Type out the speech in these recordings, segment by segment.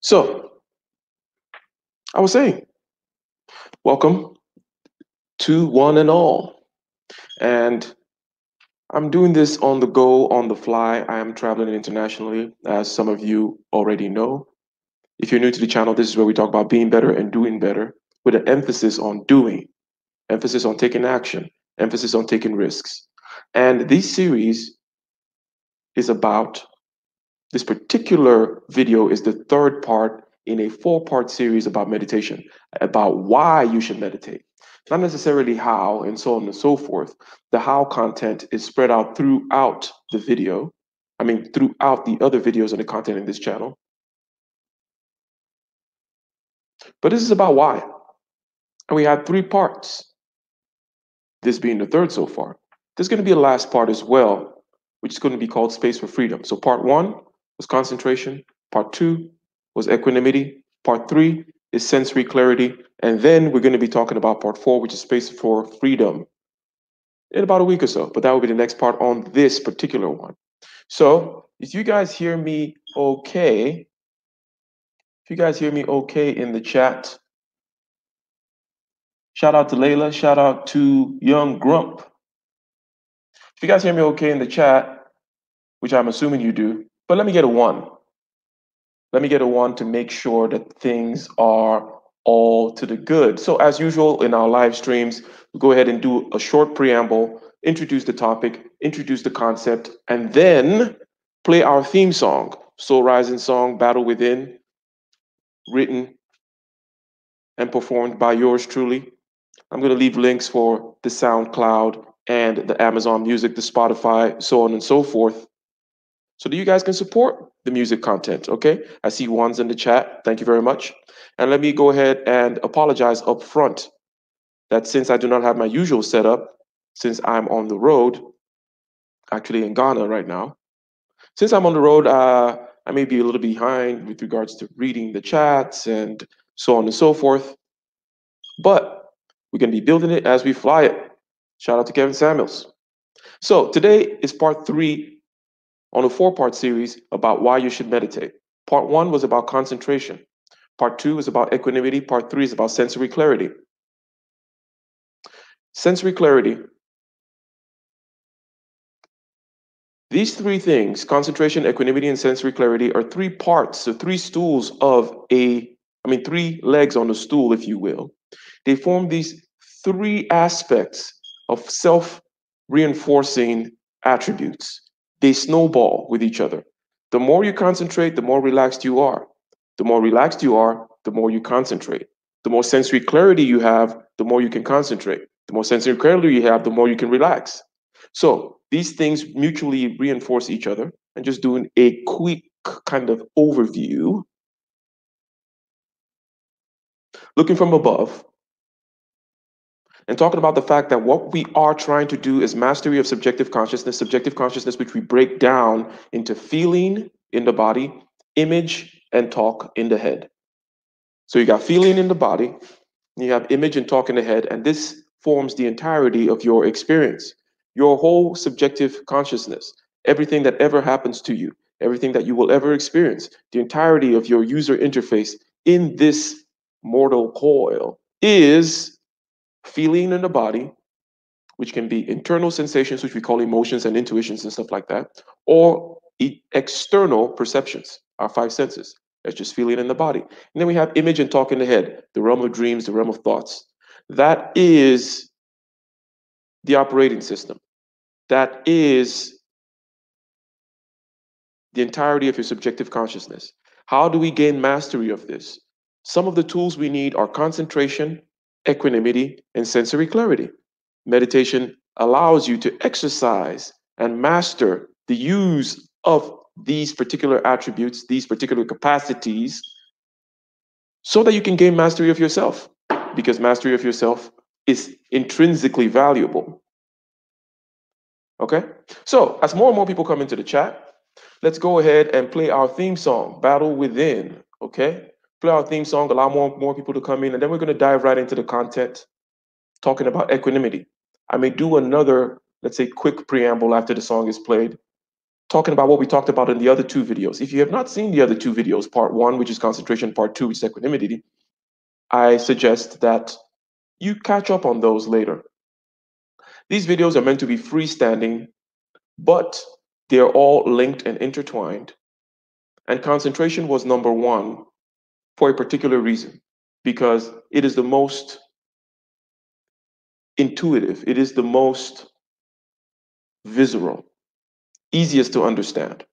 So, I was saying, welcome to one and all. And I'm doing this on the go, on the fly. I am traveling internationally, as some of you already know. If you're new to the channel, this is where we talk about being better and doing better with an emphasis on doing, emphasis on taking action, emphasis on taking risks. And this series is about this particular video is the third part in a four-part series about meditation, about why you should meditate. Not necessarily how, and so on and so forth. The how content is spread out throughout the video. I mean, throughout the other videos and the content in this channel. But this is about why. And we had three parts, this being the third so far. There's going to be a last part as well, which is going to be called Space for Freedom. So part one was concentration. Part two was equanimity. Part three is sensory clarity. And then we're going to be talking about part four, which is space for freedom, in about a week or so. But that will be the next part on this particular one. So if you guys hear me okay, in the chat, shout out to Layla, shout out to Young Grump. If you guys hear me okay in the chat, which I'm assuming you do, but let me get a one. Let me get a one to make sure that things are all to the good. So as usual in our live streams, we go ahead and do a short preamble, introduce the topic, introduce the concept, and then play our theme song, Soul Rising Song, Battle Within, written and performed by yours truly. I'm going to leave links for the SoundCloud and the Amazon Music, the Spotify, so on and so forth, so that you guys can support the music content, okay? I see ones in the chat. Thank you very much. And let me go ahead and apologize up front that since I do not have my usual setup, since I'm on the road, actually in Ghana right now, since I'm on the road, I may be a little behind with regards to reading the chats and so on and so forth. But we're going to be building it as we fly it. Shout out to Kevin Samuels. So today is part three on a four-part series about why you should meditate. Part one was about concentration. Part two is about equanimity. Part three is about sensory clarity. Sensory clarity. These three things, concentration, equanimity, and sensory clarity, are three parts, so three stools of three legs on a stool, if you will. They form these three aspects of self-reinforcing attributes. They snowball with each other. The more you concentrate, the more relaxed you are. The more relaxed you are, the more you concentrate. The more sensory clarity you have, the more you can concentrate. The more sensory clarity you have, the more you can relax. So these things mutually reinforce each other. And just doing a quick kind of overview, looking from above, and talking about the fact that what we are trying to do is mastery of subjective consciousness, which we break down into feeling in the body, image, and talk in the head. So you got feeling in the body, you have image and talk in the head, and this forms the entirety of your experience, your whole subjective consciousness, everything that ever happens to you, everything that you will ever experience, the entirety of your user interface in this mortal coil is feeling in the body, which can be internal sensations, which we call emotions and intuitions and stuff like that, or external perceptions, our five senses. That's just feeling in the body. And then we have image and talk in the head, the realm of dreams, the realm of thoughts. That is the operating system. That is the entirety of your subjective consciousness. How do we gain mastery of this? Some of the tools we need are concentration, equanimity, and sensory clarity. Meditation allows you to exercise and master the use of these particular attributes, these particular capacities, so that you can gain mastery of yourself, because mastery of yourself is intrinsically valuable. Okay? So, as more and more people come into the chat, let's go ahead and play our theme song, Battle Within. Okay? Play our theme song, allow more people to come in, and then we're going to dive right into the content, talking about equanimity. I may do another, let's say, quick preamble after the song is played, talking about what we talked about in the other two videos. If you have not seen the other two videos, part one, which is concentration, part two, which is equanimity, I suggest that you catch up on those later. These videos are meant to be freestanding, but they're all linked and intertwined. And concentration was number one for a particular reason, because it is the most intuitive, it is the most visceral, easiest to understand.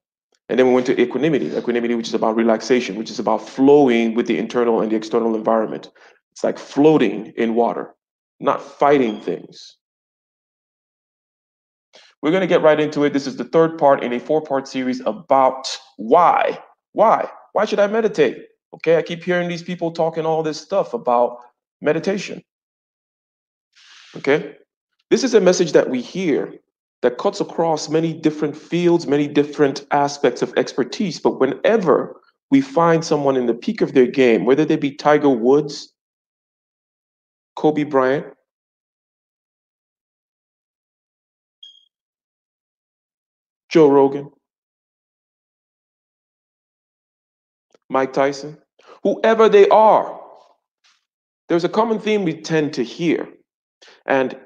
And then we went to equanimity, which is about relaxation, which is about flowing with the internal and the external environment. It's like floating in water, not fighting things. We're going to get right into it. This is the third part in a four-part series about why. Why? Why should I meditate? Okay, I keep hearing these people talking all this stuff about meditation. Okay, this is a message that we hear that cuts across many different fields, many different aspects of expertise. But whenever we find someone in the peak of their game, whether they be Tiger Woods, Kobe Bryant, Joe Rogan, Mike Tyson, whoever they are, there's a common theme we tend to hear. And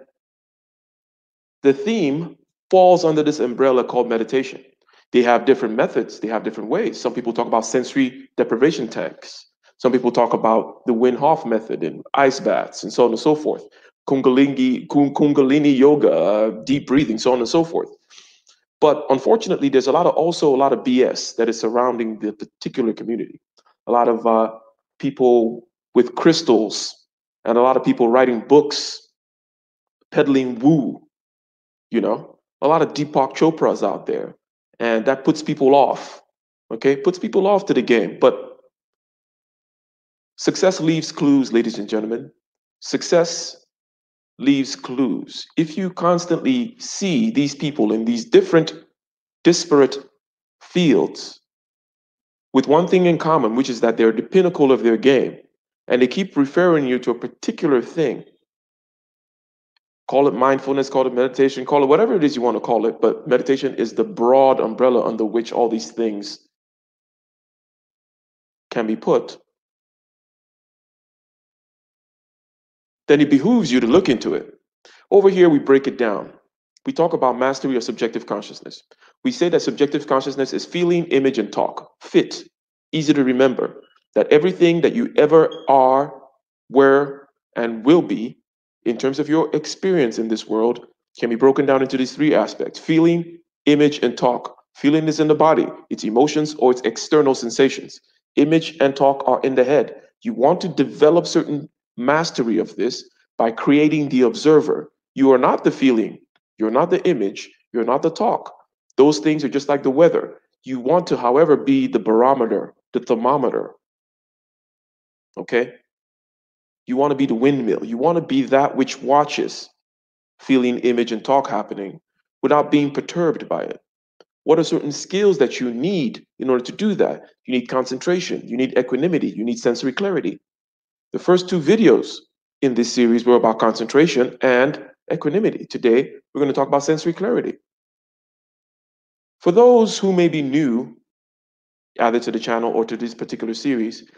the theme falls under this umbrella called meditation. They have different methods, they have different ways. Some people talk about sensory deprivation tanks. Some people talk about the Wim Hof method and ice baths and so on and so forth. Kundalini yoga, deep breathing, so on and so forth. But unfortunately, there's also a lot of BS that is surrounding the particular community. A lot of people with crystals and a lot of people writing books, peddling woo, you know, a lot of Deepak Chopras out there, and that puts people off. Okay, puts people off to the game. But success leaves clues, ladies and gentlemen. Success leaves clues. If you constantly see these people in these different, disparate fields with one thing in common, which is that they're the pinnacle of their game, and they keep referring you to a particular thing, call it mindfulness, call it meditation, call it whatever it is you want to call it, but meditation is the broad umbrella under which all these things can be put. Then it behooves you to look into it. Over here, we break it down. We talk about mastery of subjective consciousness. We say that subjective consciousness is feeling, image, and talk. Fit, easy to remember, that everything that you ever are, were, and will be, in terms of your experience in this world, can be broken down into these three aspects: feeling, image, and talk. Feeling is in the body, it's emotions or it's external sensations. Image and talk are in the head. You want to develop certain mastery of this by creating the observer. You are not the feeling, you're not the image, you're not the talk. Those things are just like the weather. You want to, however, be the barometer, the thermometer. Okay? You want to be the windmill. You want to be that which watches feeling, image, and talk happening without being perturbed by it. What are certain skills that you need in order to do that? You need concentration, you need equanimity, you need sensory clarity. The first two videos in this series were about concentration and equanimity. Today, we're going to talk about sensory clarity. For those who may be new, either to the channel or to this particular series,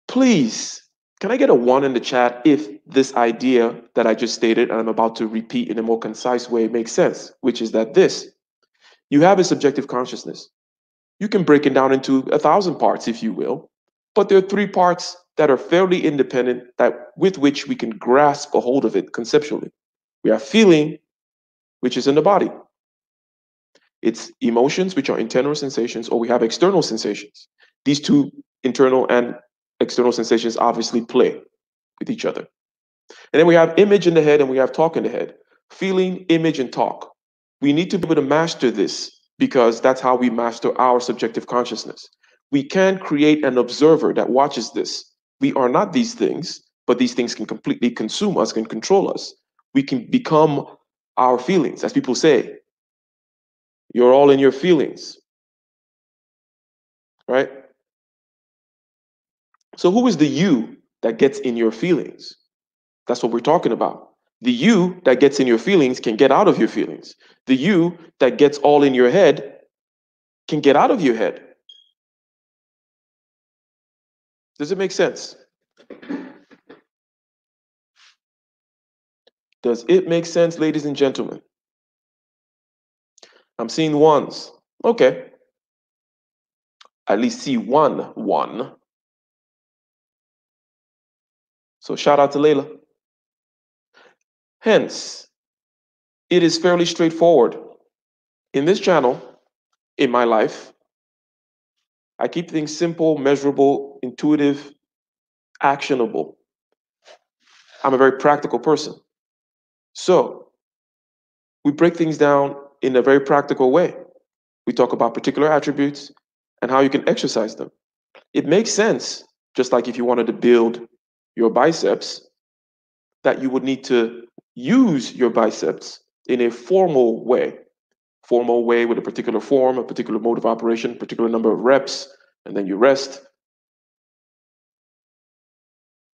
please, can I get a 1 in the chat if this idea that I just stated and I'm about to repeat in a more concise way makes sense, which is that you have a subjective consciousness. You can break it down into 1,000 parts, if you will, but there are 3 parts that are fairly independent with which we can grasp a hold of it conceptually. We have feeling, which is in the body. It's emotions, which are internal sensations, or we have external sensations. These two internal and external sensations obviously play with each other. And then we have image in the head and we have talk in the head. Feeling, image, and talk. We need to be able to master this because that's how we master our subjective consciousness. We can create an observer that watches this. We are not these things, but these things can completely consume us, can control us. We can become our feelings. As people say, you're all in your feelings, right? So who is the you that gets in your feelings? That's what we're talking about. The you that gets in your feelings can get out of your feelings. The you that gets all in your head can get out of your head. Does it make sense? Does it make sense, ladies and gentlemen? I'm seeing ones. Okay. At least see one. So shout out to Layla. Hence, it is fairly straightforward. In this channel, in my life, I keep things simple, measurable, intuitive, actionable. I'm a very practical person. So we break things down in a very practical way. We talk about particular attributes and how you can exercise them. It makes sense, just like if you wanted to build your biceps, that you would need to use your biceps in a formal way with a particular form, a particular mode of operation, particular number of reps, and then you rest.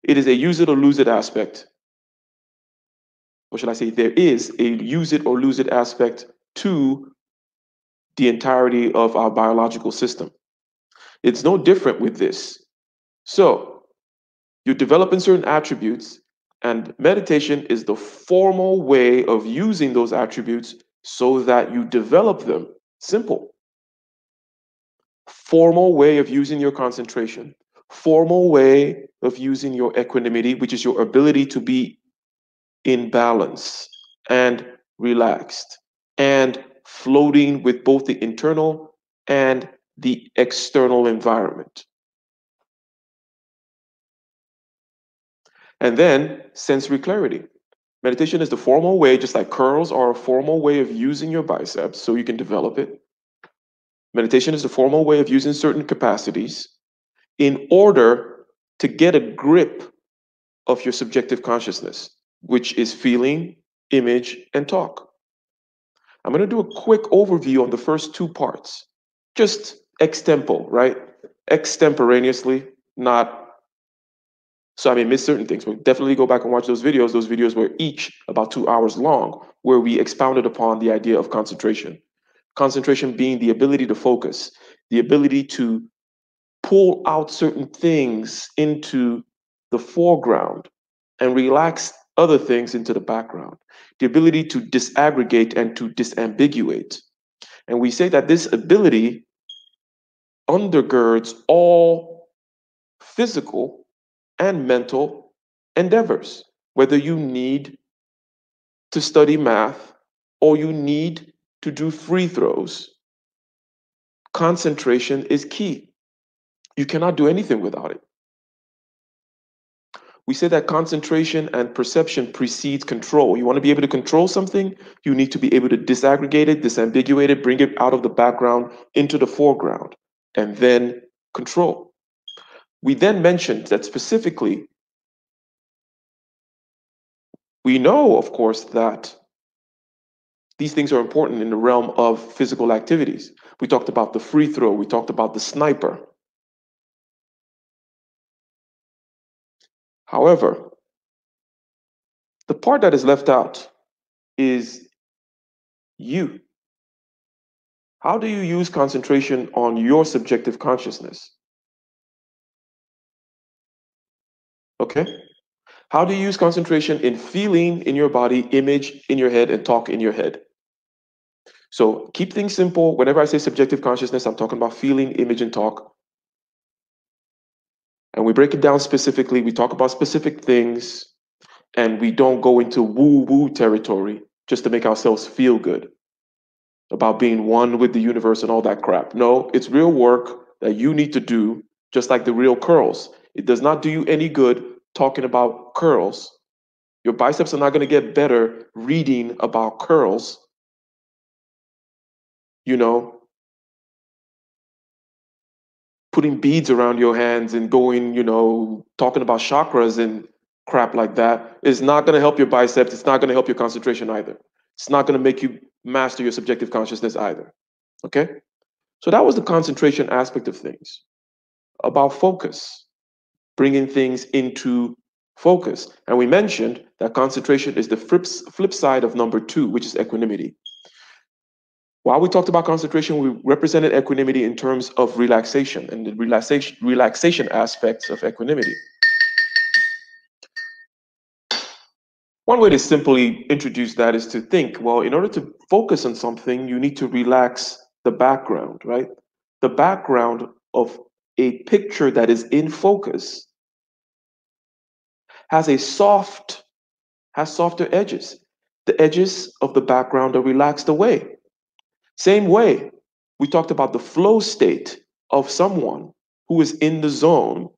It is a use it or lose it aspect. Or should I say, there is a use it or lose it aspect to the entirety of our biological system. It's no different with this. So you're developing certain attributes, and meditation is the formal way of using those attributes so that you develop them. Simple. Formal way of using your concentration, formal way of using your equanimity, which is your ability to be in balance and relaxed and floating with both the internal and the external environment. And then sensory clarity. Meditation is the formal way, just like curls are a formal way of using your biceps so you can develop it. Meditation is the formal way of using certain capacities in order to get a grip of your subjective consciousness, which is feeling, image, and talk. I'm going to do a quick overview on the first two parts, just extempo, right? Extemporaneously, not, so I may miss certain things, but definitely go back and watch those videos. Those videos were each about 2 hours long, where we expounded upon the idea of concentration. Concentration being the ability to focus, the ability to pull out certain things into the foreground and relax other things into the background, the ability to disaggregate and to disambiguate. And we say that this ability undergirds all physical and mental endeavors, whether you need to study math or you need to do free throws. Concentration is key. You cannot do anything without it. We say that concentration and perception precedes control. You want to be able to control something, you need to be able to disaggregate it, disambiguate it, bring it out of the background into the foreground, and then control. We then mentioned that specifically, we know, of course, that these things are important in the realm of physical activities. We talked about the free throw, we talked about the sniper. However, the part that is left out is you. How do you use concentration on your subjective consciousness? Okay? How do you use concentration in feeling in your body, image in your head, and talk in your head? So keep things simple. Whenever I say subjective consciousness, I'm talking about feeling, image, and talk. And we break it down specifically. We talk about specific things, and we don't go into woo-woo territory just to make ourselves feel good about being one with the universe and all that crap. No, it's real work that you need to do, just like the real curls. It does not do you any good talking about curls. Your biceps are not going to get better reading about curls. You know, putting beads around your hands and going, talking about chakras and crap like that is not going to help your biceps. It's not going to help your concentration either. It's not going to make you master your subjective consciousness either. Okay? So that was the concentration aspect of things. About focus, bringing things into focus. And we mentioned that concentration is the flip side of number 2, which is equanimity. While we talked about concentration, we represented equanimity in terms of relaxation and the relaxation aspects of equanimity. One way to simply introduce that is to think, well, in order to focus on something, you need to relax the background, right? The background of a picture that is in focus has softer edges. The edges of the background are relaxed away. Same way, we talked about the flow state of someone who is in the zone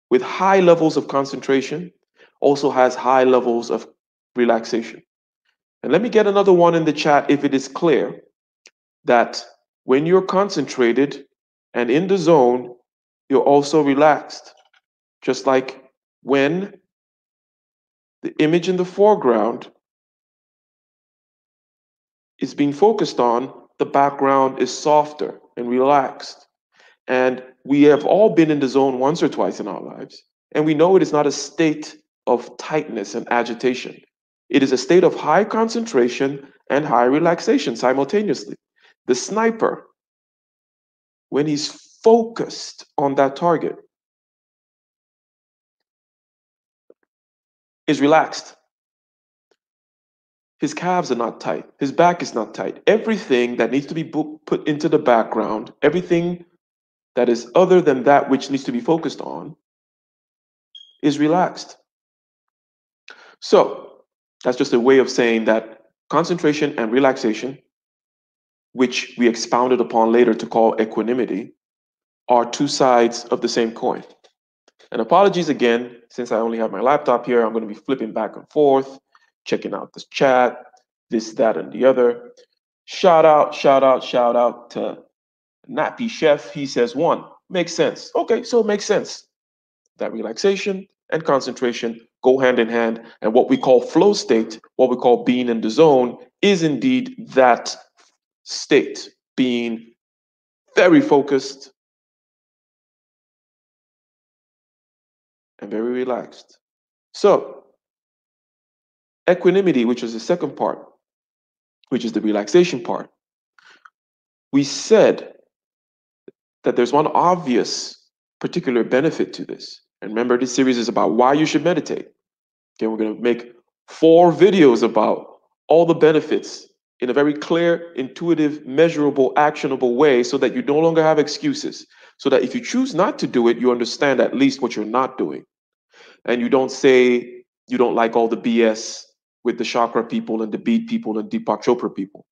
with high levels of concentration, also has high levels of relaxation. And let me get another one in the chat if it is clear that when you're concentrated and in the zone, you're also relaxed. Just like when the image in the foreground is being focused on, the background is softer and relaxed. And we have all been in the zone once or twice in our lives, and we know it is not a state of tightness and agitation. It is a state of high concentration and high relaxation simultaneously. The sniper, when he's focused on that target, is relaxed. His calves are not tight. His back is not tight. Everything that needs to be put into the background, everything that is other than that which needs to be focused on, is relaxed. So that's just a way of saying that concentration and relaxation, which we expounded upon later to call equanimity, are two sides of the same coin. And apologies again, since I only have my laptop here, I'm going to be flipping back and forth, checking out this chat, this, that, and the other. Shout out to Nappy Chef. He says one, makes sense. Okay, so it makes sense that relaxation and concentration go hand in hand. And what we call flow state, what we call being in the zone, is indeed that state, being very focused and very relaxed. So, equanimity, which is the second part, which is the relaxation part, we said that there's one obvious particular benefit to this. And remember, this series is about why you should meditate. Okay, we're going to make 4 videos about all the benefits in a very clear, intuitive, measurable, actionable way so that you no longer have excuses. So that if you choose not to do it, you understand at least what you're not doing. And you don't say you don't like all the BS with the chakra people and the beat people and Deepak Chopra people.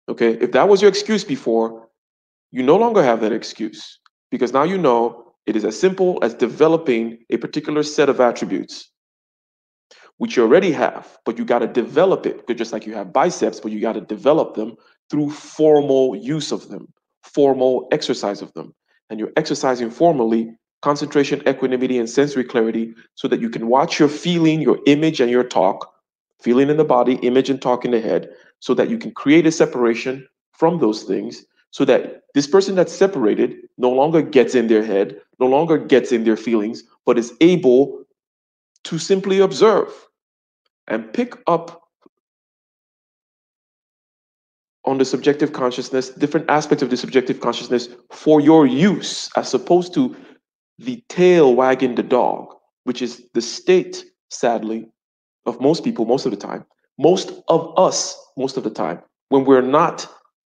Okay, if that was your excuse before, you no longer have that excuse because now you know it is as simple as developing a particular set of attributes which you already have, but you got to develop it. Just like you have biceps, but you got to develop them through formal use of them, formal exercise of them. And you're exercising formally concentration, equanimity, and sensory clarity so that you can watch your feeling, your image, and your talk, feeling in the body, image and talk in the head, so that you can create a separation from those things so that this person that's separated no longer gets in their head, no longer gets in their feelings, but is able to simply observe and pick up on the subjective consciousness, different aspects of the subjective consciousness for your use, as opposed to the tail wagging the dog, which is the state, sadly, of most people most of the time, most of us most of the time, when we're not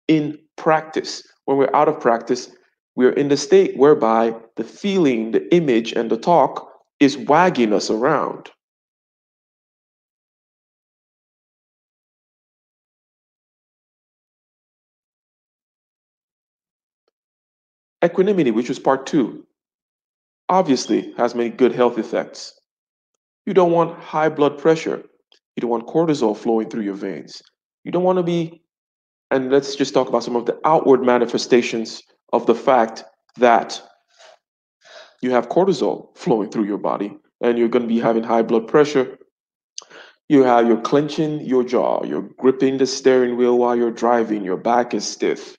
in practice, when we're out of practice, we're in the state whereby the feeling, the image, and the talk is wagging us around. Equanimity, which was part 2, obviously has many good health effects. You don't want high blood pressure. You don't want cortisol flowing through your veins. You don't want to be, and let's just talk about some of the outward manifestations of the fact that you have cortisol flowing through your body and you're going to be having high blood pressure. You're clenching your jaw, you're gripping the steering wheel while you're driving, your back is stiff.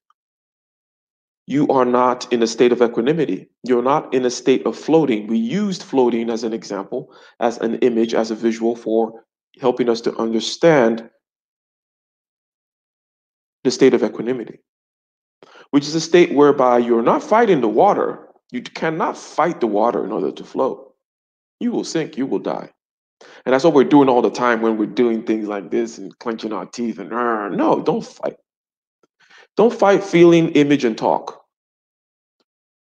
You are not in a state of equanimity. You're not in a state of floating. We used floating as an example, as an image, as a visual for helping us to understand the state of equanimity, which is a state whereby you're not fighting the water. You cannot fight the water in order to flow. You will sink, you will die. And that's what we're doing all the time when we're doing things like this and clenching our teeth and no, don't fight. Don't fight feeling, image, and talk.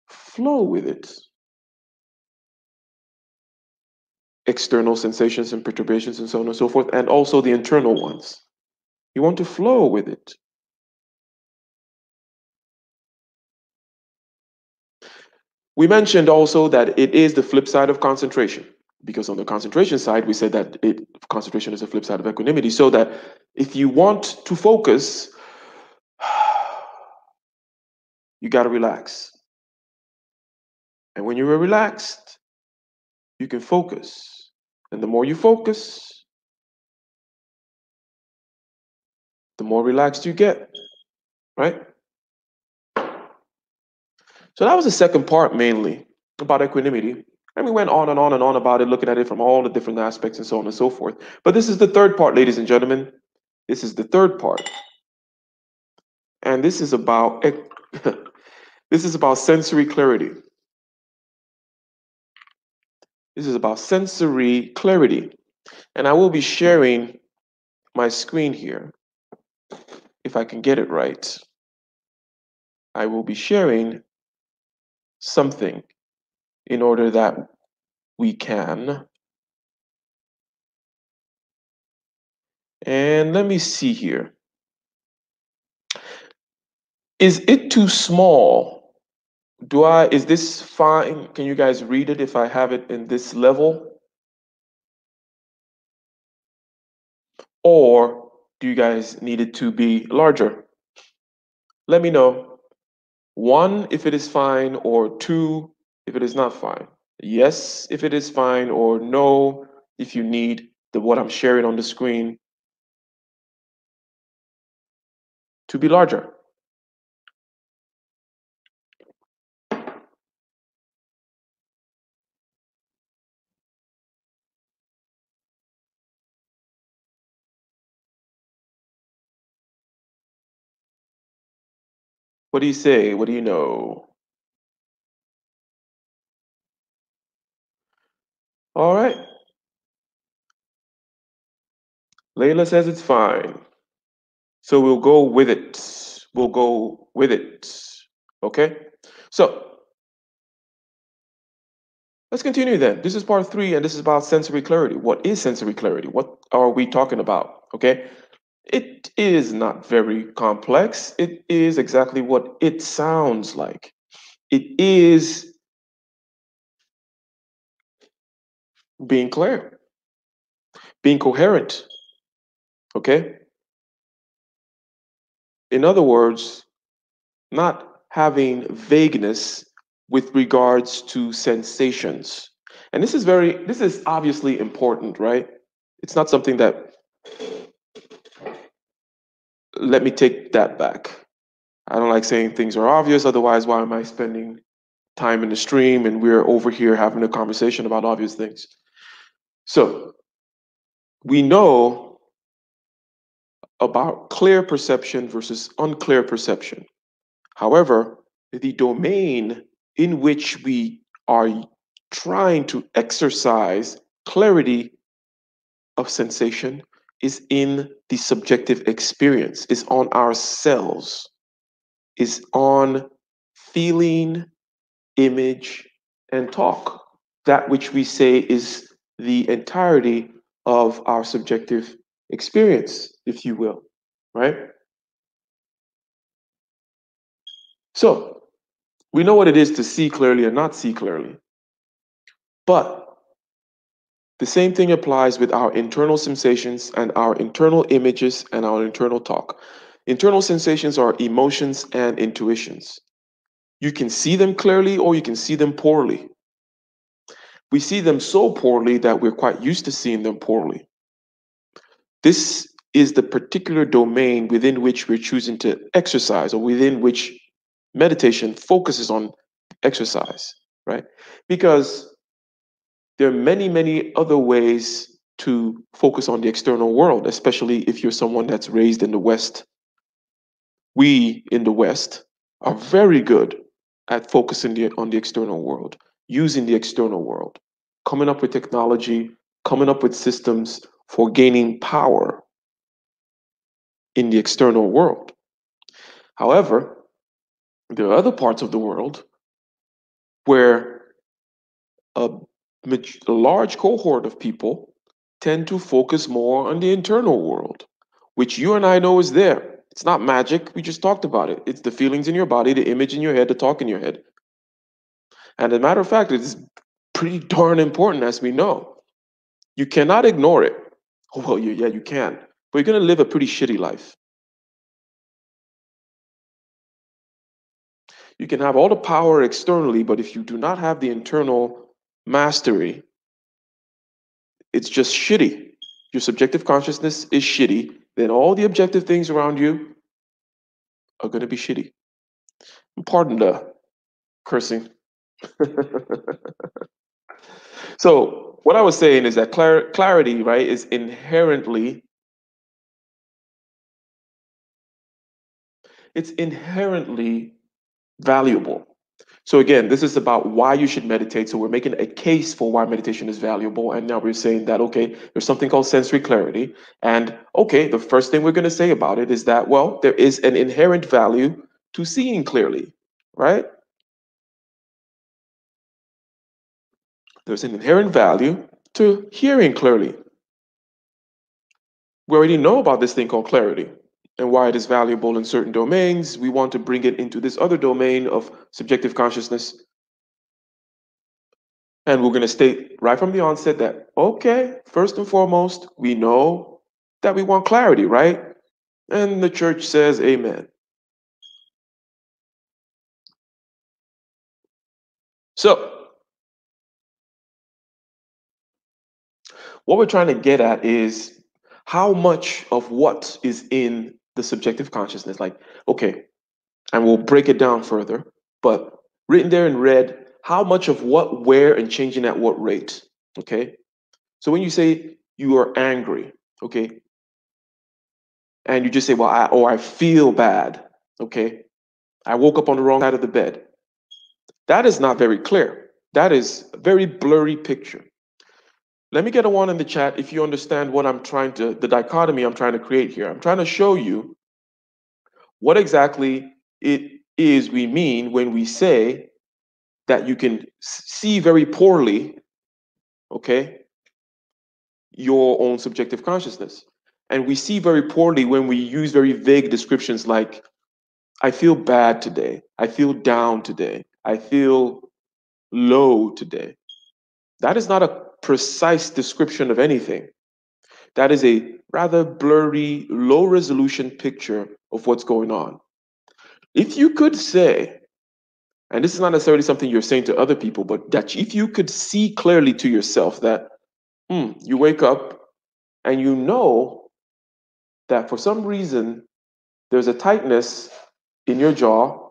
Flow with it. External sensations and perturbations and so on and so forth, and also the internal ones. You want to flow with it. We mentioned also that it is the flip side of concentration, because on the concentration side, we said that concentration is the flip side of equanimity, so that if you want to focus, you got to relax. And when you're relaxed, you can focus. And the more you focus, the more relaxed you get, right? So that was the second part mainly about equanimity. And we went on and on and on about it, looking at it from all the different aspects and so on and so forth. But this is the third part, ladies and gentlemen. This is the third part. And this is about this is about sensory clarity. This is about sensory clarity. And I will be sharing my screen here. If I can get it right, I will be sharing something in order that we can. And let me see here. Is it too small? Is this fine? Can you guys read it if I have it in this level? Or do you guys need it to be larger? Let me know. 1 if it is fine, or 2 if it is not fine. Yes if it is fine, or no if you need what I'm sharing on the screen to be larger. What do you say? What do you know? All right. Layla says it's fine. So we'll go with it. We'll go with it. Okay? So let's continue then. This is part 3, and this is about sensory clarity. What is sensory clarity? What are we talking about? Okay? It is not very complex. It is exactly what it sounds like. It is being clear, being coherent. Okay? In other words, not having vagueness with regards to sensations. And this is obviously important, right? It's not something that, let me take that back. I don't like saying things are obvious, otherwise, why am I spending time in the stream and we're over here having a conversation about obvious things? So, we know about clear perception versus unclear perception. However, the domain in which we are trying to exercise clarity of sensation is in the subjective experience, is on ourselves, is on feeling, image, and talk. That which we say is the entirety of our subjective experience, if you will, right? So, we know what it is to see clearly and not see clearly. But the same thing applies with our internal sensations and our internal images and our internal talk. Internal sensations are emotions and intuitions. You can see them clearly or you can see them poorly. We see them so poorly that we're quite used to seeing them poorly. This is the particular domain within which we're choosing to exercise, or within which meditation focuses on exercise, right? Because there are many, many other ways to focus on the external world, especially if you're someone that's raised in the West, we in the West are very good at focusing on the external world, using the external world, coming up with technology, coming up with systems for gaining power in the external world. However, there are other parts of the world where a, a large cohort of people tend to focus more on the internal world, which you and I know is there. It's not magic. We just talked about it. It's the feelings in your body, the image in your head, the talk in your head. And as a matter of fact, it's pretty darn important, as we know. You cannot ignore it. Oh, well, yeah, you can. But you're going to live a pretty shitty life. You can have all the power externally, but if you do not have the internal mastery, it's just shitty. Your subjective consciousness is shitty. Then all the objective things around you are going to be shitty. Pardon the cursing. So what I was saying is that clarity, right, is inherently, it's inherently valuable. So again, this is about why you should meditate. So we're making a case for why meditation is valuable. And now we're saying that, okay, there's something called sensory clarity. And okay, the first thing we're going to say about it is that, well, there is an inherent value to seeing clearly, right? There's an inherent value to hearing clearly. We already know about this thing called clarity and why it is valuable in certain domains. We want to bring it into this other domain of subjective consciousness. And we're going to state right from the onset that, okay, first and foremost, we know that we want clarity, right? And the church says, amen. So, what we're trying to get at is how much of what is in the subjective consciousness. Like, okay, and we'll break it down further, but written there in red, how much of what, where, and changing at what rate, okay? So when you say you are angry, okay, and you just say, well, I feel bad, okay? I woke up on the wrong side of the bed. That is not very clear. That is a very blurry picture. Let me get a one in the chat if you understand what I'm trying to, the dichotomy I'm trying to create here. I'm trying to show you what exactly it is we mean when we say that you can see very poorly, okay, your own subjective consciousness. And we see very poorly when we use very vague descriptions like, I feel bad today. I feel down today. I feel low today. That is not a precise description of anything. That is a rather blurry, low resolution picture of what's going on. If you could say, and this is not necessarily something you're saying to other people, but that if you could see clearly to yourself that you wake up and you know that for some reason there's a tightness in your jaw,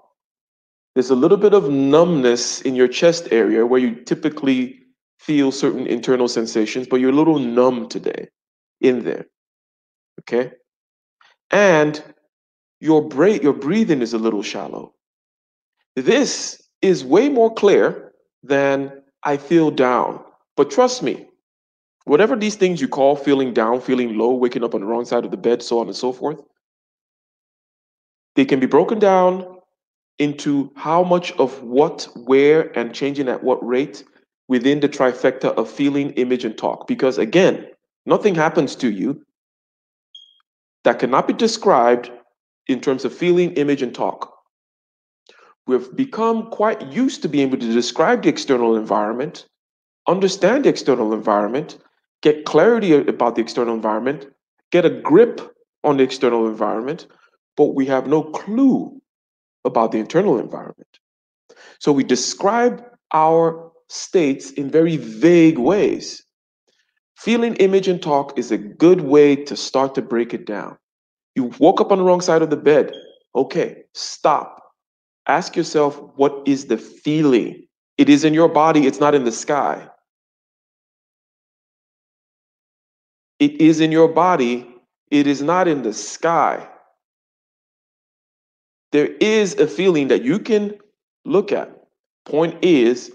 there's a little bit of numbness in your chest area where you typically feel certain internal sensations, but you're a little numb today in there, okay? And your breathing is a little shallow. This is way more clear than I feel down. But trust me, whatever these things you call feeling down, feeling low, waking up on the wrong side of the bed, so on and so forth, they can be broken down into how much of what, where, and changing at what rate within the trifecta of feeling, image, and talk. Because again, nothing happens to you that cannot be described in terms of feeling, image, and talk. We've become quite used to being able to describe the external environment, understand the external environment, get clarity about the external environment, get a grip on the external environment, but we have no clue about the internal environment. So we describe our states in very vague ways. Feeling, image, and talk is a good way to start to break it down. You woke up on the wrong side of the bed. Okay, stop. Ask yourself, what is the feeling? It is in your body, it's not in the sky. It is in your body, it is not in the sky. There is a feeling that you can look at. Point is,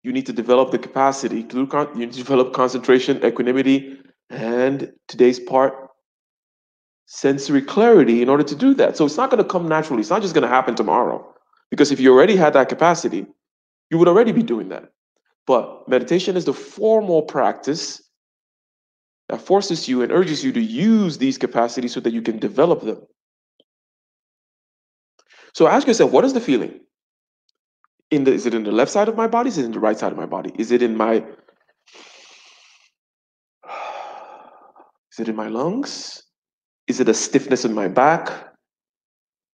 you need to develop the capacity to you need to develop concentration, equanimity, and today's part, sensory clarity in order to do that. So it's not going to come naturally. It's not just going to happen tomorrow. Because if you already had that capacity, you would already be doing that. But meditation is the formal practice that forces you and urges you to use these capacities so that you can develop them. So ask yourself, what is the feeling? Is it in the left side of my body? Is it in the right side of my body? Is it in my lungs? Is it a stiffness in my back?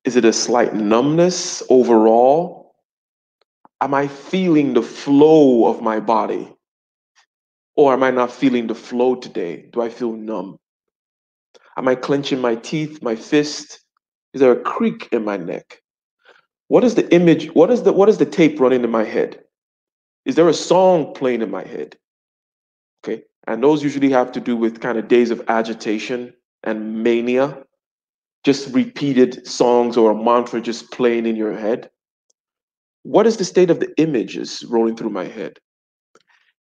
Is it a slight numbness overall? Am I feeling the flow of my body? Or am I not feeling the flow today? Do I feel numb? Am I clenching my teeth, my fist? Is there a creak in my neck? What is the image? What is the tape running in my head? Is there a song playing in my head? Okay. And those usually have to do with kind of days of agitation and mania, just repeated songs or a mantra just playing in your head. What is the state of the images rolling through my head?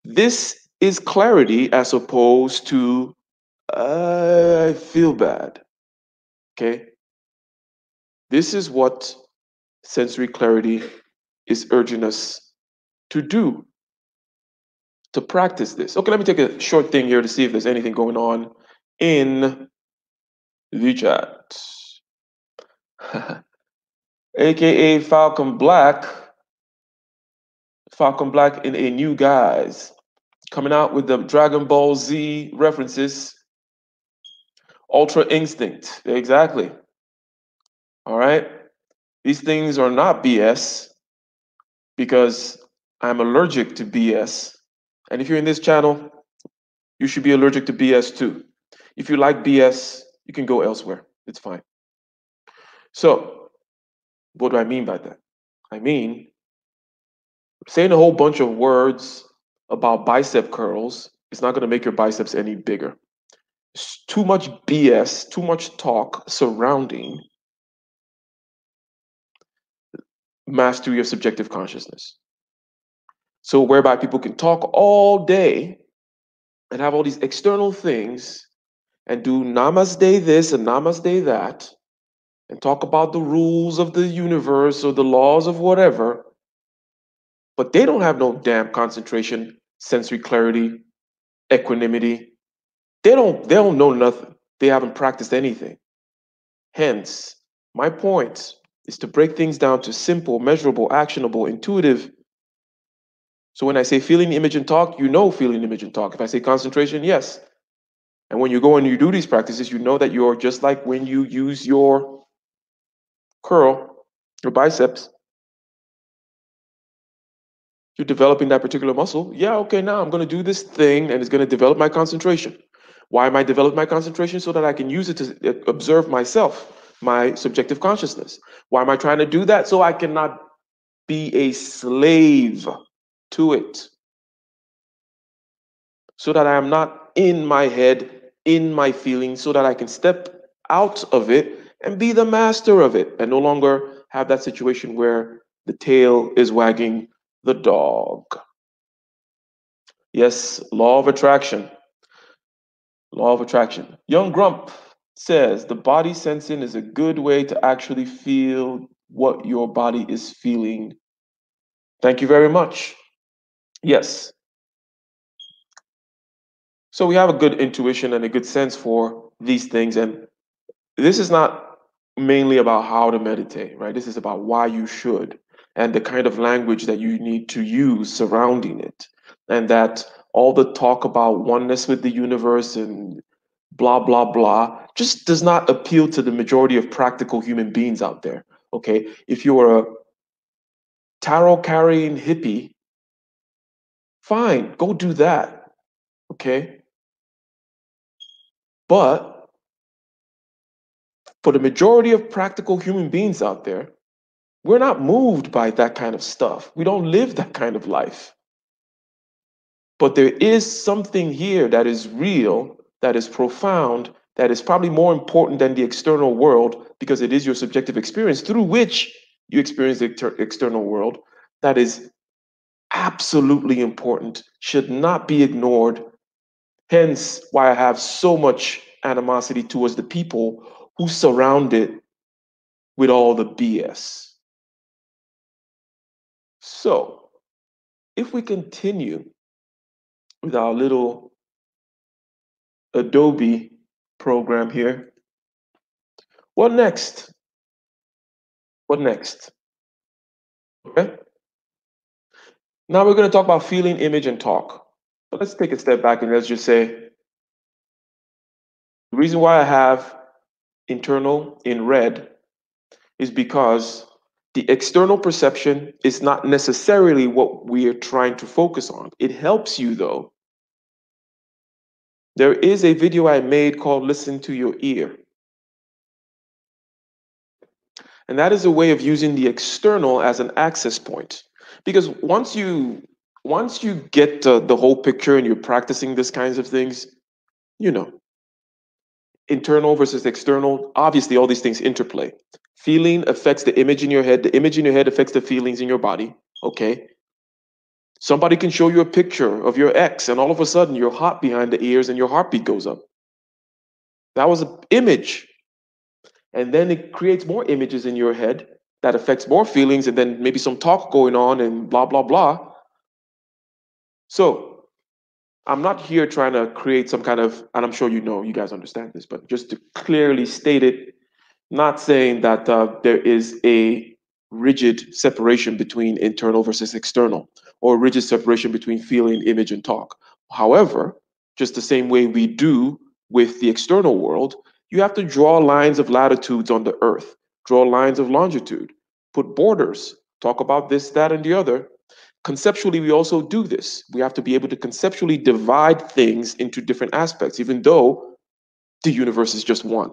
This is clarity as opposed to I feel bad. Okay. This is what sensory clarity is urging us to do, to practice this. Okay, let me take a short thing here to see if there's anything going on in the chat. AKA Falcon Black in a new guise, coming out with the Dragon Ball Z references. Ultra Instinct, exactly. All right. These things are not BS because I'm allergic to BS. And if you're in this channel, you should be allergic to BS too. If you like BS, you can go elsewhere. It's fine. So, what do I mean by that? I mean, saying a whole bunch of words about bicep curls is not going to make your biceps any bigger. It's too much BS, too much talk surrounding mastery of subjective consciousness. So, whereby people can talk all day and have all these external things and do namaste this and namaste that and talk about the rules of the universe or the laws of whatever, but they don't have no damn concentration, sensory clarity, equanimity. They don't know nothing. They haven't practiced anything. Hence, my point is to break things down to simple, measurable, actionable, intuitive. So when I say feeling, image, and talk, you know feeling, image, and talk. If I say concentration, yes. And when you go and you do these practices, you know that you're just like when you use your curl, your biceps, you're developing that particular muscle. Yeah, okay, now I'm going to do this thing and it's going to develop my concentration. Why am I developing my concentration? So that I can use it to observe myself, my subjective consciousness. Why am I trying to do that? So I cannot be a slave to it. So that I am not in my head, in my feelings, so that I can step out of it and be the master of it and no longer have that situation where the tail is wagging the dog. Yes, law of attraction. Law of attraction. Young Grump says the body sensing is a good way to actually feel what your body is feeling. Thank you very much. Yes. So we have a good intuition and a good sense for these things. And this is not mainly about how to meditate, right? This is about why you should and the kind of language that you need to use surrounding it. And that all the talk about oneness with the universe and blah, blah, blah just does not appeal to the majority of practical human beings out there. Okay. If you're a tarot carrying hippie, fine, go do that. Okay. But for the majority of practical human beings out there, we're not moved by that kind of stuff. We don't live that kind of life. But there is something here that is real, that is profound, that is probably more important than the external world, because it is your subjective experience through which you experience the external world, that is absolutely important, should not be ignored. Hence why I have so much animosity towards the people who surround it with all the BS. So, if we continue with our little Adobe program here, what next? What next? Okay. Now we're going to talk about feeling, image, and talk. But let's take a step back and let's just say the reason why I have internal in red is because the external perception is not necessarily what we are trying to focus on. It helps you though. There is a video I made called Listen to Your Ear. And that is a way of using the external as an access point. Because once you get the whole picture and you're practicing these kinds of things, you know, internal versus external, obviously all these things interplay. Feeling affects the image in your head. The image in your head affects the feelings in your body. Okay. Somebody can show you a picture of your ex, and all of a sudden you're hot behind the ears and your heartbeat goes up. That was an image. And then it creates more images in your head that affects more feelings, and then maybe some talk going on and blah, blah, blah. So I'm not here trying to create some kind of, and I'm sure you guys understand this, but just to clearly state it, not saying that there is a rigid separation between internal versus external, or a rigid separation between feeling, image, and talk. However, just the same way we do with the external world, you have to draw lines of latitudes on the earth, draw lines of longitude, put borders, talk about this, that, and the other. Conceptually, we also do this. We have to be able to conceptually divide things into different aspects, even though the universe is just one.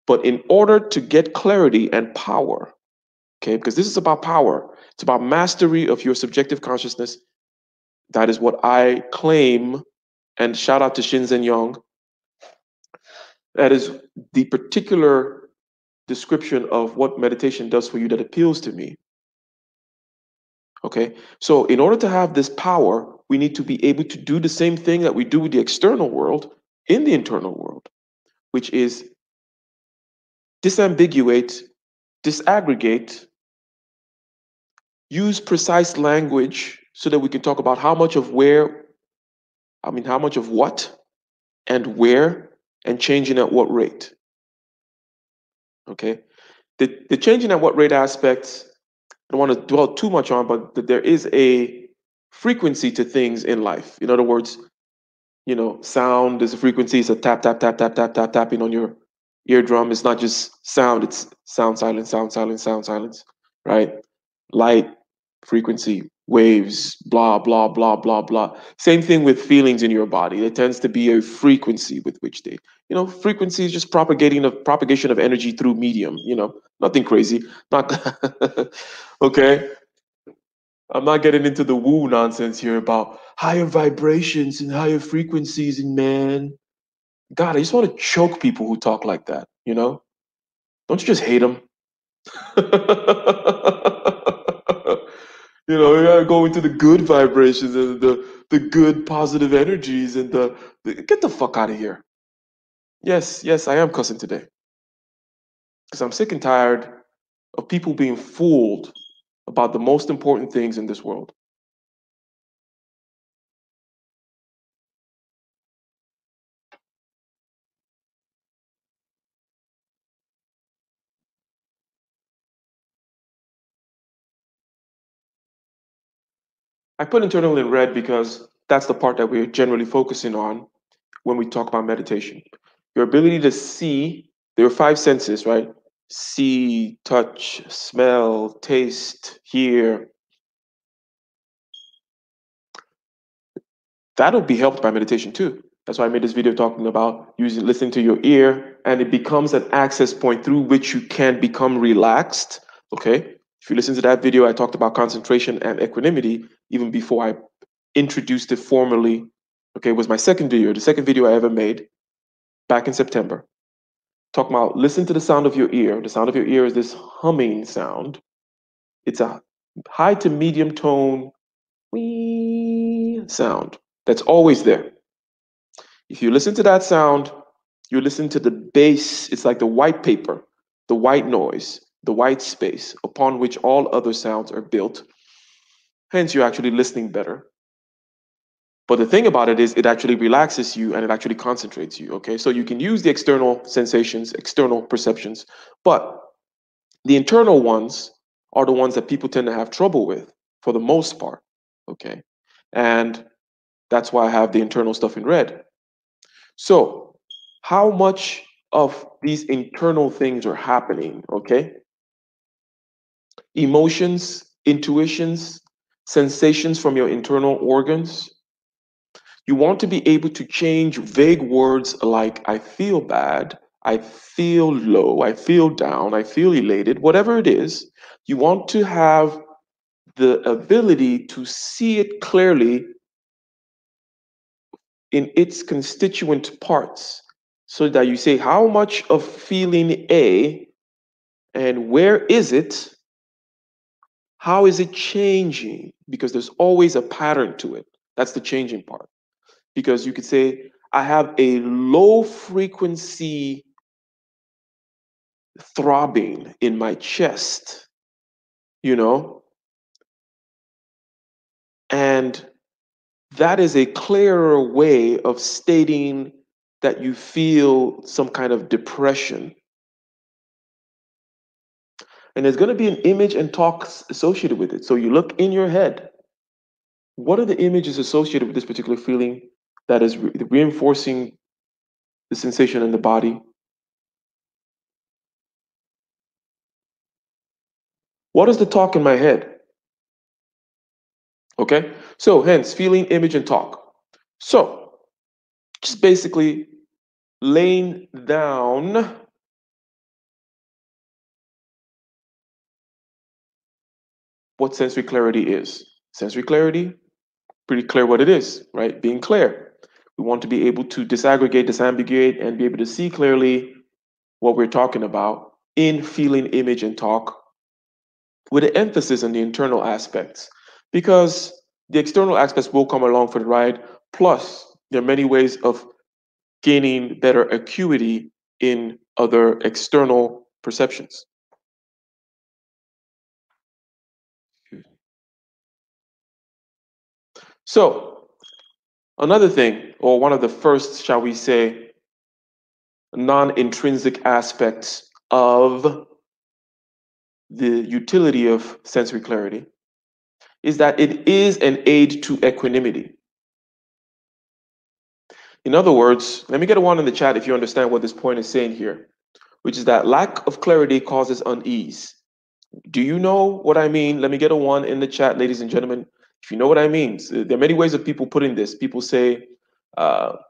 But in order to get clarity and power, okay, because this is about power, it's about mastery of your subjective consciousness. That is what I claim, and shout out to Shinzen Young. That is the particular description of what meditation does for you that appeals to me. Okay, so in order to have this power, we need to be able to do the same thing that we do with the external world in the internal world, which is disambiguate, disaggregate, use precise language so that we can talk about how much of how much of what and where, and changing at what rate. Okay. The changing at what rate aspects, I don't want to dwell too much on, but there is a frequency to things in life. In other words, sound is a frequency. It's a tap, tap, tap, tap, tap, tap, tapping on your eardrum. It's not just sound, it's sound, silence, sound, silence, sound, silence, right? Light, frequency, waves, blah, blah, blah, blah, blah. Same thing with feelings in your body. There tends to be a frequency with which they, frequency is just propagation of energy through medium, nothing crazy. Not okay. I'm not getting into the woo nonsense here about higher vibrations and higher frequencies, and man, God, I just want to choke people who talk like that, Don't you just hate them? You gotta go into the good vibrations and the good positive energies and get the fuck out of here. Yes, I am cussing today. Because I'm sick and tired of people being fooled about the most important things in this world. I put internal in red because that's the part that we're generally focusing on when we talk about meditation. Your ability to see, there are 5 senses, right? See, touch, smell, taste, hear. That'll be helped by meditation too. That's why I made this video talking about listening to your ear, and it becomes an access point through which you can become relaxed. Okay. If you listen to that video, I talked about concentration and equanimity even before I introduced it formally. Okay, it was my second video, the second video I ever made. back in September, talking about listen to the sound of your ear. The sound of your ear is this humming sound. It's a high to medium tone wee sound that's always there. If you listen to that sound, you listen to the bass. It's like the white paper, the white noise, the white space upon which all other sounds are built. Hence, you're actually listening better. But the thing about it is, it actually relaxes you and it actually concentrates you. Okay, so you can use the external sensations, external perceptions, but the internal ones are the ones that people tend to have trouble with for the most part. Okay, and that's why I have the internal stuff in red. So, how much of these internal things are happening? Okay, emotions, intuitions, sensations from your internal organs. You want to be able to change vague words like I feel bad, I feel low, I feel down, I feel elated, whatever it is. You want to have the ability to see it clearly in its constituent parts so that you say how much of feeling A and where is it? How is it changing? Because there's always a pattern to it. That's the changing part. Because you could say, I have a low frequency throbbing in my chest, you know, and that is a clearer way of stating that you feel some kind of depression. And there's going to be an image and talk associated with it. So you look in your head. What are the images associated with this particular feeling that is reinforcing the sensation in the body? What is the talk in my head? Okay, so hence feeling, image, and talk. So just basically laying down what sensory clarity is. Sensory clarity, pretty clear what it is, right? Being clear. We want to be able to disaggregate, disambiguate, and be able to see clearly what we're talking about in feeling, image, and talk with an emphasis on the internal aspects because the external aspects will come along for the ride. Plus, there are many ways of gaining better acuity in other external perceptions. So, another thing, or one of the first, shall we say, non intrinsic aspects of the utility of sensory clarity is that it is an aid to equanimity. In other words, let me get a one in the chat if you understand what this point is saying here, which is that lack of clarity causes unease. Do you know what I mean? Let me get a one in the chat, ladies and gentlemen. If you know what I mean, so there are many ways of people putting this. People say,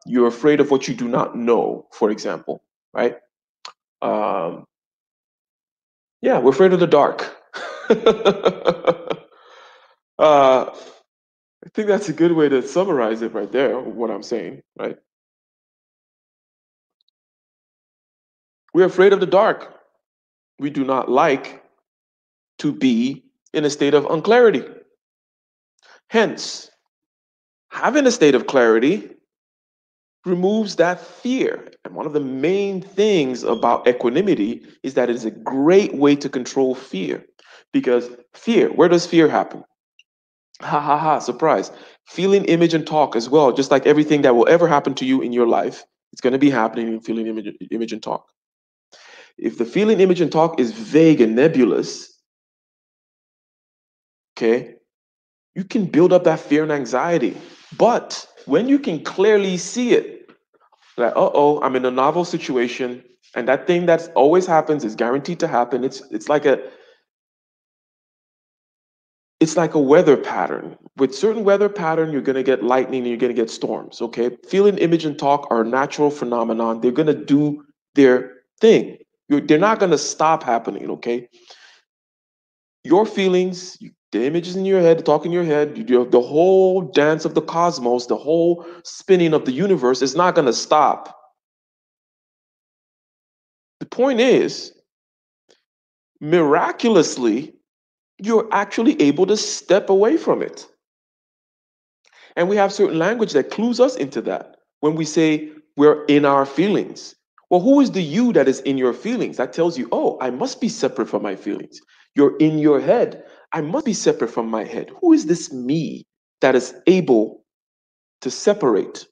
you're afraid of what you do not know, for example, right? Um, yeah, we're afraid of the dark. I think that's a good way to summarize it right there, what I'm saying, right? We're afraid of the dark. We do not like to be in a state of unclarity. Hence, having a state of clarity removes that fear. And one of the main things about equanimity is that it is a great way to control fear. Because fear, where does fear happen? Ha ha ha, surprise. Feeling, image, and talk as well, just like everything that will ever happen to you in your life, it's going to be happening in feeling, image, and talk. If the feeling, image, and talk is vague and nebulous, okay, you can build up that fear and anxiety. But when you can clearly see it, like, uh-oh, I'm in a novel situation, and that thing that always happens is guaranteed to happen. It's like a weather pattern. With certain weather pattern, you're gonna get lightning and you're gonna get storms. Okay, feeling, image, and talk are a natural phenomenon. They're gonna do their thing. They're not gonna stop happening. Okay, your feelings, the images in your head, the talk in your head, the whole dance of the cosmos, the whole spinning of the universe is not gonna stop. point is, miraculously, you're actually able to step away from it. And we have certain language that clues us into that. When we say we're in our feelings, well, who is the you that is in your feelings? That tells you, oh, I must be separate from my feelings. You're in your head. I must be separate from my head. Who is this me that is able to separate?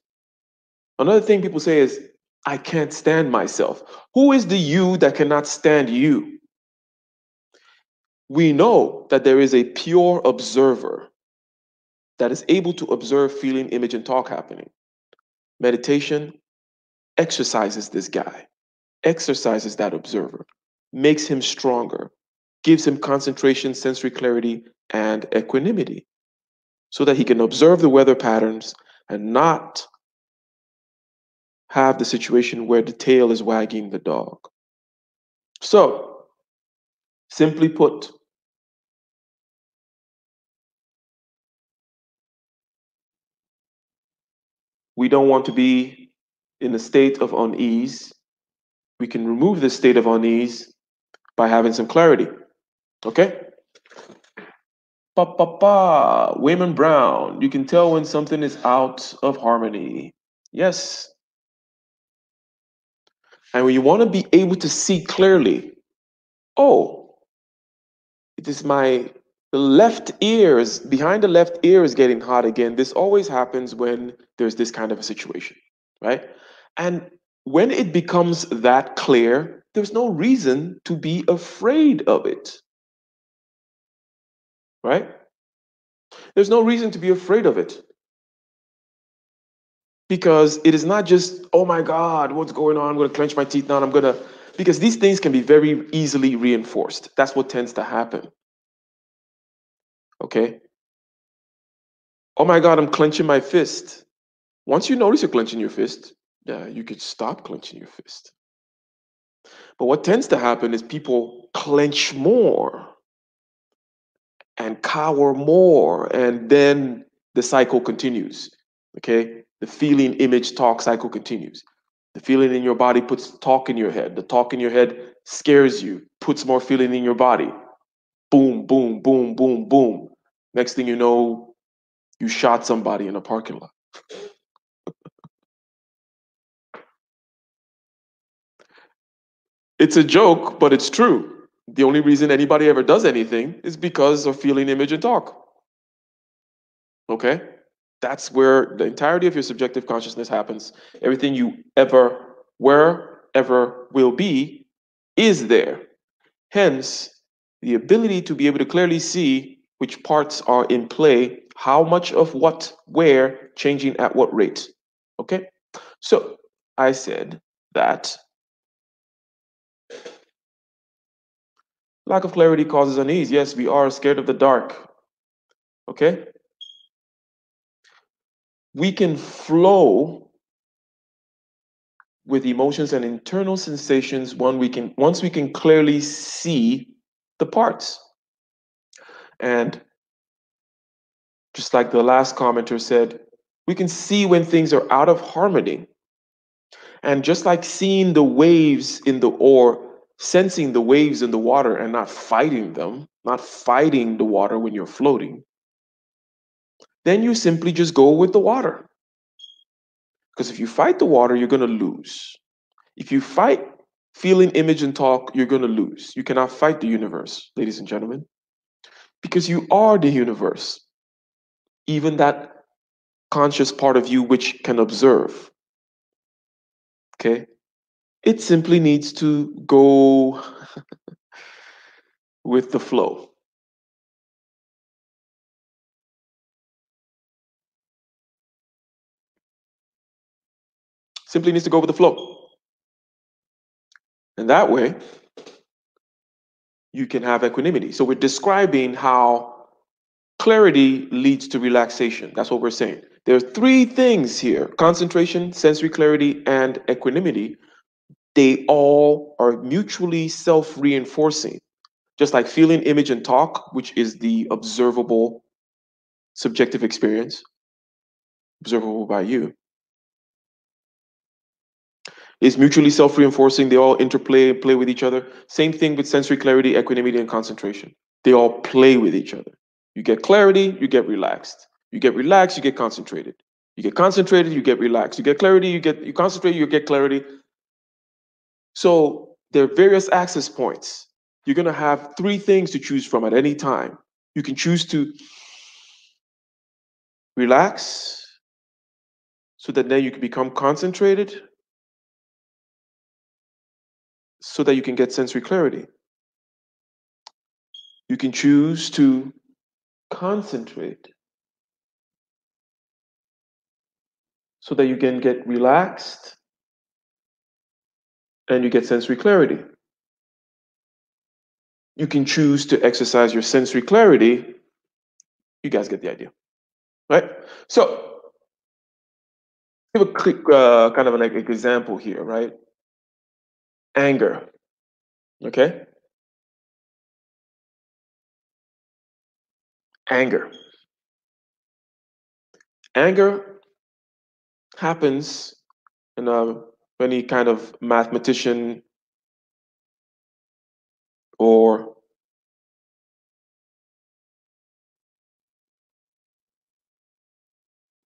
Another thing people say is, I can't stand myself. Who is the you that cannot stand you? We know that there is a pure observer that is able to observe feeling, image, and talk happening. Meditation exercises this guy, exercises that observer, makes him stronger, gives him concentration, sensory clarity, and equanimity so that he can observe the weather patterns and not have the situation where the tail is wagging the dog. So, simply put, we don't want to be in a state of unease. We can remove this state of unease by having some clarity. Okay? Pa pa pa. Wayman Brown. You can tell when something is out of harmony. Yes. And when you want to be able to see clearly, oh, it is the left ears, behind the left ear is getting hot again. This always happens when there's this kind of a situation, right? And when it becomes that clear, there's no reason to be afraid of it, right? There's no reason to be afraid of it because it is not just, oh my God, what's going on? I'm going to clench my teeth now. Because these things can be very easily reinforced. That's what tends to happen. Okay. Oh my God, I'm clenching my fist. Once you notice you're clenching your fist, yeah, you could stop clenching your fist. But what tends to happen is people clench more and cower more, and then the cycle continues. Okay. The feeling, image, talk cycle continues. The feeling in your body puts talk in your head. The talk in your head scares you, puts more feeling in your body. Boom, boom, boom, boom, boom. Next thing you know, you shot somebody in a parking lot. It's a joke, but it's true. The only reason anybody ever does anything is because of feeling, image, and talk. Okay? That's where the entirety of your subjective consciousness happens. Everything you ever were, ever will be, is there. Hence, the ability to be able to clearly see which parts are in play, how much of what, where, changing at what rate. Okay? So, I said that lack of clarity causes unease. Yes, we are scared of the dark. Okay? We can flow with emotions and internal sensations once we can clearly see the parts. And just like the last commenter said, we can see when things are out of harmony. And just like seeing the waves or sensing the waves in the water and not fighting them, not fighting the water when you're floating, then you simply just go with the water. Because if you fight the water, you're going to lose. If you fight feeling, image, and talk, you're going to lose. You cannot fight the universe, ladies and gentlemen, because you are the universe. Even that conscious part of you which can observe. Okay? It simply needs to go with the flow. Simply needs to go with the flow. And that way, you can have equanimity. So we're describing how clarity leads to relaxation. That's what we're saying. There are three things here: concentration, sensory clarity, and equanimity. They all are mutually self-reinforcing. Just like feeling, image, and talk, which is the observable subjective experience, observable by you. is mutually self-reinforcing. They all interplay, play with each other. Same thing with sensory clarity, equanimity, and concentration. They all play with each other. You get clarity, you get relaxed. You get relaxed, you get concentrated. You get concentrated, you get relaxed. You get clarity, you concentrate, you get clarity. So there are various access points. You're going to have three things to choose from at any time. You can choose to relax so that then you can become concentrated so that you can get sensory clarity. You can choose to concentrate so that you can get relaxed and you get sensory clarity. You can choose to exercise your sensory clarity. You guys get the idea, right? So, give a quick kind of an example here, right? Anger, okay? Anger. Anger happens in any kind of mathematician or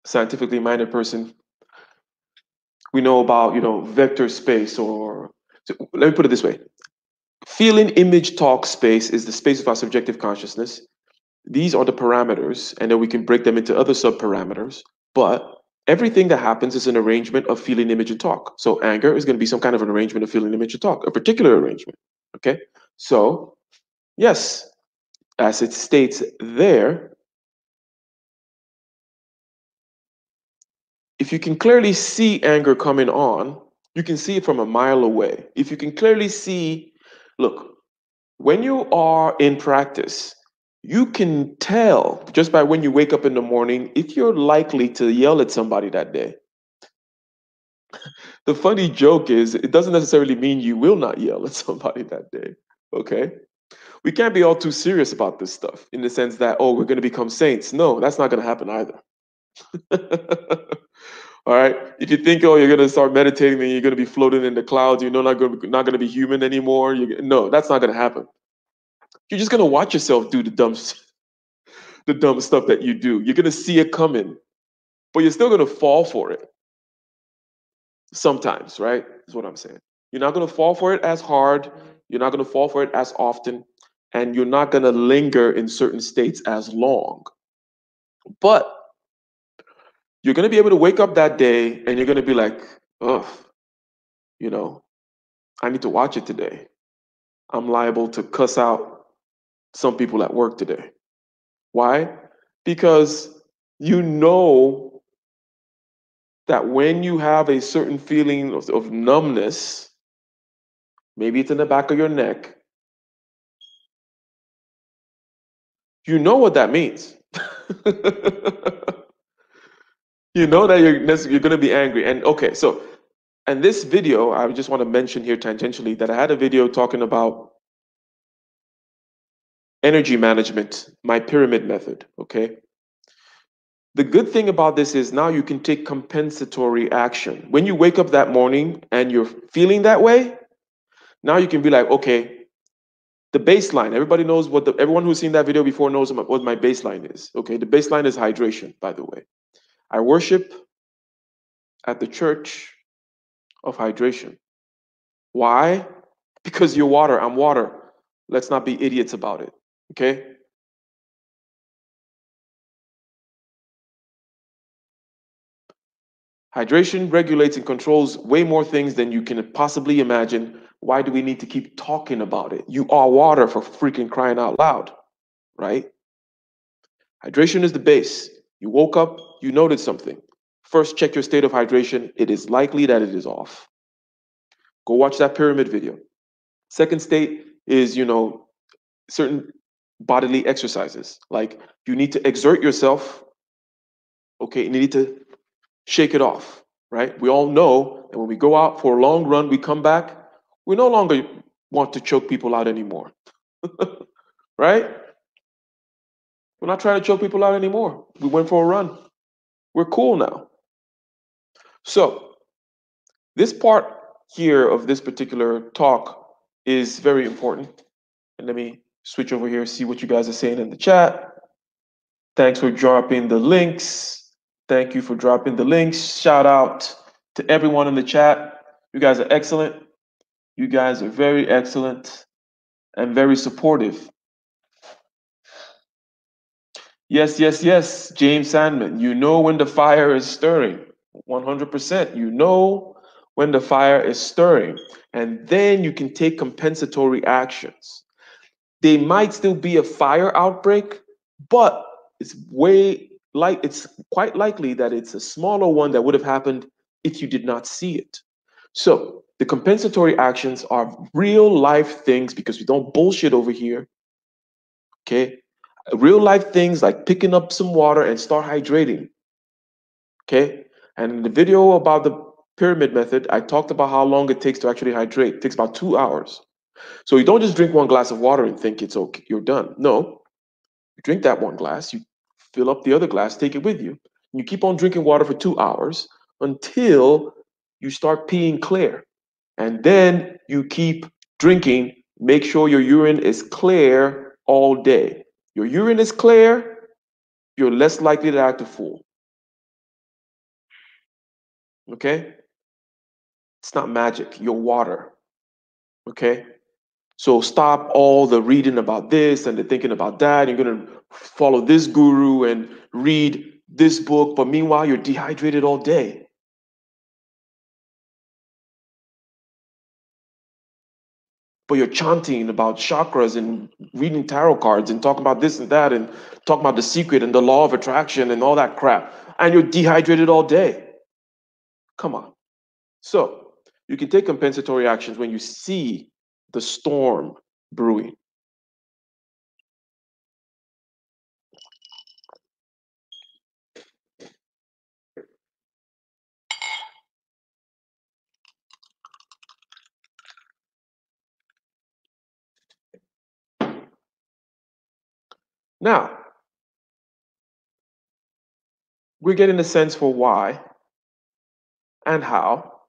scientifically minded person. We know about, vector space or, so let me put it this way. Feeling, image, talk space is the space of our subjective consciousness. These are the parameters, and then we can break them into other subparameters. But everything that happens is an arrangement of feeling, image, and talk. So anger is going to be some kind of an arrangement of feeling, image, and talk, a particular arrangement. Okay? So, yes, as it states there, if you can clearly see anger coming on, you can see it from a mile away. If you can clearly see, look, when you are in practice, you can tell just by when you wake up in the morning if you're likely to yell at somebody that day. The funny joke is, it doesn't necessarily mean you will not yell at somebody that day. Okay? We can't be all too serious about this stuff in the sense that, oh, we're going to become saints. No, that's not going to happen either. All right. If you think, oh, you're going to start meditating and you're going to be floating in the clouds, you're not going to be human anymore. No, that's not going to happen. You're just going to watch yourself do the dumb stuff that you do. You're going to see it coming, but you're still going to fall for it sometimes, right? Is what I'm saying. You're not going to fall for it as hard. You're not going to fall for it as often. And you're not going to linger in certain states as long. But you're going to be able to wake up that day and you're going to be like, oh, I need to watch it today. I'm liable to cuss out some people at work today. Why? Because you know that when you have a certain feeling of numbness, maybe it's in the back of your neck, you know what that means. You know that you're going to be angry. And okay, so, and this video, I just want to mention here tangentially that I had a video talking about energy management, my pyramid method, okay? The good thing about this is now you can take compensatory action. When you wake up that morning and you're feeling that way, now you can be like, okay, the baseline, everybody knows everyone who's seen that video before knows what my baseline is. Okay, the baseline is hydration, by the way. I worship at the church of hydration. Why? Because you're water, I'm water. Let's not be idiots about it. Okay? Hydration regulates and controls way more things than you can possibly imagine. Why do we need to keep talking about it? You are water, for freaking crying out loud, right? Hydration is the base. You woke up, you noted something. First, check your state of hydration. It is likely that it is off. Go watch that pyramid video. Second state is, certain bodily exercises. Like you need to exert yourself. Okay, you need to shake it off, right? We all know that when we go out for a long run, we come back, we no longer want to choke people out anymore, right? We're not trying to choke people out anymore. We went for a run. We're cool now. So this part here of this particular talk is very important. And let me switch over here, see what you guys are saying in the chat. Thanks for dropping the links. Thank you for dropping the links. Shout out to everyone in the chat. You guys are excellent. You guys are very excellent and very supportive. Yes, yes, yes, James Sandman. You know when the fire is stirring. 100%. You know when the fire is stirring. And then you can take compensatory actions. They might still be a fire outbreak, but it's quite likely that it's a smaller one that would have happened if you did not see it. So the compensatory actions are real life things because we don't bullshit over here. Okay. Real life things like picking up some water and start hydrating. Okay. And in the video about the pyramid method, I talked about how long it takes to actually hydrate. It takes about 2 hours. So you don't just drink one glass of water and think it's okay, you're done. No, you drink that one glass, you fill up the other glass, take it with you. And you keep on drinking water for 2 hours until you start peeing clear. And then you keep drinking. Make sure your urine is clear all day. Your urine is clear, you're less likely to act a fool. Okay? It's not magic, you're water. Okay? So stop all the reading about this and the thinking about that. You're going to follow this guru and read this book, but meanwhile, you're dehydrated all day. But you're chanting about chakras and reading tarot cards and talking about this and that and talking about the secret and the law of attraction and all that crap. And you're dehydrated all day. Come on. So you can take compensatory actions when you see the storm brewing. Now, we're getting a sense for why and how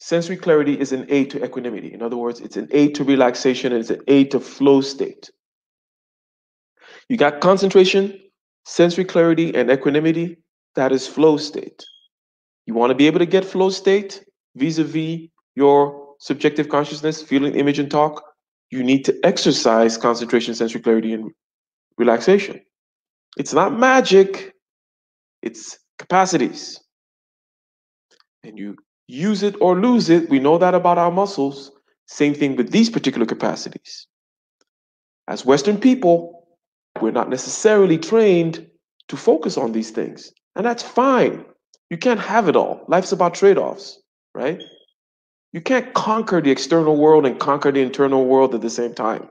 sensory clarity is an aid to equanimity. In other words, it's an aid to relaxation and it's an aid to flow state. You got concentration, sensory clarity, and equanimity. That is flow state. You want to be able to get flow state vis-a-vis your subjective consciousness, feeling, image, and talk. You need to exercise concentration, sensory clarity, and relaxation. It's not magic, it's capacities. And you use it or lose it. We know that about our muscles. Same thing with these particular capacities. As Western people, we're not necessarily trained to focus on these things. And that's fine. You can't have it all. Life's about trade-offs, right? You can't conquer the external world and conquer the internal world at the same time.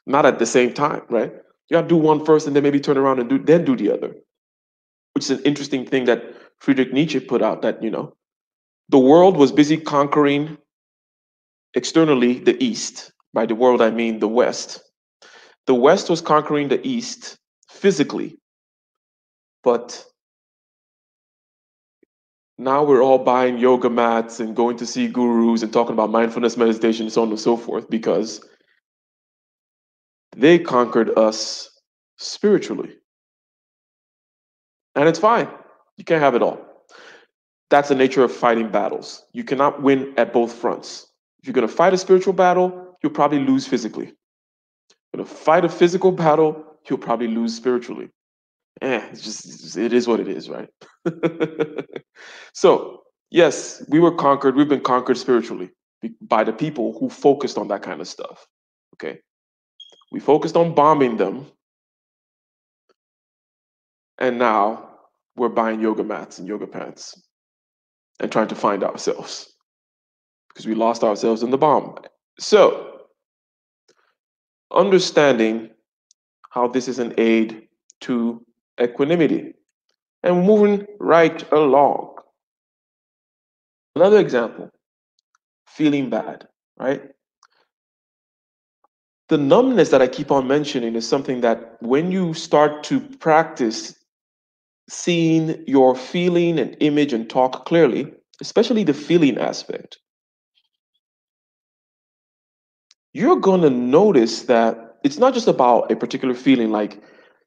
Not at the same time, right? You gotta do one first and then maybe turn around and do the other. Which is an interesting thing that Friedrich Nietzsche put out, that, the world was busy conquering externally the East. By the world, I mean the West. The West was conquering the East physically, but now we're all buying yoga mats and going to see gurus and talking about mindfulness meditation and so on and so forth because they conquered us spiritually. And it's fine. You can't have it all. That's the nature of fighting battles. You cannot win at both fronts. If you're going to fight a spiritual battle, you'll probably lose physically. If you're going to fight a physical battle, you'll probably lose spiritually. It is what it is, right? So, yes, we've been conquered spiritually by the people who focused on that kind of stuff. Okay. We focused on bombing them. And now we're buying yoga mats and yoga pants and trying to find ourselves because we lost ourselves in the bomb. So, understanding how this is an aid to equanimity and moving right along. Another example, feeling bad, right? The numbness that I keep on mentioning is something that when you start to practice seeing your feeling and image and talk clearly, especially the feeling aspect, you're going to notice that it's not just about a particular feeling like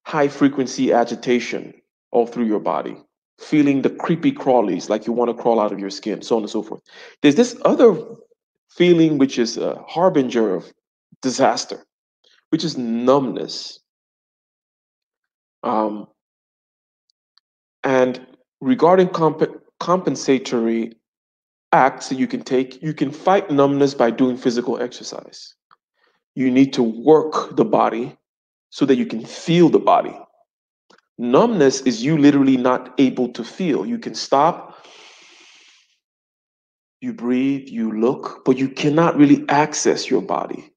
high frequency agitation all through your body, feeling the creepy crawlies like you want to crawl out of your skin, so on and so forth. There's this other feeling which is a harbinger of disaster, which is numbness. Um, and regarding compensatory acts that you can take, you can fight numbness by doing physical exercise. You need to work the body so that you can feel the body. Numbness is you literally not able to feel. You can stop, you breathe, you look, but you cannot really access your body.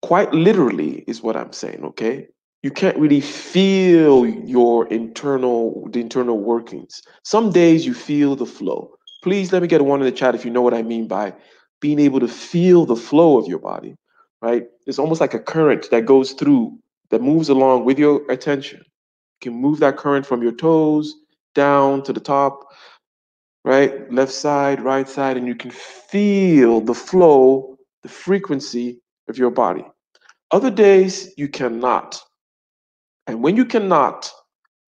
Quite literally is what I'm saying, okay? You can't really feel the internal workings. Some days you feel the flow. Please let me get a one in the chat if you know what I mean by being able to feel the flow of your body, right? It's almost like a current that goes through, that moves along with your attention. You can move that current from your toes down to the top, right? Left side, right side, and you can feel the flow, the frequency of your body. Other days you cannot. And when you cannot,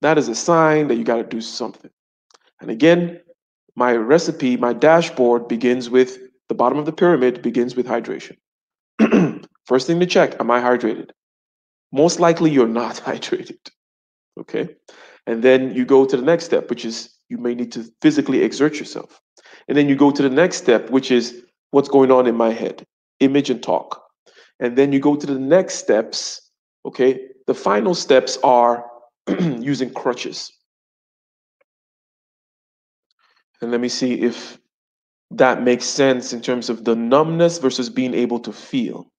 that is a sign that you got to do something. And again, my recipe, my dashboard begins with the bottom of the pyramid begins with hydration. First thing to check, am I hydrated? Most likely you're not hydrated. Okay. And then you go to the next step, which is you may need to physically exert yourself. And then you go to the next step, which is what's going on in my head, image and talk. And then you go to the next steps. Okay. The final steps are using crutches. And let me see if that makes sense in terms of the numbness versus being able to feel.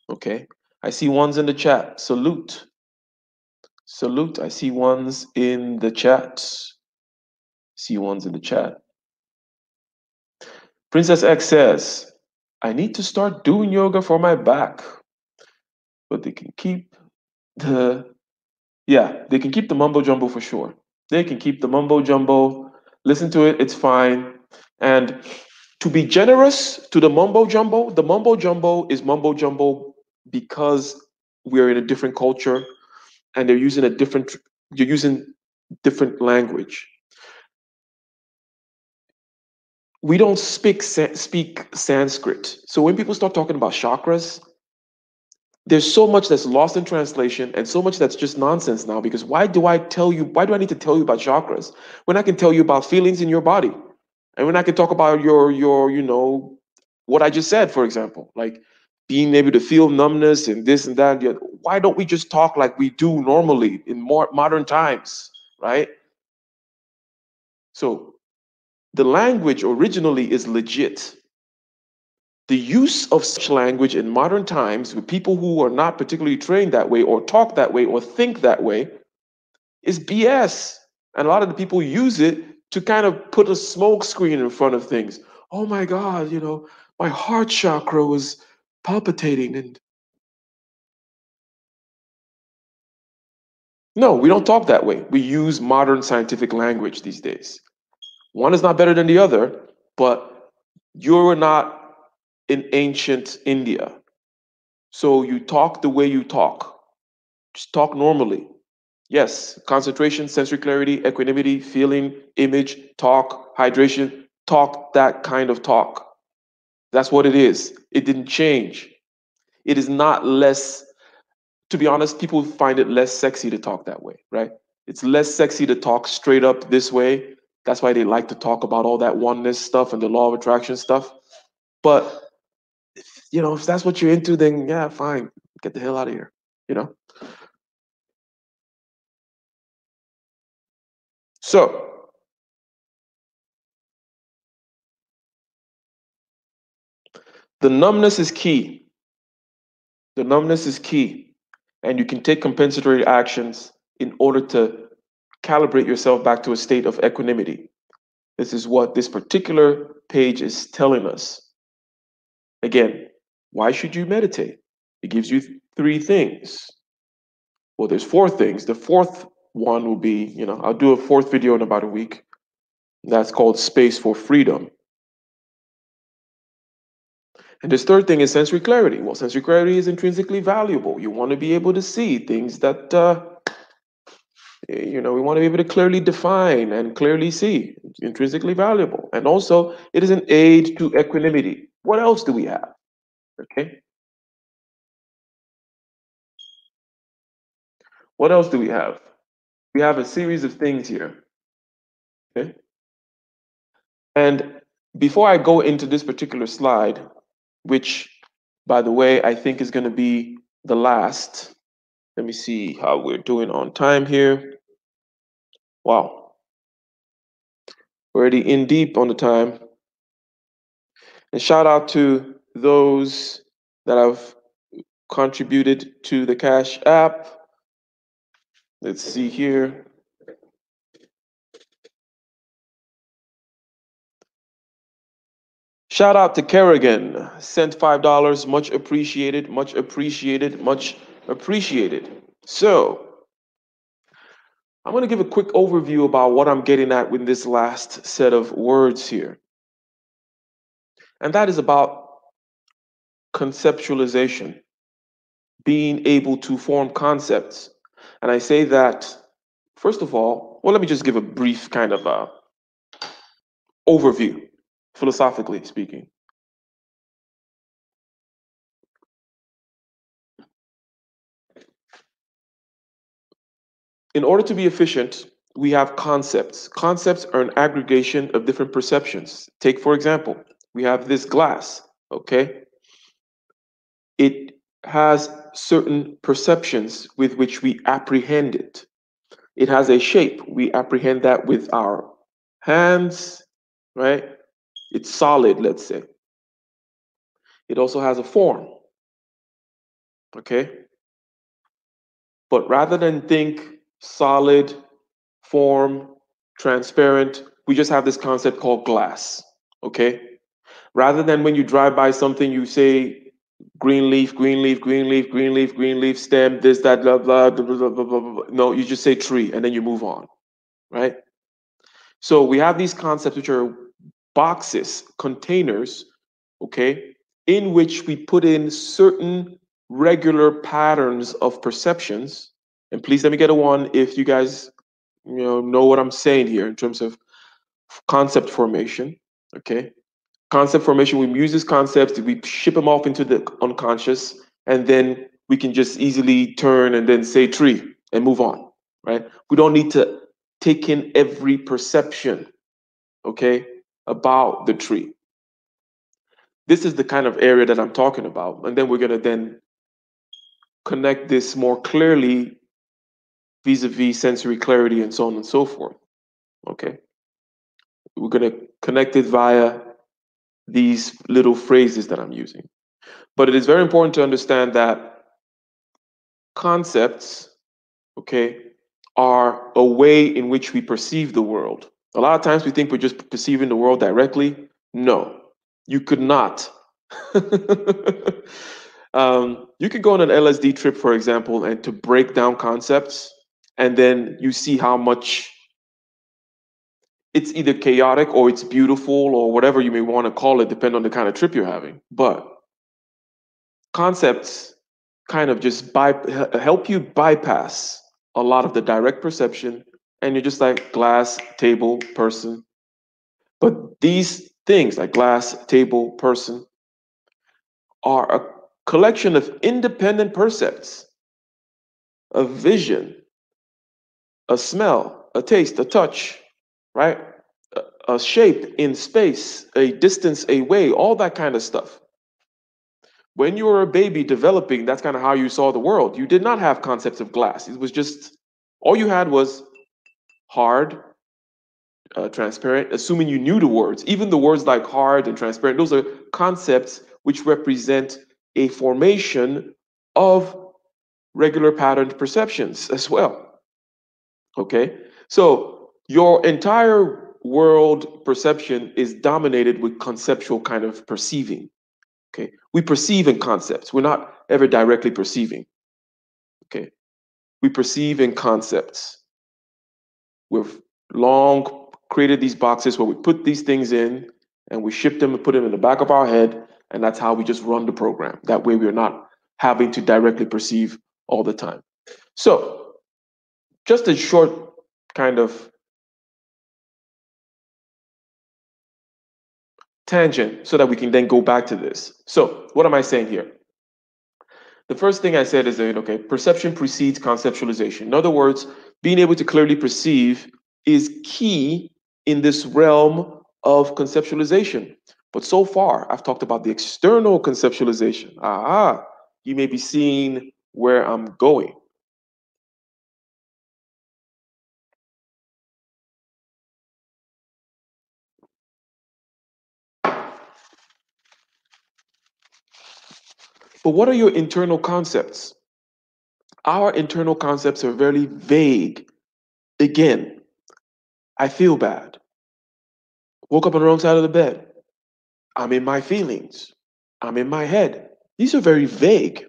Okay. I see ones in the chat. Salute. Salute. I see ones in the chat. See ones in the chat. Princess X says, I need to start doing yoga for my back. But they can keep the, yeah, they can keep the mumbo jumbo for sure. They can keep the mumbo jumbo. Listen to it, it's fine. And to be generous to the mumbo jumbo is mumbo jumbo because we're in a different culture and you're using different language. We don't speak Sanskrit. So when people start talking about chakras, there's so much that's lost in translation and so much that's just nonsense now, because why do I need to tell you about chakras when I can tell you about feelings in your body? And when I can talk about your what I just said, for example, like being able to feel numbness and this and that. Why don't we just talk like we do normally in more modern times, right? So the language originally is legit. The use of such language in modern times with people who are not particularly trained that way or talk that way or think that way is BS. And a lot of the people use it to kind of put a smoke screen in front of things. Oh my God, my heart chakra was palpitating. And no, we don't talk that way. We use modern scientific language these days. One is not better than the other, but you're not in ancient India. So you talk the way you talk. Just talk normally. Yes, concentration, sensory clarity, equanimity, feeling, image, talk, hydration, talk that kind of talk. That's what it is. It didn't change. It is not less, to be honest, people find it less sexy to talk that way, right? It's less sexy to talk straight up this way. That's why they like to talk about all that oneness stuff and the law of attraction stuff. But, if that's what you're into, then yeah, fine. Get the hell out of here, you know? So, the numbness is key. The numbness is key. And you can take compensatory actions in order to calibrate yourself back to a state of equanimity. This is what this particular page is telling us. Again, why should you meditate? It gives you three things. Well, there's four things. The fourth one will be, I'll do a fourth video in about a week. That's called space for freedom. And this third thing is sensory clarity. Well, sensory clarity is intrinsically valuable. You want to be able to see things that, we want to be able to clearly define and clearly see. It's intrinsically valuable. And also, it is an aid to equanimity. What else do we have? Okay. What else do we have? We have a series of things here. Okay. And before I go into this particular slide, which, by the way, I think is going to be the last. Let me see how we're doing on time here. Wow. Already in deep on the time. And shout out to those that have contributed to the Cash App. Let's see here. Shout out to Kerrigan, sent $5. Much appreciated, much appreciated, much appreciated. So, I'm going to give a quick overview about what I'm getting at with this last set of words here. And that is about conceptualization, being able to form concepts. And I say that, first of all, well, let me just give a brief kind of overview, philosophically speaking. In order to be efficient, we have concepts. Concepts are an aggregation of different perceptions. Take, for example, we have this glass, okay? It has certain perceptions with which we apprehend it. It has a shape. We apprehend that with our hands, right? It's solid, let's say. It also has a form, okay? But rather than think solid, form, transparent, we just have this concept called glass, okay? Rather than when you drive by something, you say green leaf, green leaf, green leaf, green leaf, green leaf, stem, this, that, blah, blah, blah, blah, blah, blah, blah. No, you just say tree and then you move on, right? So we have these concepts which are boxes, containers, okay, in which we put in certain regular patterns of perceptions. And please let me get a one if you guys know what I'm saying here in terms of concept formation, okay? Concept formation, we use these concepts, we ship them off into the unconscious, and then we can just easily turn and then say tree and move on, right? We don't need to take in every perception, okay, about the tree. This is the kind of area that I'm talking about. And then we're going to then connect this more clearly vis-a-vis sensory clarity and so on and so forth, okay? We're going to connect it via these little phrases that I'm using. But it is very important to understand that concepts, okay, are a way in which we perceive the world. A lot of times we think we're just perceiving the world directly. No, you could not. You could go on an LSD trip, for example, and to break down concepts, and then you see how much it's either chaotic or it's beautiful or whatever you may want to call it, depending on the kind of trip you're having. But concepts kind of just help you bypass a lot of the direct perception, and you're just like glass, table, person. But these things like glass, table, person are a collection of independent percepts, a vision, a smell, a taste, a touch, right? A shape in space, a distance away, all that kind of stuff. When you were a baby developing, that's kind of how you saw the world. You did not have concepts of glass. It was just, all you had was hard, transparent, assuming you knew the words. Even the words like hard and transparent, those are concepts which represent a formation of regular patterned perceptions as well. Okay? So your entire world perception is dominated with conceptual kind of perceiving. Okay? We perceive in concepts. We're not ever directly perceiving. Okay? We perceive in concepts with long created these boxes where we put these things in and we ship them and put them in the back of our head, and that's how we just run the program. That way we're not having to directly perceive all the time. So just a short kind of tangent so that we can then go back to this. So what am I saying here? The first thing I said is that, okay, perception precedes conceptualization. In other words, being able to clearly perceive is key in this realm of conceptualization. But so far, I've talked about the external conceptualization. You may be seeing where I'm going. But what are your internal concepts? Our internal concepts are very vague. Again, I feel bad. Woke up on the wrong side of the bed. I'm in my feelings. I'm in my head. These are very vague.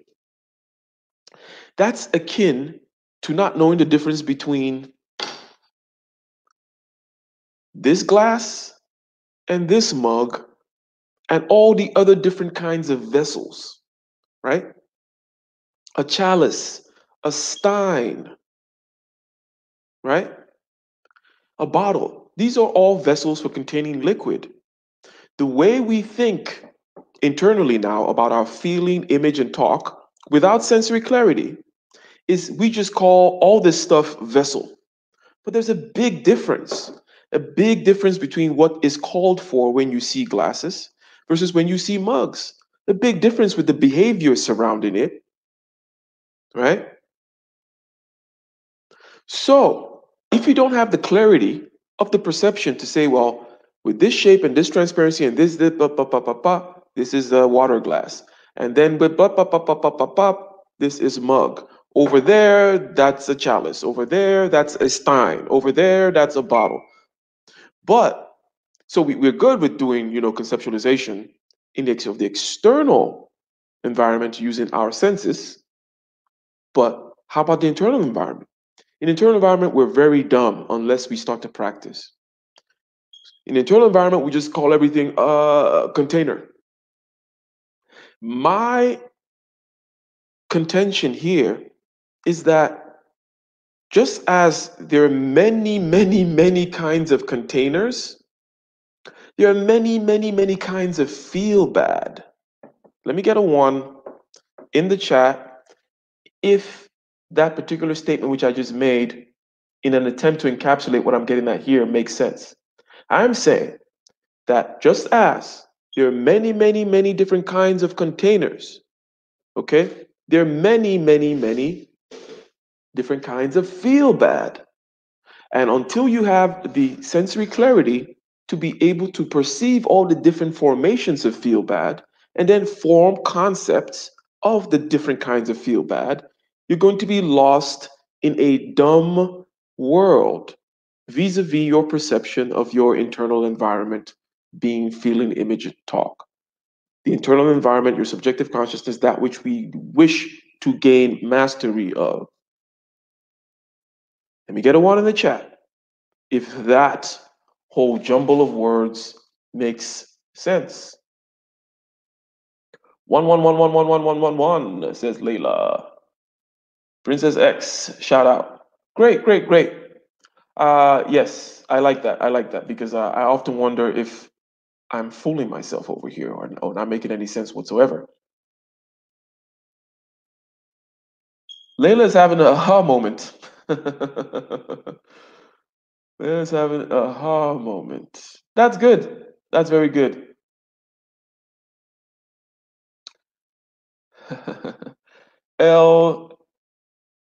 That's akin to not knowing the difference between this glass and this mug and all the other different kinds of vessels, right? A chalice, a stein, right? A bottle. These are all vessels for containing liquid. The way we think internally now about our feeling, image, and talk without sensory clarity is we just call all this stuff vessel. But there's a big difference between what is called for when you see glasses versus when you see mugs. A big difference with the behavior surrounding it, right? So if you don't have the clarity of the perception to say, well, with this shape and this transparency and this is a water glass. And then with this is mug. Over there, that's a chalice. Over there, that's a stein. Over there, that's a bottle. But so we're good with doing, conceptualization of the external environment using our senses. But how about the internal environment? In internal environment, we're very dumb unless we start to practice. In internal environment, we just call everything a container. My contention here is that just as there are many, many, many kinds of containers, there are many, many, many kinds of feel bad. Let me get a 1 in the chat if that particular statement which I just made in an attempt to encapsulate what I'm getting at here makes sense. I'm saying that just as there are many, many, many different kinds of containers, okay, there are many, many, many different kinds of feel bad. And until you have the sensory clarity to be able to perceive all the different formations of feel bad and then form concepts of the different kinds of feel bad, you're going to be lost in a dumb world vis-a-vis your perception of your internal environment being feeling, image, talk. The internal environment, your subjective consciousness, that which we wish to gain mastery of. Let me get a 1 in the chat if that whole jumble of words makes sense. 111111111 says Layla. Princess X, shout out. Great, great, great. Yes, I like that. I like that because I often wonder if I'm fooling myself over here or not making any sense whatsoever. Layla's having an aha moment. Layla's having an aha moment. That's good. That's very good. El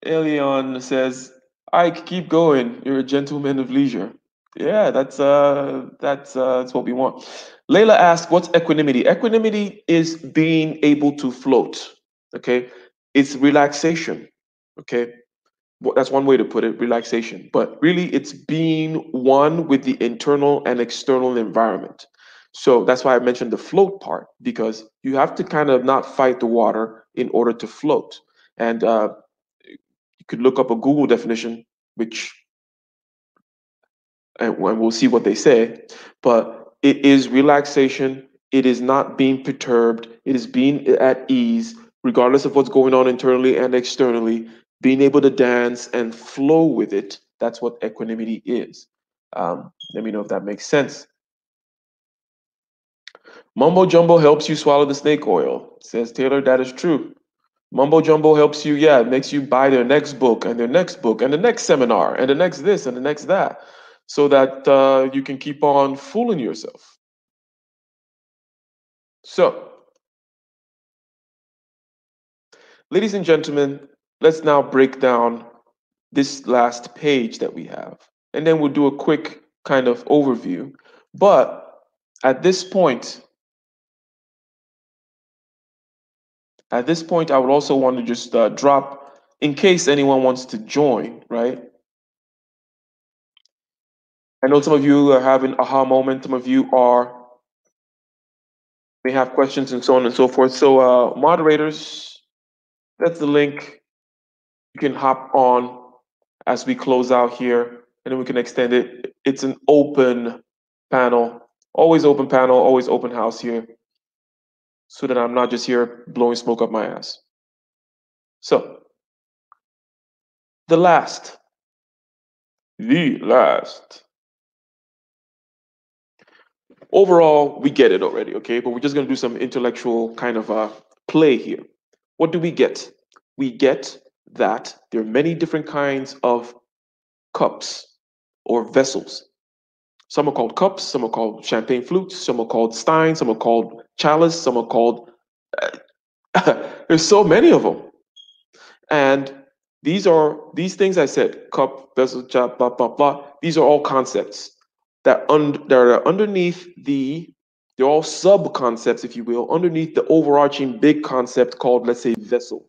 Elion says, Ike, keep going. You're a gentleman of leisure. Yeah, that's what we want. Layla asked, what's equanimity? Equanimity is being able to float. Okay. It's relaxation. Okay. Well, that's one way to put it, relaxation. But really, it's being one with the internal and external environment. So that's why I mentioned the float part, because you have to kind of not fight the water in order to float. And you could look up a Google definition, which and we'll see what they say, but it is relaxation. It is not being perturbed. It is being at ease, regardless of what's going on internally and externally, being able to dance and flow with it. That's what equanimity is. Let me know if that makes sense. Mumbo jumbo helps you swallow the snake oil, says Taylor. That is true. Mumbo jumbo helps you, yeah, it makes you buy their next book and their next book and the next seminar and the next this and the next that, so that you can keep on fooling yourself. So, ladies and gentlemen, let's now break down this last page that we have, and then we'll do a quick kind of overview. But at this point, I would also want to just drop, in case anyone wants to join, right? I know some of you are having aha moment. Some of you may have questions and so on and so forth. So moderators, that's the link. You can hop on as we close out here, and then we can extend it. It's an open panel, always open house here, so that I'm not just here blowing smoke up my ass. So the last. Overall, we get it already, okay? But we're just going to do some intellectual kind of play here. What do we get? We get that there are many different kinds of cups or vessels. Some are called cups, some are called champagne flutes, some are called steins, some are called chalice, some are called... there's so many of them. And these things I said, cup, vessel, chap, blah, blah, blah, these are all concepts that are underneath they're all sub-concepts, if you will, underneath the overarching big concept called, let's say, vessel.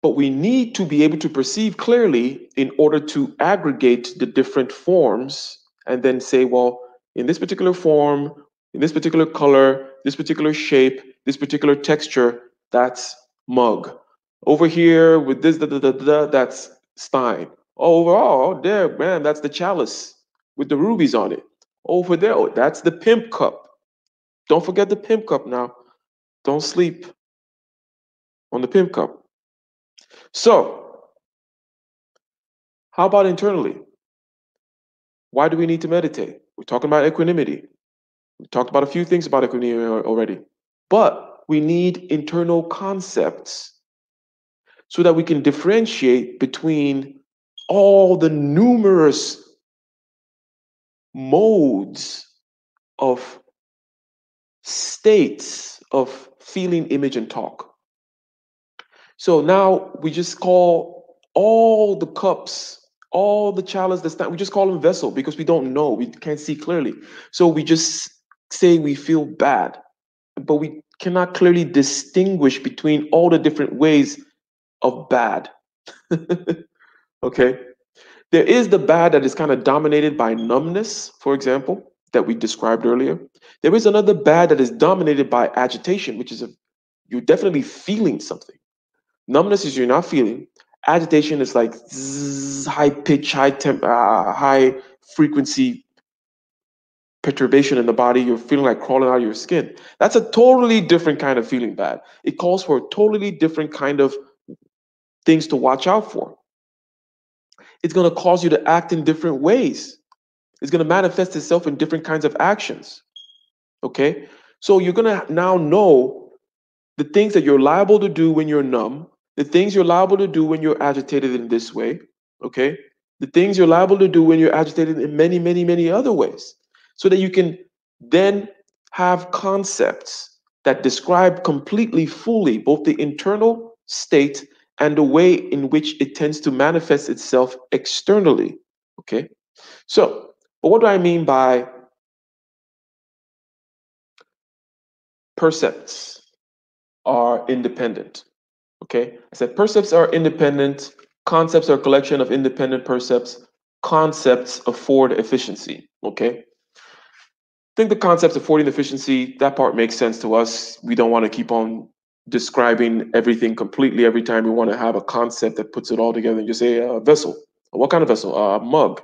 But we need to be able to perceive clearly in order to aggregate the different forms and then say, well, in this particular form, in this particular color, this particular shape, this particular texture, that's mug. Over here with this, that's stein. Overall, there, man, that's the chalice with the rubies on it. Over there, oh, that's the pimp cup. Don't forget the pimp cup now. Don't sleep on the pimp cup. So, how about internally? Why do we need to meditate? We're talking about equanimity. We talked about a few things about equanimity already. But we need internal concepts so that we can differentiate between all the numerous modes of states of feeling, image, and talk. So now we just call all the cups, all the chalice, we just call them vessel because we don't know, we can't see clearly. So we just say we feel bad, but we cannot clearly distinguish between all the different ways of bad. Okay? There is the bad that is kind of dominated by numbness, for example, that we described earlier. There is another bad that is dominated by agitation, which is you're definitely feeling something. Numbness is you're not feeling. Agitation is like high pitch, high frequency perturbation in the body. You're feeling like crawling out of your skin. That's a totally different kind of feeling bad. It calls for a totally different kind of things to watch out for. It's going to cause you to act in different ways. It's going to manifest itself in different kinds of actions. Okay? So you're going to now know the things that you're liable to do when you're numb, the things you're liable to do when you're agitated in this way, okay? The things you're liable to do when you're agitated in many, many, many other ways, so that you can then have concepts that describe completely, fully, both the internal state and the way in which it tends to manifest itself externally, okay? So, but what do I mean by percepts are independent? Okay, I said percepts are independent, concepts are a collection of independent percepts, concepts afford efficiency, okay? I think the concepts affording efficiency, that part makes sense to us. We don't want to keep on describing everything completely every time. We want to have a concept that puts it all together and just say vessel, What kind of vessel? A mug.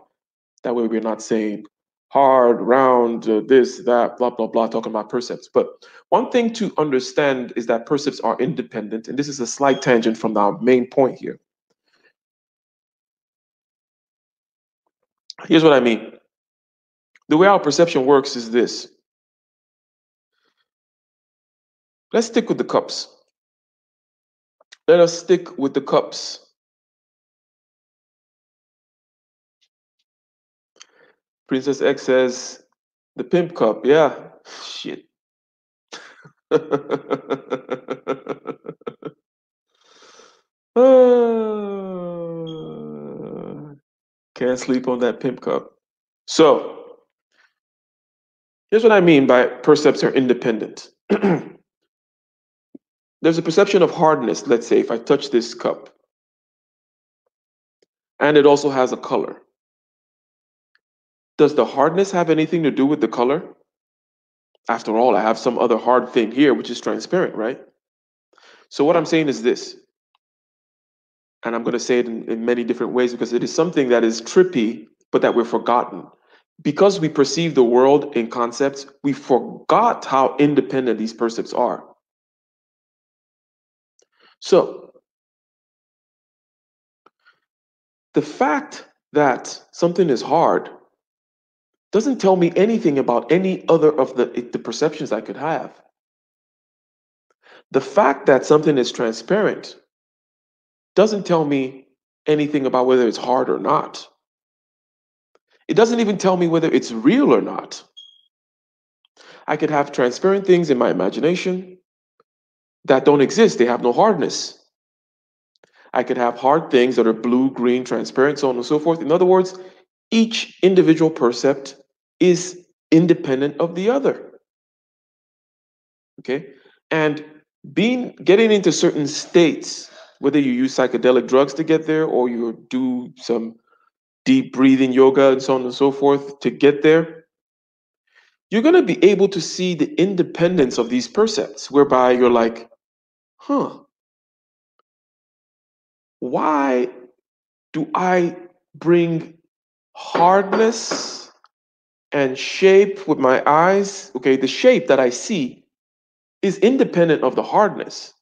That way we're not saying hard, round, this, that, blah, blah, blah, talking about percepts. But one thing to understand is that percepts are independent, and this is a slight tangent from our main point here. Here's what I mean. The way our perception works is this. Let's stick with the cups. Let us stick with the cups. Princess X says, the pimp cup. Yeah. Shit. Can't sleep on that pimp cup. So, here's what I mean by percepts are independent. There's a perception of hardness, let's say, if I touch this cup, and it also has a color. Does the hardness have anything to do with the color? After all, I have some other hard thing here, which is transparent, right? So what I'm saying is this, and I'm going to say it in many different ways because it is something that is trippy, but that we've forgotten. Because we perceive the world in concepts, we forgot how independent these percepts are. So, the fact that something is hard doesn't tell me anything about any other of the perceptions I could have. The fact that something is transparent doesn't tell me anything about whether it's hard or not. It doesn't even tell me whether it's real or not. I could have transparent things in my imagination that don't exist, they have no hardness. I could have hard things that are blue, green, transparent, so on and so forth. In other words, each individual percept is independent of the other. Okay? And getting into certain states, whether you use psychedelic drugs to get there or you do some deep breathing yoga and so on and so forth to get there, you're going to be able to see the independence of these percepts, whereby you're like, why do I bring hardness and shape with my eyes? Okay, the shape that I see is independent of the hardness.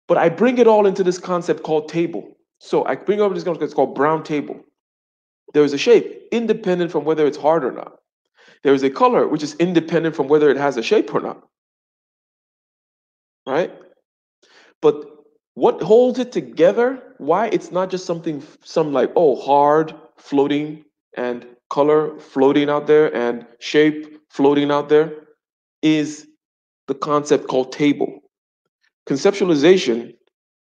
But I bring it all into this concept called table. So I bring over this concept, it's called brown table. There is a shape independent from whether it's hard or not. There is a color which is independent from whether it has a shape or not. Right? But what holds it together, why it's not just some like, oh, hard floating and color floating out there and shape floating out there, is the concept called table. Conceptualization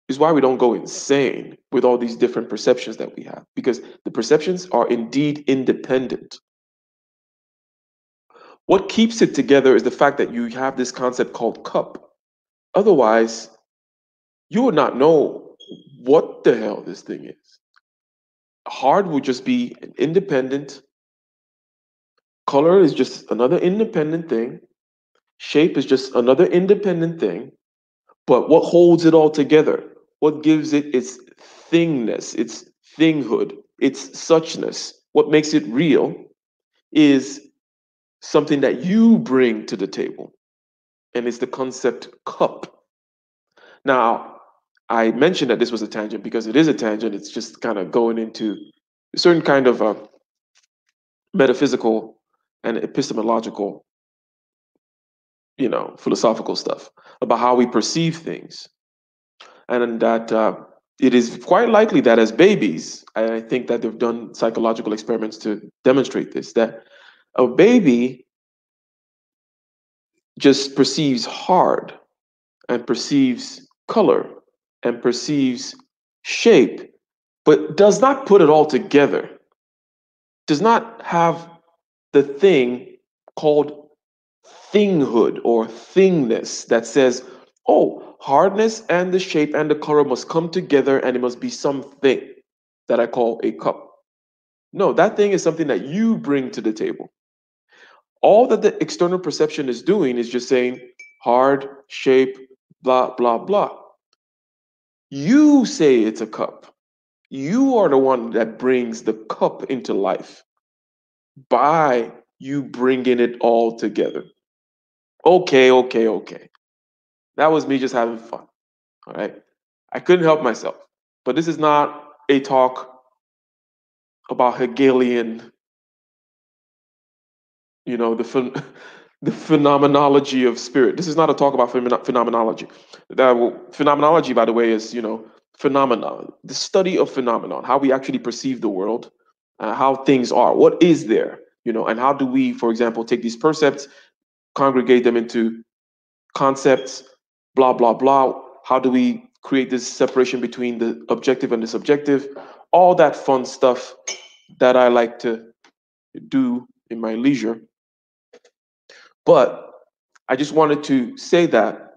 is why we don't go insane with all these different perceptions that we have, because the perceptions are indeed independent. What keeps it together is the fact that you have this concept called cup. Otherwise, you would not know what the hell this thing is. Hard would just be an independent. Color is just another independent thing. Shape is just another independent thing. But what holds it all together? What gives it its thingness, its thinghood, its suchness? What makes it real is something that you bring to the table. And it's the concept cup. Now, I mentioned that this was a tangent because it is a tangent. It's just kind of going into a certain kind of metaphysical and epistemological, philosophical stuff about how we perceive things. And that it is quite likely that as babies, I think that they've done psychological experiments to demonstrate this, that a baby just perceives hard and perceives color and perceives shape, but does not put it all together, does not have the thing called thinghood or thingness that says, oh, hardness and the shape and the color must come together and it must be something that I call a cup. No, that thing is something that you bring to the table. All that the external perception is doing is just saying hard, shape, blah, blah, blah. You say it's a cup. You are the one that brings the cup into life by you bringing it all together. Okay, okay, okay. That was me just having fun. All right. I couldn't help myself. But this is not a talk about Hegelian, the the phenomenology of spirit. This is not a talk about phenomenology. Phenomenology, by the way, is phenomenon, the study of phenomenon, how we actually perceive the world, how things are, what is there, and how do we, for example, take these percepts, congregate them into concepts, blah blah blah. How do we create this separation between the objective and the subjective? All that fun stuff that I like to do in my leisure. But I just wanted to say that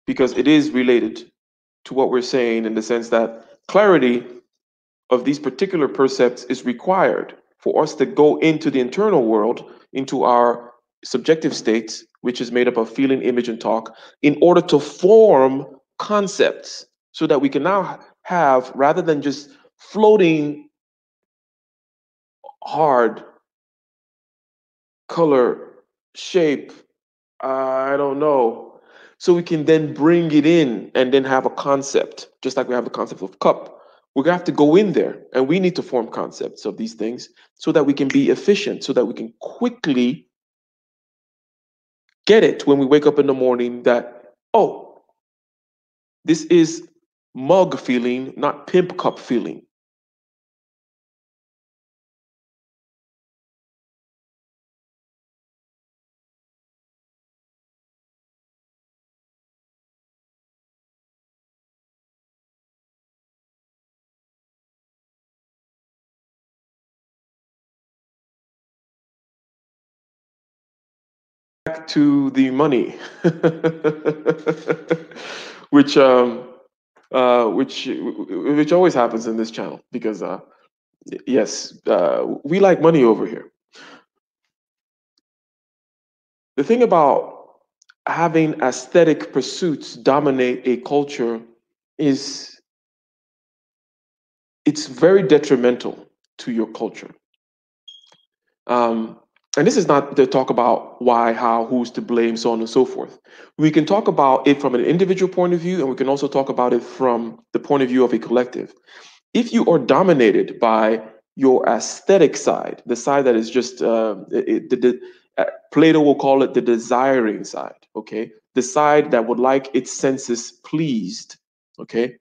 because it is related to what we're saying in the sense that clarity of these particular percepts is required for us to go into the internal world, into our subjective states, which is made up of feeling, image, and talk, in order to form concepts so that we can now have, rather than just floating hard color, shape, I don't know. So we can then bring it in and then have a concept, just like we have the concept of cup. We're gonna have to go in there and we need to form concepts of these things so that we can be efficient, so that we can quickly get it when we wake up in the morning that, oh, this is mug feeling, not pimp cup feeling. Back to the money, which which always happens in this channel because yes, we like money over here. The thing about having aesthetic pursuits dominate a culture is it's very detrimental to your culture. Um, and this is not to talk about why, how, who's to blame, so on and so forth. We can talk about it from an individual point of view, and we can also talk about it from the point of view of a collective. If you are dominated by your aesthetic side, the side that is just Plato will call it the desiring side, okay, the side that would like its senses pleased, okay,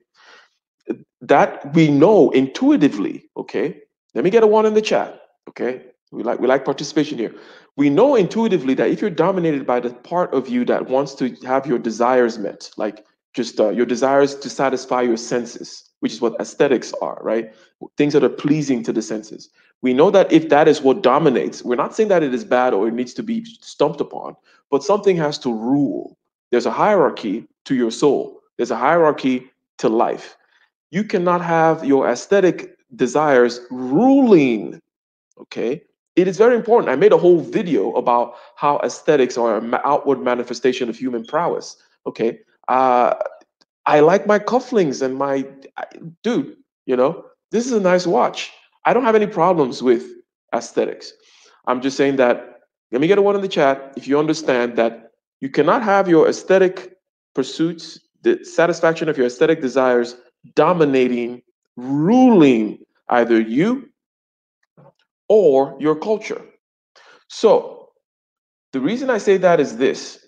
that we know intuitively, okay. Let me get a one in the chat, okay. We like participation here. We know intuitively that if you're dominated by the part of you that wants to have your desires met, like just your desires to satisfy your senses, which is what aesthetics are, right? Things that are pleasing to the senses. We know that if that is what dominates, we're not saying that it is bad or it needs to be stumped upon, but something has to rule. There's a hierarchy to your soul. There's a hierarchy to life. You cannot have your aesthetic desires ruling, okay? It is very important. I made a whole video about how aesthetics are an outward manifestation of human prowess, okay? I like my cufflinks and dude, this is a nice watch. I don't have any problems with aesthetics. I'm just saying that, let me get a one in the chat if you understand that you cannot have your aesthetic pursuits, the satisfaction of your aesthetic desires dominating, ruling either you or your culture. So the reason I say that is this,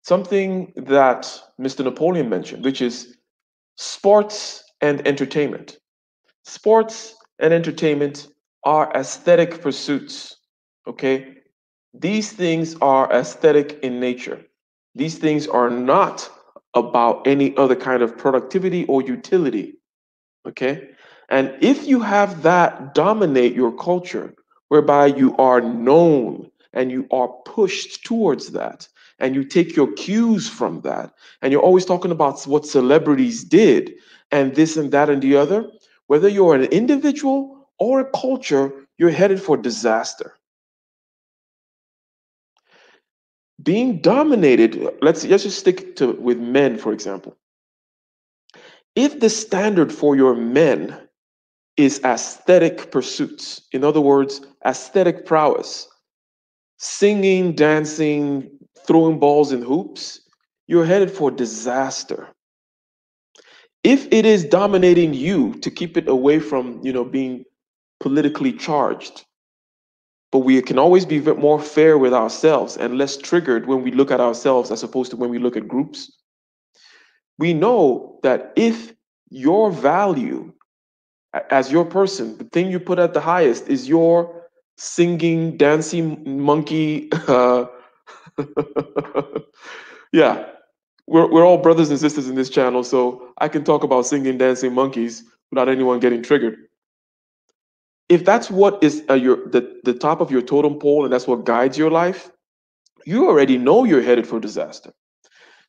something that Mr. Napoleon mentioned, which is sports and entertainment. Sports and entertainment are aesthetic pursuits, okay? These things are aesthetic in nature. These things are not about any other kind of productivity or utility, okay? And if you have that dominate your culture, whereby you are known and you are pushed towards that, and you take your cues from that, and you're always talking about what celebrities did, and this and that and the other, whether you're an individual or a culture, you're headed for disaster. Being dominated, let's just stick to with men, for example. If the standard for your men is aesthetic pursuits, in other words, aesthetic prowess, singing, dancing, throwing balls and hoops, you're headed for disaster. If it is dominating you to keep it away from, being politically charged, but we can always be more fair with ourselves and less triggered when we look at ourselves as opposed to when we look at groups. We know that if your value as your person, the thing you put at the highest is your singing, dancing monkey. Yeah, we're all brothers and sisters in this channel, so I can talk about singing, dancing monkeys without anyone getting triggered. If that's what is the top of your totem pole and that's what guides your life, you already know you're headed for disaster.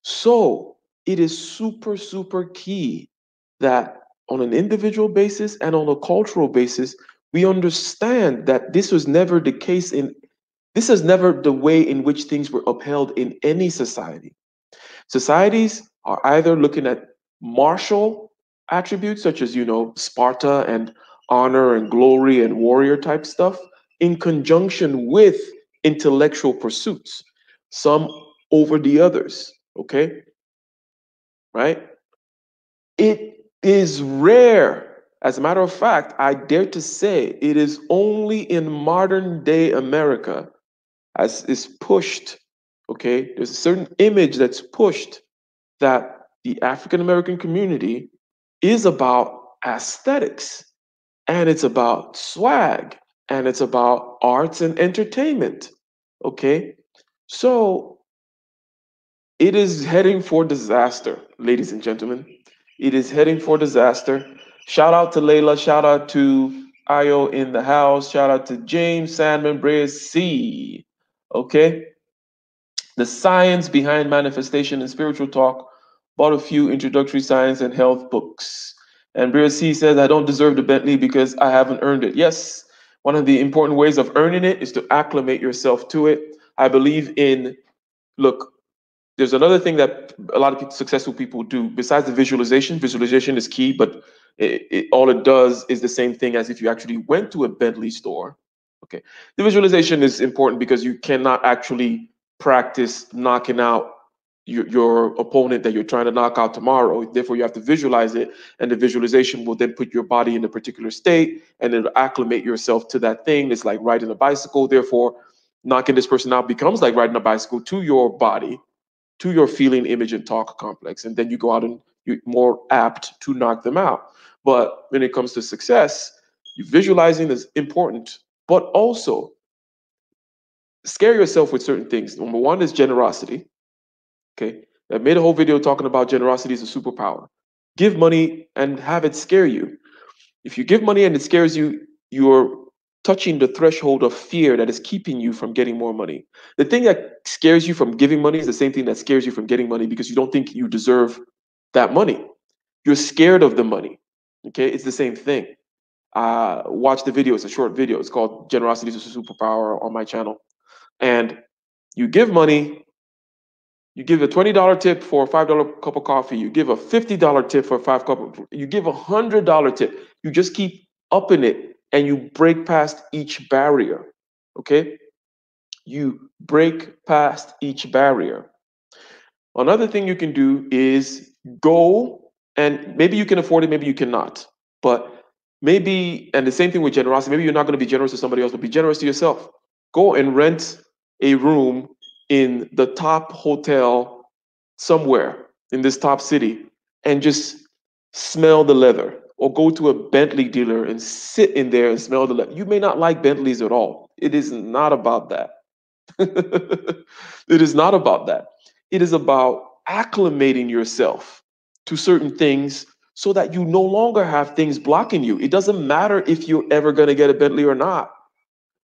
So it is super, super key that on an individual basis and on a cultural basis, we understand that this was never the case this is never the way in which things were upheld in any society. Societies are either looking at martial attributes such as, Sparta and honor and glory and warrior type stuff in conjunction with intellectual pursuits, some over the others, okay? Right? It is rare. As a matter of fact, I dare to say it is only in modern day America as is pushed, okay? There's a certain image that's pushed that the African American community is about aesthetics and it's about swag and it's about arts and entertainment, okay? So it is heading for disaster, ladies and gentlemen. It is heading for disaster. Shout out to Layla. Shout out to Io in the house. Shout out to James Sandman, Breas C. Okay. The science behind manifestation and spiritual talk. Bought a few introductory science and health books. And Breas C says, I don't deserve the Bentley because I haven't earned it. Yes. One of the important ways of earning it is to acclimate yourself to it. I believe in, look, there's another thing that a lot of successful people do besides the visualization. Visualization is key, but all it does is the same thing as if you actually went to a Bentley store. Okay, the visualization is important because you cannot actually practice knocking out your opponent that you're trying to knock out tomorrow. Therefore, you have to visualize it, and the visualization will then put your body in a particular state, and it'll acclimate yourself to that thing. It's like riding a bicycle. Therefore, knocking this person out becomes like riding a bicycle to your body, to your feeling, image, and talk complex. And then you go out and you're more apt to knock them out. But when it comes to success, visualizing is important, but also scare yourself with certain things. Number one is generosity. Okay. I made a whole video talking about generosity as a superpower. Give money and have it scare you. If you give money and it scares you, you're touching the threshold of fear that is keeping you from getting more money. The thing that scares you from giving money is the same thing that scares you from getting money because you don't think you deserve that money. You're scared of the money. Okay, it's the same thing. Watch the video. It's a short video. It's called Generosity is a Superpower on my channel. And you give money, you give a $20 tip for a $5 cup of coffee. You give a $50 tip for a you give a $100 tip. You just keep upping it and you break past each barrier. Okay? You break past each barrier. Another thing you can do is go, and maybe you can afford it, maybe you cannot. But maybe, and the same thing with generosity, maybe you're not going to be generous to somebody else, but be generous to yourself. Go and rent a room in the top hotel somewhere in this top city and just smell the leather, or go to a Bentley dealer and sit in there and smell the leather. You may not like Bentleys at all. It is not about that. It is not about that. It is about acclimating yourself to certain things so that you no longer have things blocking you. It doesn't matter if you're ever going to get a Bentley or not,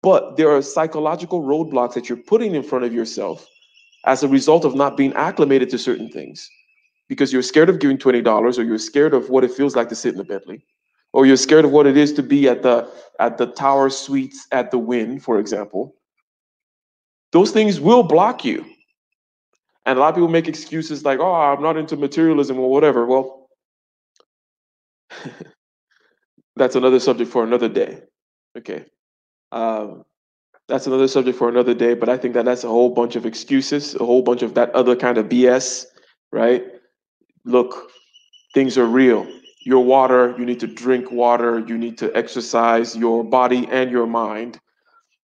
but there are psychological roadblocks that you're putting in front of yourself as a result of not being acclimated to certain things, because you're scared of giving $20, or you're scared of what it feels like to sit in a Bentley, or you're scared of what it is to be at the Tower Suites at the Wynn, for example. Those things will block you. And a lot of people make excuses like, oh, I'm not into materialism or whatever. Well, That's another subject for another day. Okay. Um, that's another subject for another day, but I think that that's a whole bunch of excuses, a whole bunch of that other kind of BS, right? Look, things are real. Your water, you need to drink water, you need to exercise your body and your mind.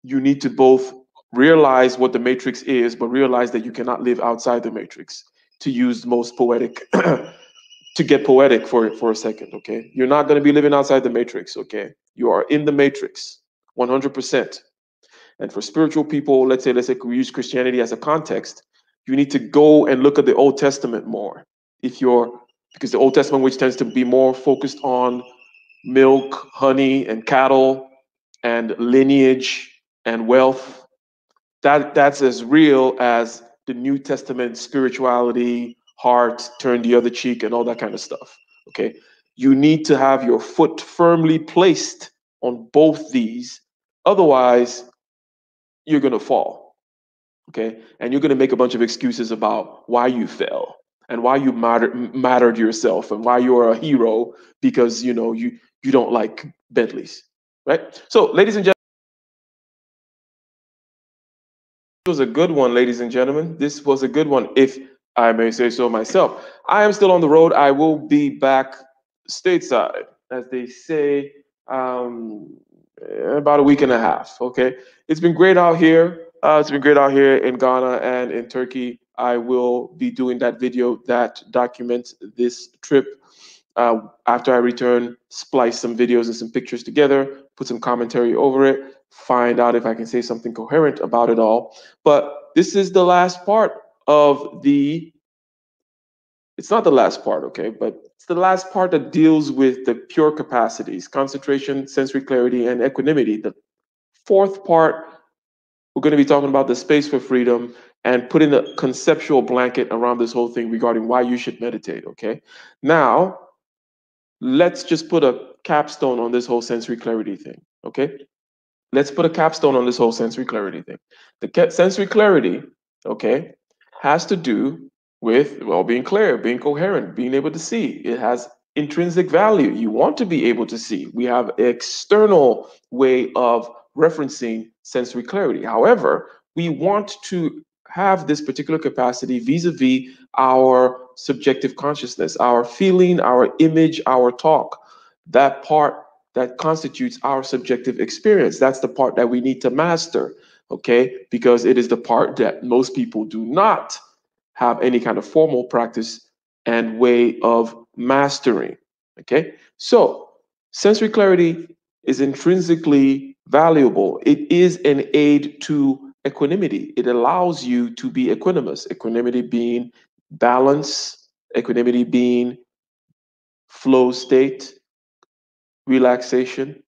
You need to both realize what the matrix is, but realize that you cannot live outside the matrix, to use the most poetic, to get poetic for a second, okay? You're not going to be living outside the matrix, okay? You are in the matrix 100%. And for spiritual people, let's say we use Christianity as a context, you need to go and look at the Old Testament more. If you're Because the Old Testament, which tends to be more focused on milk, honey, and cattle, and lineage and wealth, that's as real as the New Testament spirituality, heart, turn the other cheek, and all that kind of stuff. Okay. You need to have your foot firmly placed on both these. Otherwise, you're going to fall. Okay. And you're going to make a bunch of excuses about why you fell and why you mattered yourself and why you're a hero because, you don't like Bentleys. Right. So, ladies and gentlemen, was a good one, ladies and gentlemen. This was a good one, if I may say so myself. I am still on the road. I will be back stateside, as they say, about a week and a half. Okay, it's been great out here. It's been great out here in Ghana and in Turkey. I will be doing that video that documents this trip. After I return, splice some videos and some pictures together, put some commentary over it, find out if I can say something coherent about it all. But this is the last part of it's not the last part, okay, but it's the last part that deals with the pure capacities: concentration, sensory clarity, and equanimity. The fourth part, we're going to be talking about the space for freedom and putting a conceptual blanket around this whole thing regarding why you should meditate, okay? Now, let's just put a capstone on this whole sensory clarity thing, okay? Let's put a capstone on this whole sensory clarity thing. The sensory clarity, okay, has to do with, well, being clear, being coherent, being able to see. It has intrinsic value. You want to be able to see. We have an external way of referencing sensory clarity. However, we want to have this particular capacity vis-a-vis our subjective consciousness, our feeling, our image, our talk. That part that constitutes our subjective experience. That's the part that we need to master, okay? Because it is the part that most people do not have any kind of formal practice and way of mastering, okay? So, sensory clarity is intrinsically valuable. It is an aid to equanimity. It allows you to be equanimous, equanimity being balance, equanimity being flow state, relaxation,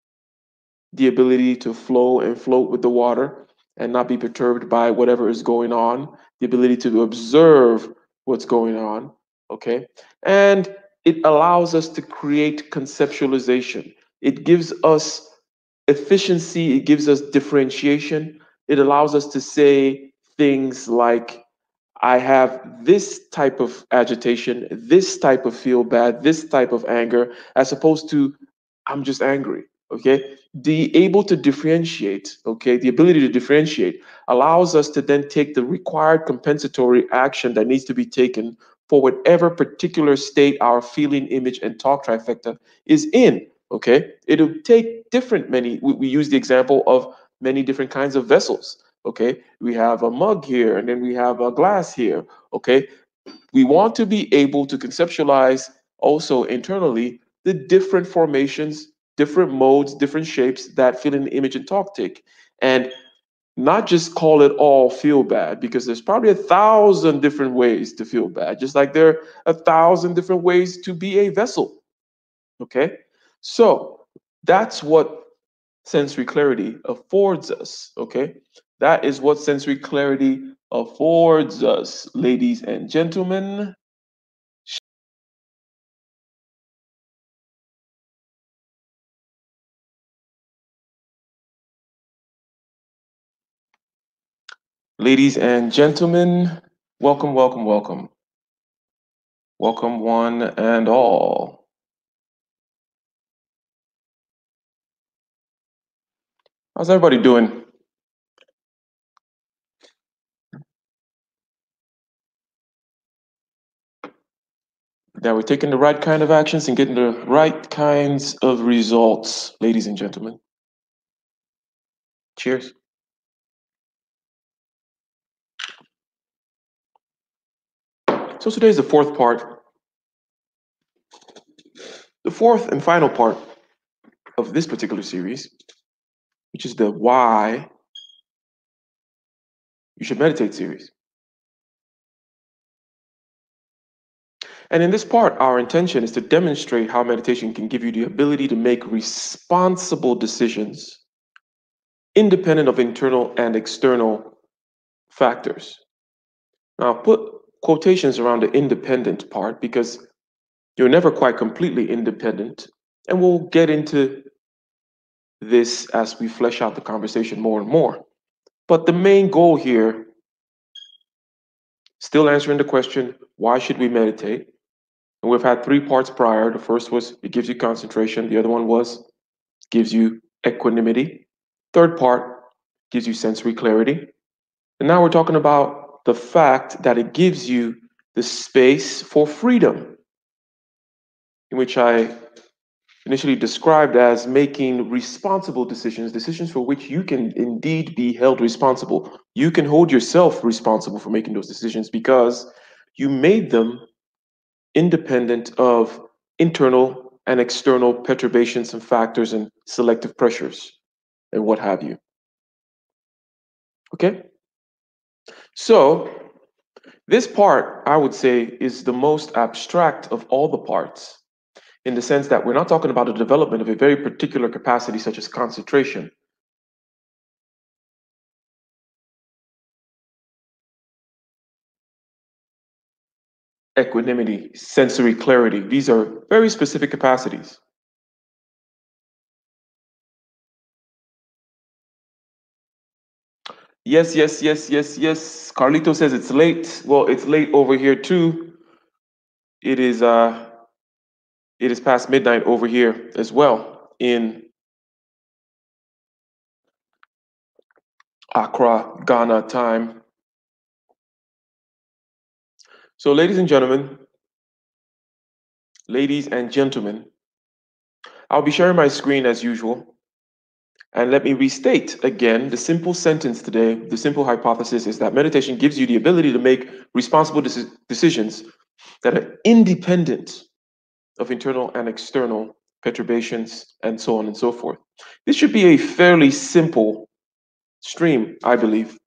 the ability to flow and float with the water and not be perturbed by whatever is going on, the ability to observe what's going on, okay? And it allows us to create conceptualization. It gives us efficiency, it gives us differentiation. It allows us to say things like, I have this type of agitation, this type of feel bad, this type of anger, as opposed to I'm just angry. Okay. The able to differentiate, okay, the ability to differentiate allows us to then take the required compensatory action that needs to be taken for whatever particular state our feeling, image, and talk trifecta is in. Okay. It'll take we use the example of many different kinds of vessels. Okay. We have a mug here and then we have a glass here. Okay. We want to be able to conceptualize also internally the different formations, different modes, different shapes that feeling, image, and talk take. And not just call it all feel bad, because there's probably 1,000 different ways to feel bad, just like there are 1,000 different ways to be a vessel. Okay? So that's what sensory clarity affords us. Okay? That is what sensory clarity affords us, ladies and gentlemen. Ladies and gentlemen, welcome, welcome, welcome. Welcome, one and all. How's everybody doing? That we're taking the right kind of actions and getting the right kinds of results, ladies and gentlemen. Cheers. So today's the fourth part, the fourth and final part of this particular series, which is the Why You Should Meditate series. And in this part, our intention is to demonstrate how meditation can give you the ability to make responsible decisions independent of internal and external factors. Now, I'll put quotations around the independent part because you're never quite completely independent. And we'll get into this as we flesh out the conversation more and more. But the main goal here, still answering the question, why should we meditate? And we've had three parts prior. The first was it gives you concentration. The other one was gives you equanimity. Third part gives you sensory clarity. And now we're talking about the fact that it gives you the space for freedom, in which I initially described as making responsible decisions, decisions for which you can indeed be held responsible. You can hold yourself responsible for making those decisions because you made them independent of internal and external perturbations and factors and selective pressures and what have you. Okay? So, this part, I would say, is the most abstract of all the parts, in the sense that we're not talking about the development of a very particular capacity such as concentration. Equanimity, sensory clarity. These are very specific capacities. Yes, yes, yes, yes, yes. Carlito says it's late. Well, it's late over here too. It is past midnight over here as well in Accra, Ghana time. So, ladies and gentlemen, I'll be sharing my screen as usual. And let me restate again the simple sentence today. The simple hypothesis is that meditation gives you the ability to make responsible decisions that are independent of internal and external perturbations and so on and so forth. This should be a fairly simple stream, I believe.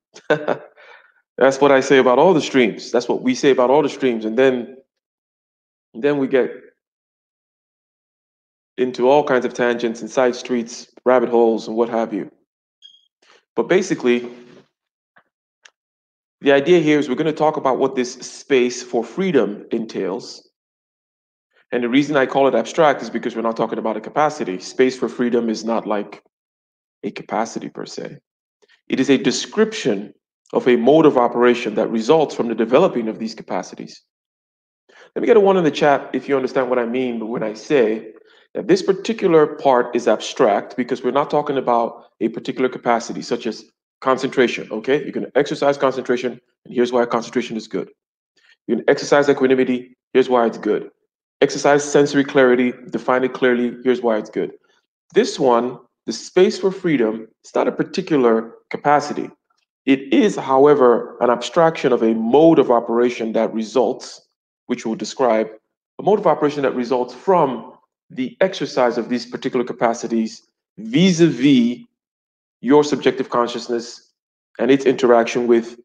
That's what I say about all the streams. That's what we say about all the streams. And then we get into all kinds of tangents and side streets, rabbit holes, and what have you. But basically, the idea here is we're going to talk about what this space for freedom entails. And the reason I call it abstract is because we're not talking about a capacity. Space for freedom is not like a capacity per se. It is a description of a mode of operation that results from the developing of these capacities. Let me get a one in the chat if you understand what I mean when I say that this particular part is abstract because we're not talking about a particular capacity, such as concentration, okay? You can exercise concentration, and here's why concentration is good. You can exercise equanimity, here's why it's good. Exercise sensory clarity, define it clearly, here's why it's good. This one, the space for freedom, it's not a particular capacity. It is, however, an abstraction of a mode of operation that results, which we'll describe, a mode of operation that results from the exercise of these particular capacities vis-a-vis your subjective consciousness and its interaction with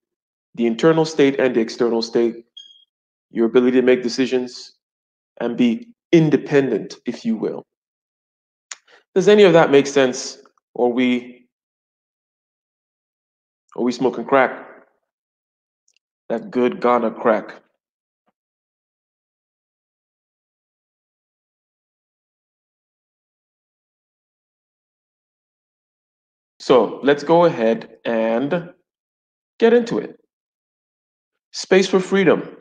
the internal state and the external state, your ability to make decisions and be independent, if you will. Does any of that make sense? Or we smoking crack? That good Ghana crack. So let's go ahead and get into it. Space for freedom.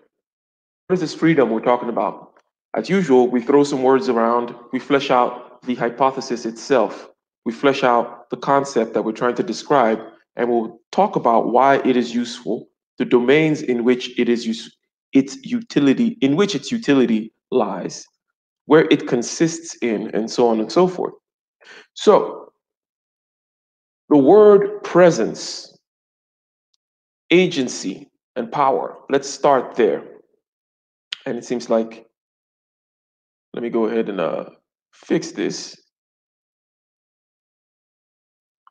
What is this freedom we're talking about? As usual, we throw some words around, we flesh out the hypothesis itself. we flesh out the concept that we're trying to describe, and we'll talk about why it is useful, the domains in which it is its utility, in which its utility lies, where it consists in, and so on and so forth. So, the word presence, agency, and power. Let's start there. And it seems like, let me go ahead and fix this.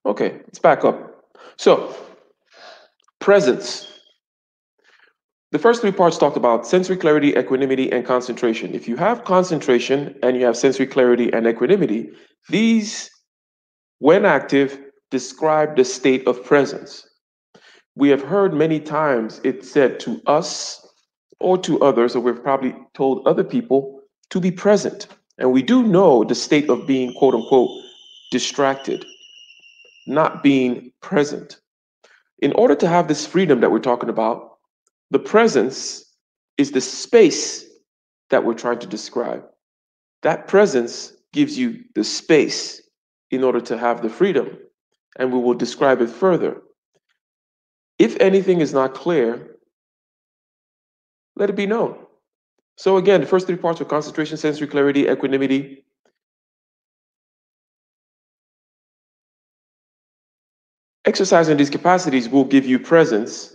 Okay, it's back up. So, presence. The first three parts talked about sensory clarity, equanimity, and concentration. If you have concentration and you have sensory clarity and equanimity, these, when active, describe the state of presence. We have heard many times it said to us or to others, or we've probably told other people to be present. And we do know the state of being, quote unquote, distracted, not being present. In order to have this freedom that we're talking about, the presence is the space that we're trying to describe. That presence gives you the space in order to have the freedom, and we will describe it further. If anything is not clear, let it be known. So again, the first three parts are concentration, sensory clarity, equanimity. Exercising these capacities will give you presence,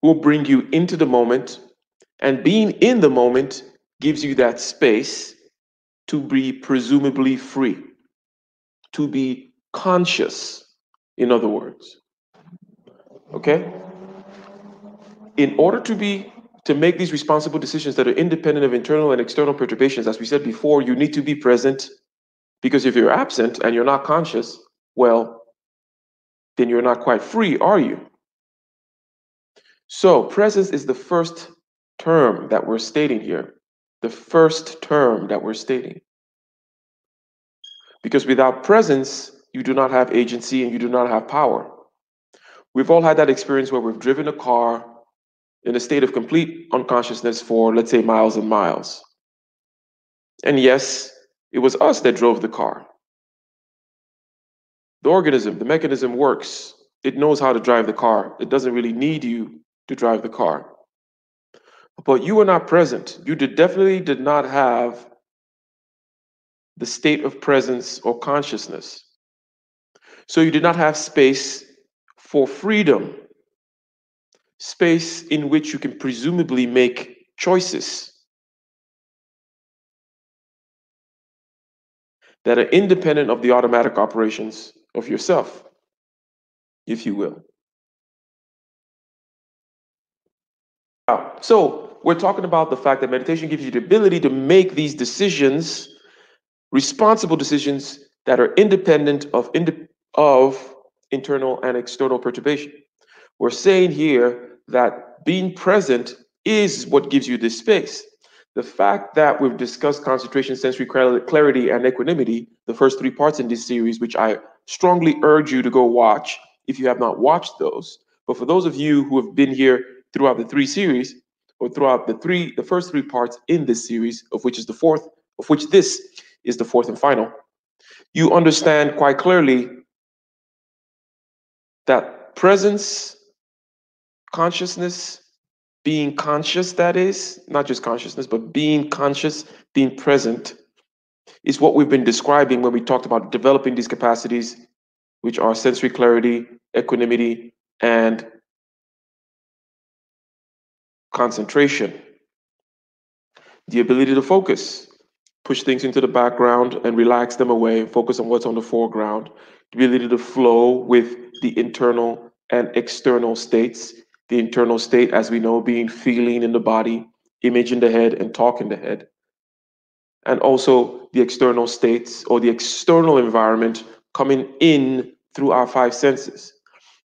will bring you into the moment, and being in the moment gives you that space to be presumably free, to be conscious, in other words. Okay? In order to make these responsible decisions that are independent of internal and external perturbations, as we said before, you need to be present, because if you're absent and you're not conscious, well, then you're not quite free, are you? So, presence is the first term that we're stating here. The first term that we're stating. Because without presence, you do not have agency and you do not have power. We've all had that experience where we've driven a car in a state of complete unconsciousness for, let's say, miles and miles. And yes, it was us that drove the car. The organism, the mechanism works. It knows how to drive the car. It doesn't really need you to drive the car. But you were not present. You definitely did not have the state of presence or consciousness. So you did not have space for freedom, space in which you can presumably make choices that are independent of the automatic operations of yourself, if you will. So we're talking about the fact that meditation gives you the ability to make these decisions, responsible decisions that are independent of internal and external perturbation. We're saying here that being present is what gives you this space. The fact that we've discussed concentration, sensory clarity, and equanimity, the first three parts in this series, which I strongly urge you to go watch if you have not watched those. But for those of you who have been here throughout the three series, or throughout the first three parts in this series, of which this is the fourth and final, you understand quite clearly that presence, consciousness, being conscious, that is, not just consciousness, but being conscious, being present, is what we've been describing when we talked about developing these capacities, which are sensory clarity, equanimity, and concentration. The ability to focus, push things into the background and relax them away, focus on what's on the foreground. The ability to flow with the internal and external states. The internal state, as we know, being feeling in the body, image in the head, and talk in the head. And also the external states or the external environment coming in through our five senses.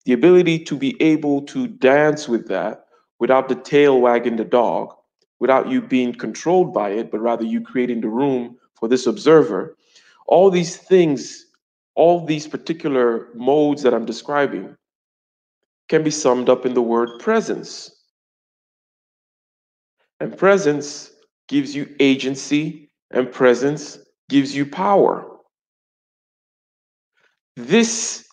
The ability to be able to dance with that without the tail wagging the dog, without you being controlled by it, but rather you creating the room for this observer. All these things, all these particular modes that I'm describing can be summed up in the word presence. And presence gives you agency, and presence gives you power. This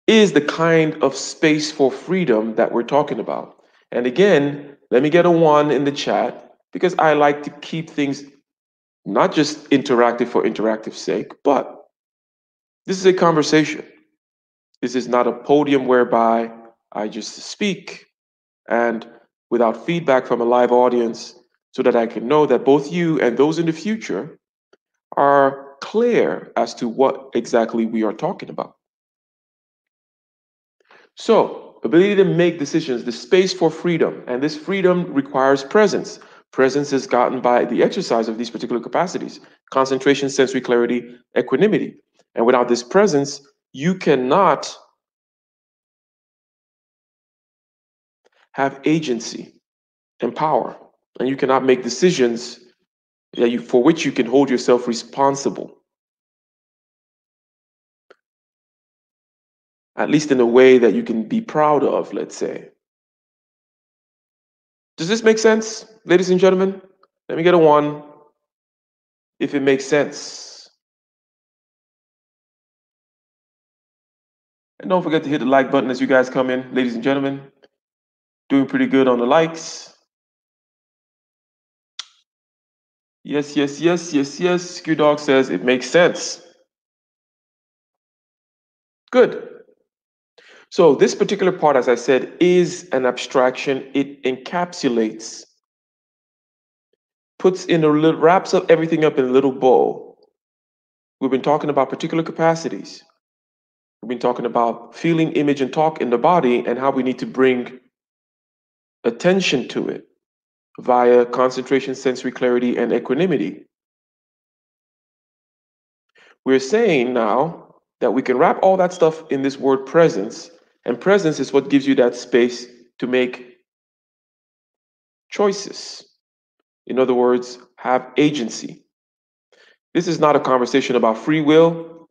is the kind of space for freedom that we're talking about. And again, let me get a 1 in the chat because I like to keep things not just interactive for interactive sake, but this is a conversation. This is not a podium whereby I just speak and without feedback from a live audience so that I can know that both you and those in the future are clear as to what exactly we are talking about. So, ability to make decisions, the space for freedom, and this freedom requires presence. Presence is gotten by the exercise of these particular capacities: concentration, sensory clarity, equanimity. And without this presence, you cannot have agency and power, and you cannot make decisions for which you can hold yourself responsible, at least in a way that you can be proud of, let's say. Does this make sense, ladies and gentlemen? Let me get a 1 if it makes sense. And don't forget to hit the like button as you guys come in, ladies and gentlemen. Doing pretty good on the likes. Yes, yes, yes, yes, yes. Skew Dog says it makes sense. Good. So this particular part, as I said, is an abstraction. It encapsulates, puts in a little, wraps up everything up in a little bow. We've been talking about particular capacities. We've been talking about feeling, image, and talk in the body and how we need to bring attention to it via concentration, sensory clarity, and equanimity. We're saying now that we can wrap all that stuff in this word presence, and presence is what gives you that space to make choices. In other words, have agency. This is not a conversation about free will,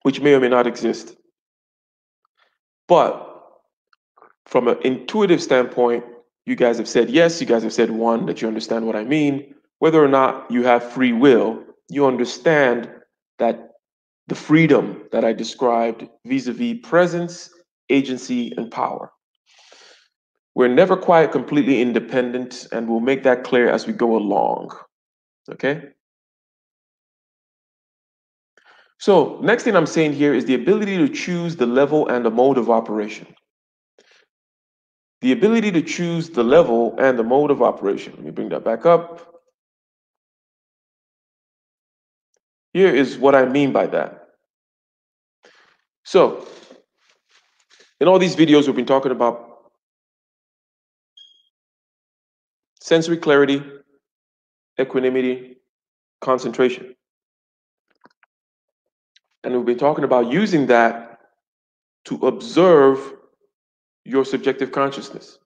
which may or may not exist. But from an intuitive standpoint, you guys have said yes, you guys have said 1, that you understand what I mean. Whether or not you have free will, you understand that the freedom that I described vis-a-vis presence, agency, and power. We're never quite completely independent, and we'll make that clear as we go along, okay? So next thing I'm saying here is the ability to choose the level and the mode of operation. The ability to choose the level and the mode of operation. Let me bring that back up. Here is what I mean by that. So, in all these videos, we've been talking about sensory clarity, equanimity, concentration. And we've been talking about using that to observe your subjective consciousness.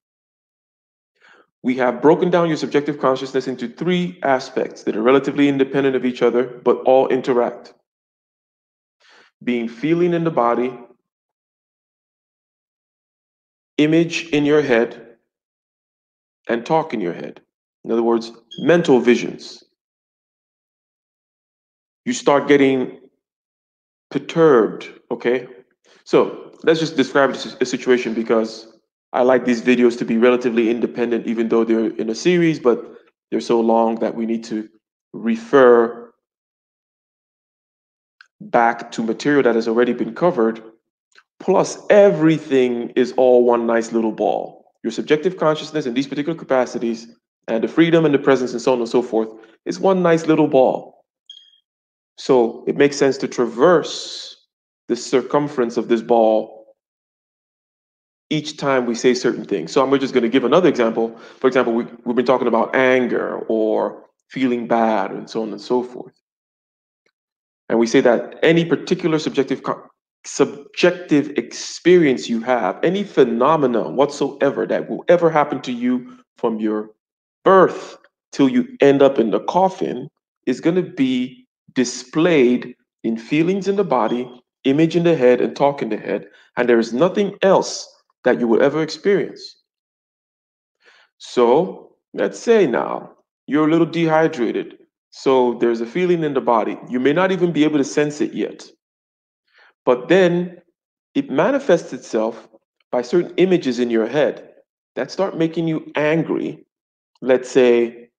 We have broken down your subjective consciousness into 3 aspects that are relatively independent of each other, but all interact. Being feeling in the body, image in your head, and talk in your head. In other words, mental visions. You start getting perturbed, okay? So let's just describe a situation, because I like these videos to be relatively independent, even though they're in a series, but they're so long that we need to refer back to material that has already been covered. Plus, everything is all one nice little ball. Your subjective consciousness in these particular capacities, and the freedom and the presence and so on and so forth, is one nice little ball. So it makes sense to traverse the circumference of this ball each time we say certain things. So I'm just going to give another example. For example, we've been talking about anger or feeling bad and so on and so forth. And we say that any particular subjective experience you have, any phenomena whatsoever that will ever happen to you from your birth till you end up in the coffin, is going to be displayed in feelings in the body, image in the head, and talk in the head. And there is nothing else that you will ever experience. So let's say now you're a little dehydrated. So there's a feeling in the body. You may not even be able to sense it yet. But then it manifests itself by certain images in your head that start making you angry, let's say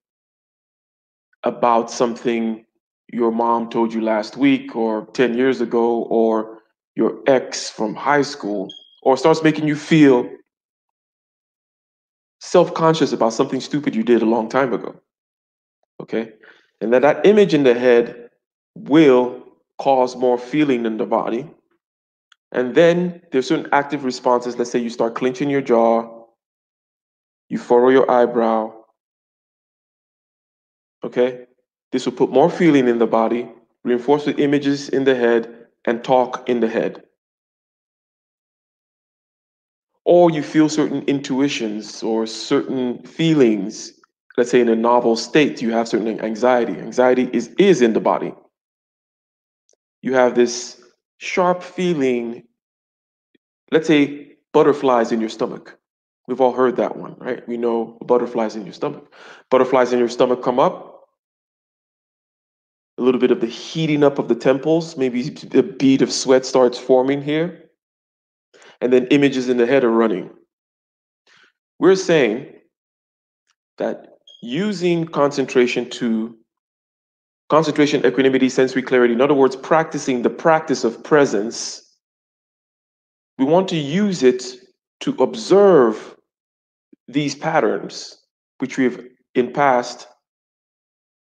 about something your mom told you last week or 10 years ago, or your ex from high school, or starts making you feel self-conscious about something stupid you did a long time ago. Okay? And that image in the head will cause more feeling in the body. And then there's certain active responses. Let's say you start clenching your jaw, you furrow your eyebrow. Okay? This will put more feeling in the body, reinforce the images in the head, and talk in the head. Or you feel certain intuitions or certain feelings. Let's say in a novel state, you have certain anxiety. Anxiety is in the body. You have this sharp feeling, let's say butterflies in your stomach. We've all heard that one, right? We know butterflies in your stomach. Butterflies in your stomach come up, a little bit of the heating up of the temples, maybe a bead of sweat starts forming here, and then images in the head are running. We're saying that using concentration, equanimity, sensory clarity, in other words, practicing the practice of presence, we want to use it to observe these patterns, which we have in past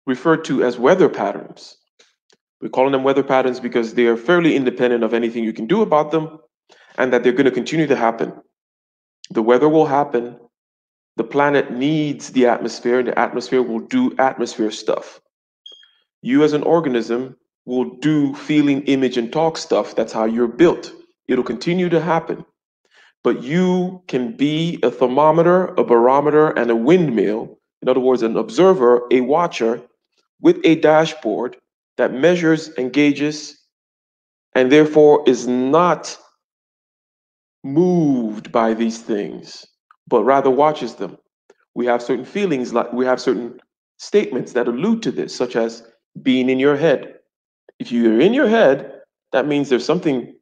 referred to as weather patterns. We're calling them weather patterns because they are fairly independent of anything you can do about them, and that they're going to continue to happen. The weather will happen. The planet needs the atmosphere, and the atmosphere will do atmosphere stuff. You as an organism will do feeling, image, and talk stuff. That's how you're built. It'll continue to happen. But you can be a thermometer, a barometer, and a windmill. In other words, an observer, a watcher, with a dashboard that measures, engages, and therefore is not moved by these things, but rather watches them. We have certain feelings, like we have certain statements that allude to this, such as being in your head. If you're in your head, that means there's something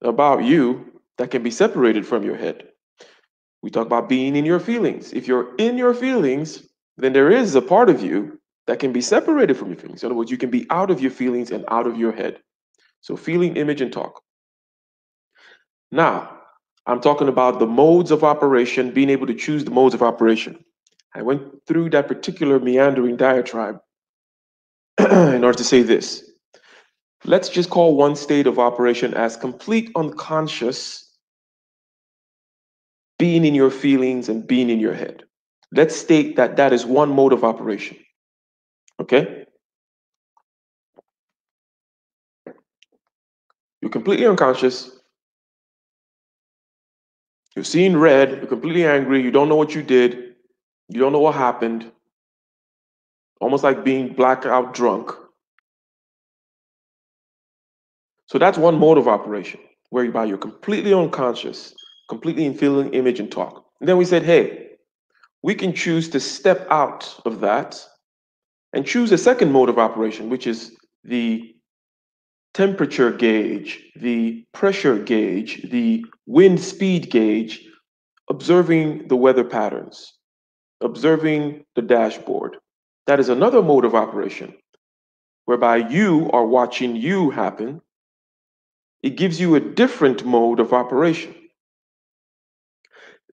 about you that can be separated from your head. We talk about being in your feelings. If you're in your feelings, then there is a part of you that can be separated from your feelings. In other words, you can be out of your feelings and out of your head. So feeling, image, and talk. Now, I'm talking about the modes of operation, being able to choose the modes of operation. I went through that particular meandering diatribe in order to say this. Let's just call one state of operation as complete unconscious, being in your feelings and being in your head. Let's state that that is one mode of operation. Okay? You're completely unconscious. You're seeing red. You're completely angry. You don't know what you did. You don't know what happened. Almost like being blackout drunk. So that's one mode of operation, whereby you're completely unconscious, completely in feeling, image, and talk. And then we said, hey, we can choose to step out of that and choose a second mode of operation, which is the temperature gauge, the pressure gauge, the wind speed gauge, observing the weather patterns, observing the dashboard. That is another mode of operation, whereby you are watching you happen. It gives you a different mode of operation.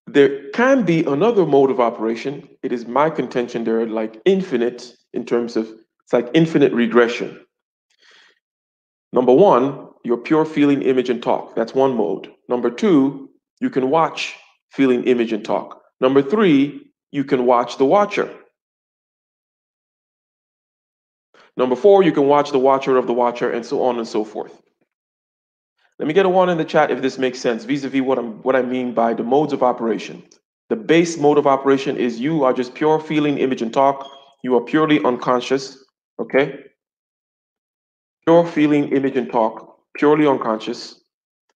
There can be another mode of operation. It is my contention they're like infinite in terms of, it's like infinite regression. Number one, your pure feeling, image, and talk. That's one mode. Number two, you can watch feeling, image, and talk. Number three, you can watch the watcher. Number four, you can watch the watcher of the watcher, and so on and so forth. Let me get a one in the chat if this makes sense, vis-a-vis what I mean by the modes of operation. The base mode of operation is you are just pure feeling, image, and talk. You are purely unconscious, okay? Pure feeling, image, and talk, purely unconscious.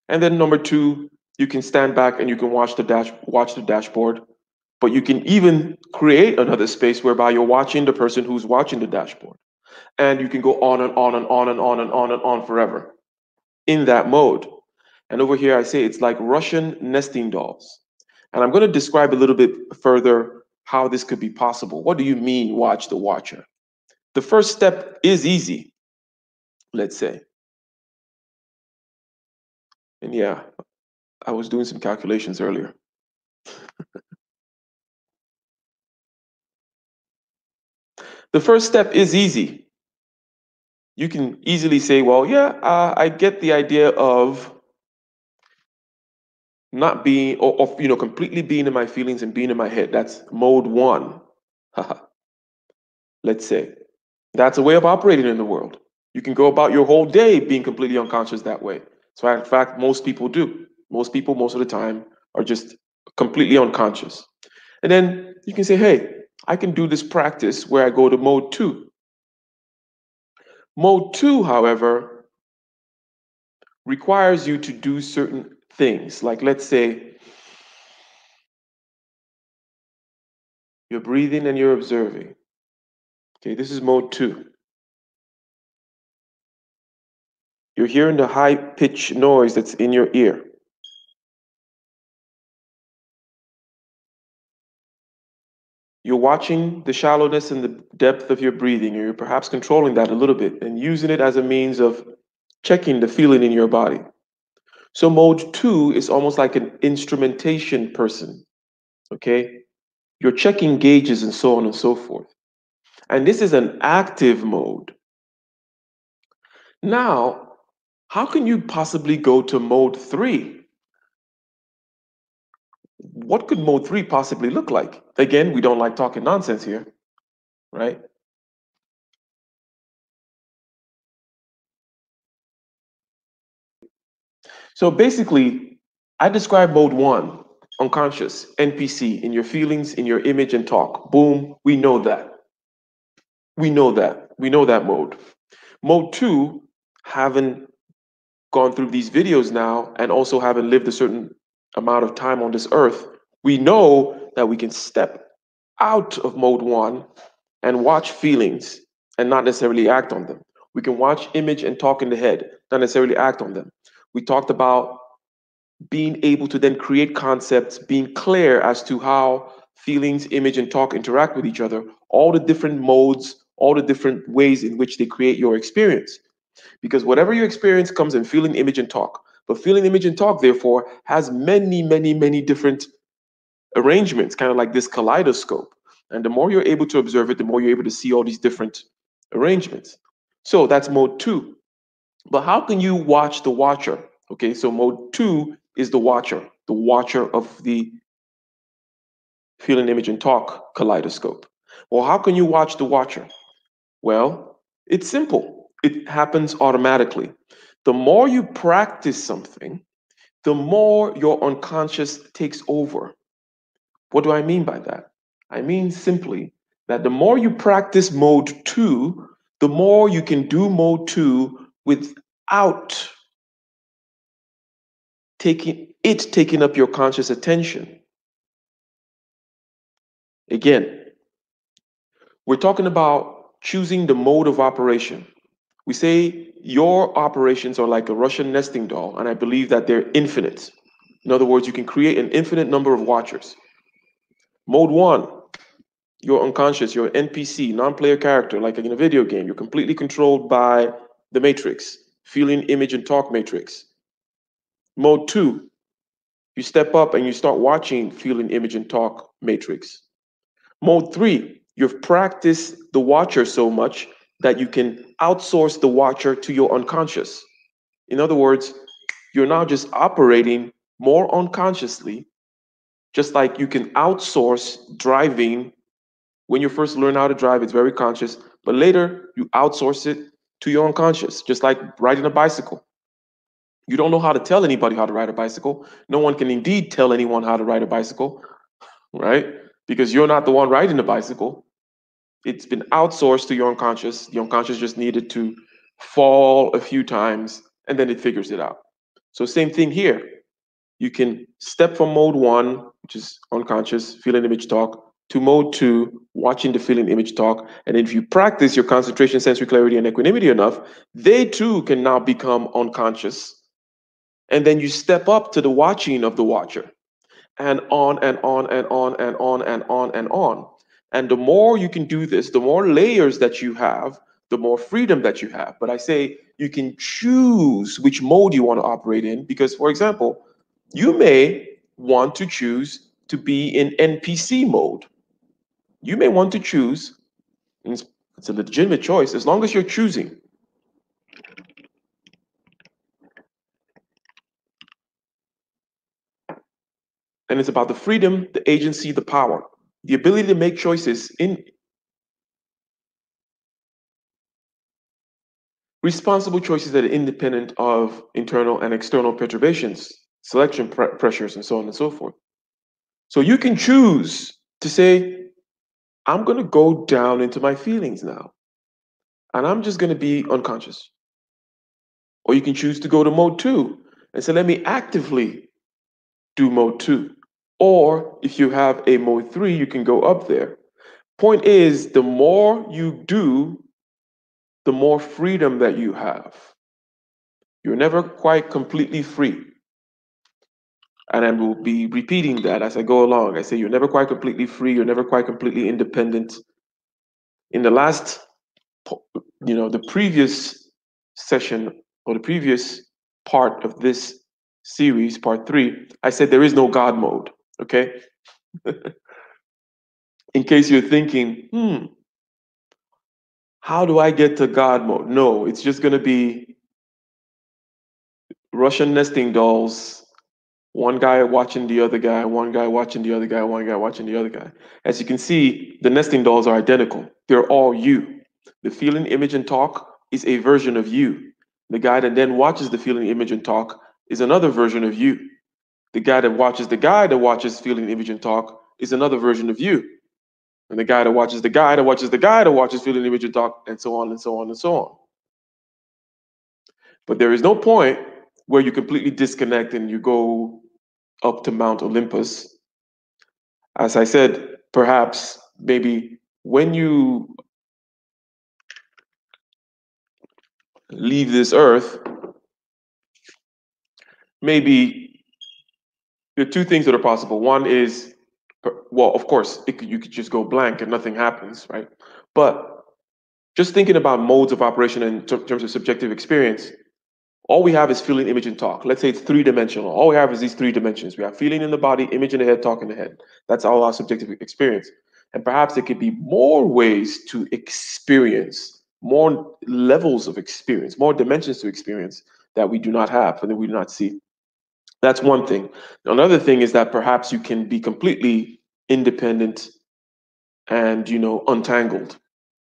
And then number two, you can stand back and you can watch the dashboard, but you can even create another space whereby you're watching the person who's watching the dashboard. And you can go on and on and on and on and on and on forever. in that mode. And over here, I say it's like Russian nesting dolls. And I'm going to describe a little bit further how this could be possible. What do you mean, watch the watcher? The first step is easy, let's say. And yeah, I was doing some calculations earlier. The first step is easy. You can easily say, well, yeah, I get the idea of not being, or of, completely being in my feelings and being in my head. That's mode one. Let's say. That's a way of operating in the world. You can go about your whole day being completely unconscious that way. So in fact, most people do. Most people, most of the time, are just completely unconscious. And then you can say, hey, I can do this practice where I go to mode two. Mode two, however, requires you to do certain things. Like, let's say you're breathing and you're observing. Okay, this is mode two. You're hearing the high-pitched noise that's in your ear. You're watching the shallowness and the depth of your breathing, or you're perhaps controlling that a little bit and using it as a means of checking the feeling in your body. So mode two is almost like an instrumentation person, okay? You're checking gauges and so on and so forth. And this is an active mode. Now, how can you possibly go to mode three? What could mode three possibly look like? Again, we don't like talking nonsense here, right? So basically, I describe mode one, unconscious, NPC, in your feelings, in your image and talk. Boom, we know that. We know that. We know that mode. Mode two, having gone through these videos now and also having lived a certain amount of time on this earth, we know that we can step out of mode one and watch feelings and not necessarily act on them. We can watch image and talk in the head, not necessarily act on them. We talked about being able to then create concepts, being clear as to how feelings, image, and talk interact with each other, all the different modes, all the different ways in which they create your experience. Because whatever you experience comes in feeling, image, and talk. But feeling, image, and talk, therefore, has many, many, many different arrangements, kind of like this kaleidoscope. And the more you're able to observe it, the more you're able to see all these different arrangements. So that's mode two. But how can you watch the watcher? Okay, so mode two is the watcher of the feeling, image, and talk kaleidoscope. Well, how can you watch the watcher? Well, it's simple. It happens automatically. The more you practice something, the more your unconscious takes over. What do I mean by that? I mean simply that the more you practice mode two, the more you can do mode two without taking up your conscious attention. Again, we're talking about choosing the mode of operation. We say your operations are like a Russian nesting doll, and I believe that they're infinite. In other words, you can create an infinite number of watchers. Mode one, you're unconscious, you're an NPC, non-player character, like in a video game. You're completely controlled by the matrix, feeling, image, and talk matrix. Mode two, you step up and you start watching feeling, image, and talk matrix. Mode three, you've practiced the watcher so much that you can outsource the watcher to your unconscious. In other words, you're now just operating more unconsciously, just like you can outsource driving. When you first learn how to drive, it's very conscious, but later you outsource it to your unconscious, just like riding a bicycle. You don't know how to tell anybody how to ride a bicycle. No one can indeed tell anyone how to ride a bicycle, right? Because you're not the one riding the bicycle. It's been outsourced to your unconscious. The unconscious just needed to fall a few times and then it figures it out. So same thing here. You can step from mode one, which is unconscious, feeling, image, talk, to mode two, watching the feeling, image, talk. And if you practice your concentration, sensory clarity, and equanimity enough, they too can now become unconscious. And then you step up to the watching of the watcher, and on and on and on and on and on and on. And the more you can do this, the more layers that you have, the more freedom that you have. But I say you can choose which mode you want to operate in, because, for example, you may want to choose to be in NPC mode. You may want to choose, and it's a legitimate choice, as long as you're choosing. And it's about the freedom, the agency, the power, the ability to make choices in responsible choices that are independent of internal and external perturbations, selection pressures, and so on and so forth. So you can choose to say, I'm going to go down into my feelings now, and I'm just going to be unconscious. Or you can choose to go to mode 2 and say, let me actively do mode 2. Or if you have a mode 3, you can go up there. Point is, the more you do, the more freedom that you have. You're never quite completely free. And I will be repeating that as I go along. I say you're never quite completely free. You're never quite completely independent. In the last, the previous session or the previous part of this series, part 3, I said there is no God mode. Okay. In case you're thinking, how do I get to God mode? No, it's just going to be Russian nesting dolls. One guy watching the other guy, one guy watching the other guy, one guy watching the other guy. As you can see, the nesting dolls are identical. They're all you. The feeling, image, and talk is a version of you. The guy that then watches the feeling, image, and talk is another version of you. The guy that watches feeling, image, and talk is another version of you. And the guy that watches the guy that watches the guy that watches feeling, image, and talk, and so on and so on and so on. But there is no point where you completely disconnect and you go up to Mount Olympus. As I said, perhaps maybe when you leave this earth, maybe there are two things that are possible. One is, well, of course, you could just go blank and nothing happens, right? But just thinking about modes of operation in terms of subjective experience, all we have is feeling, image, and talk. Let's say it's 3-dimensional. All we have is these 3 dimensions. We have feeling in the body, image in the head, talk in the head. That's all our subjective experience. And perhaps there could be more ways to experience, more levels of experience, more dimensions to experience that we do not have and that we do not see. That's one thing. Another thing is that perhaps you can be completely independent and, untangled,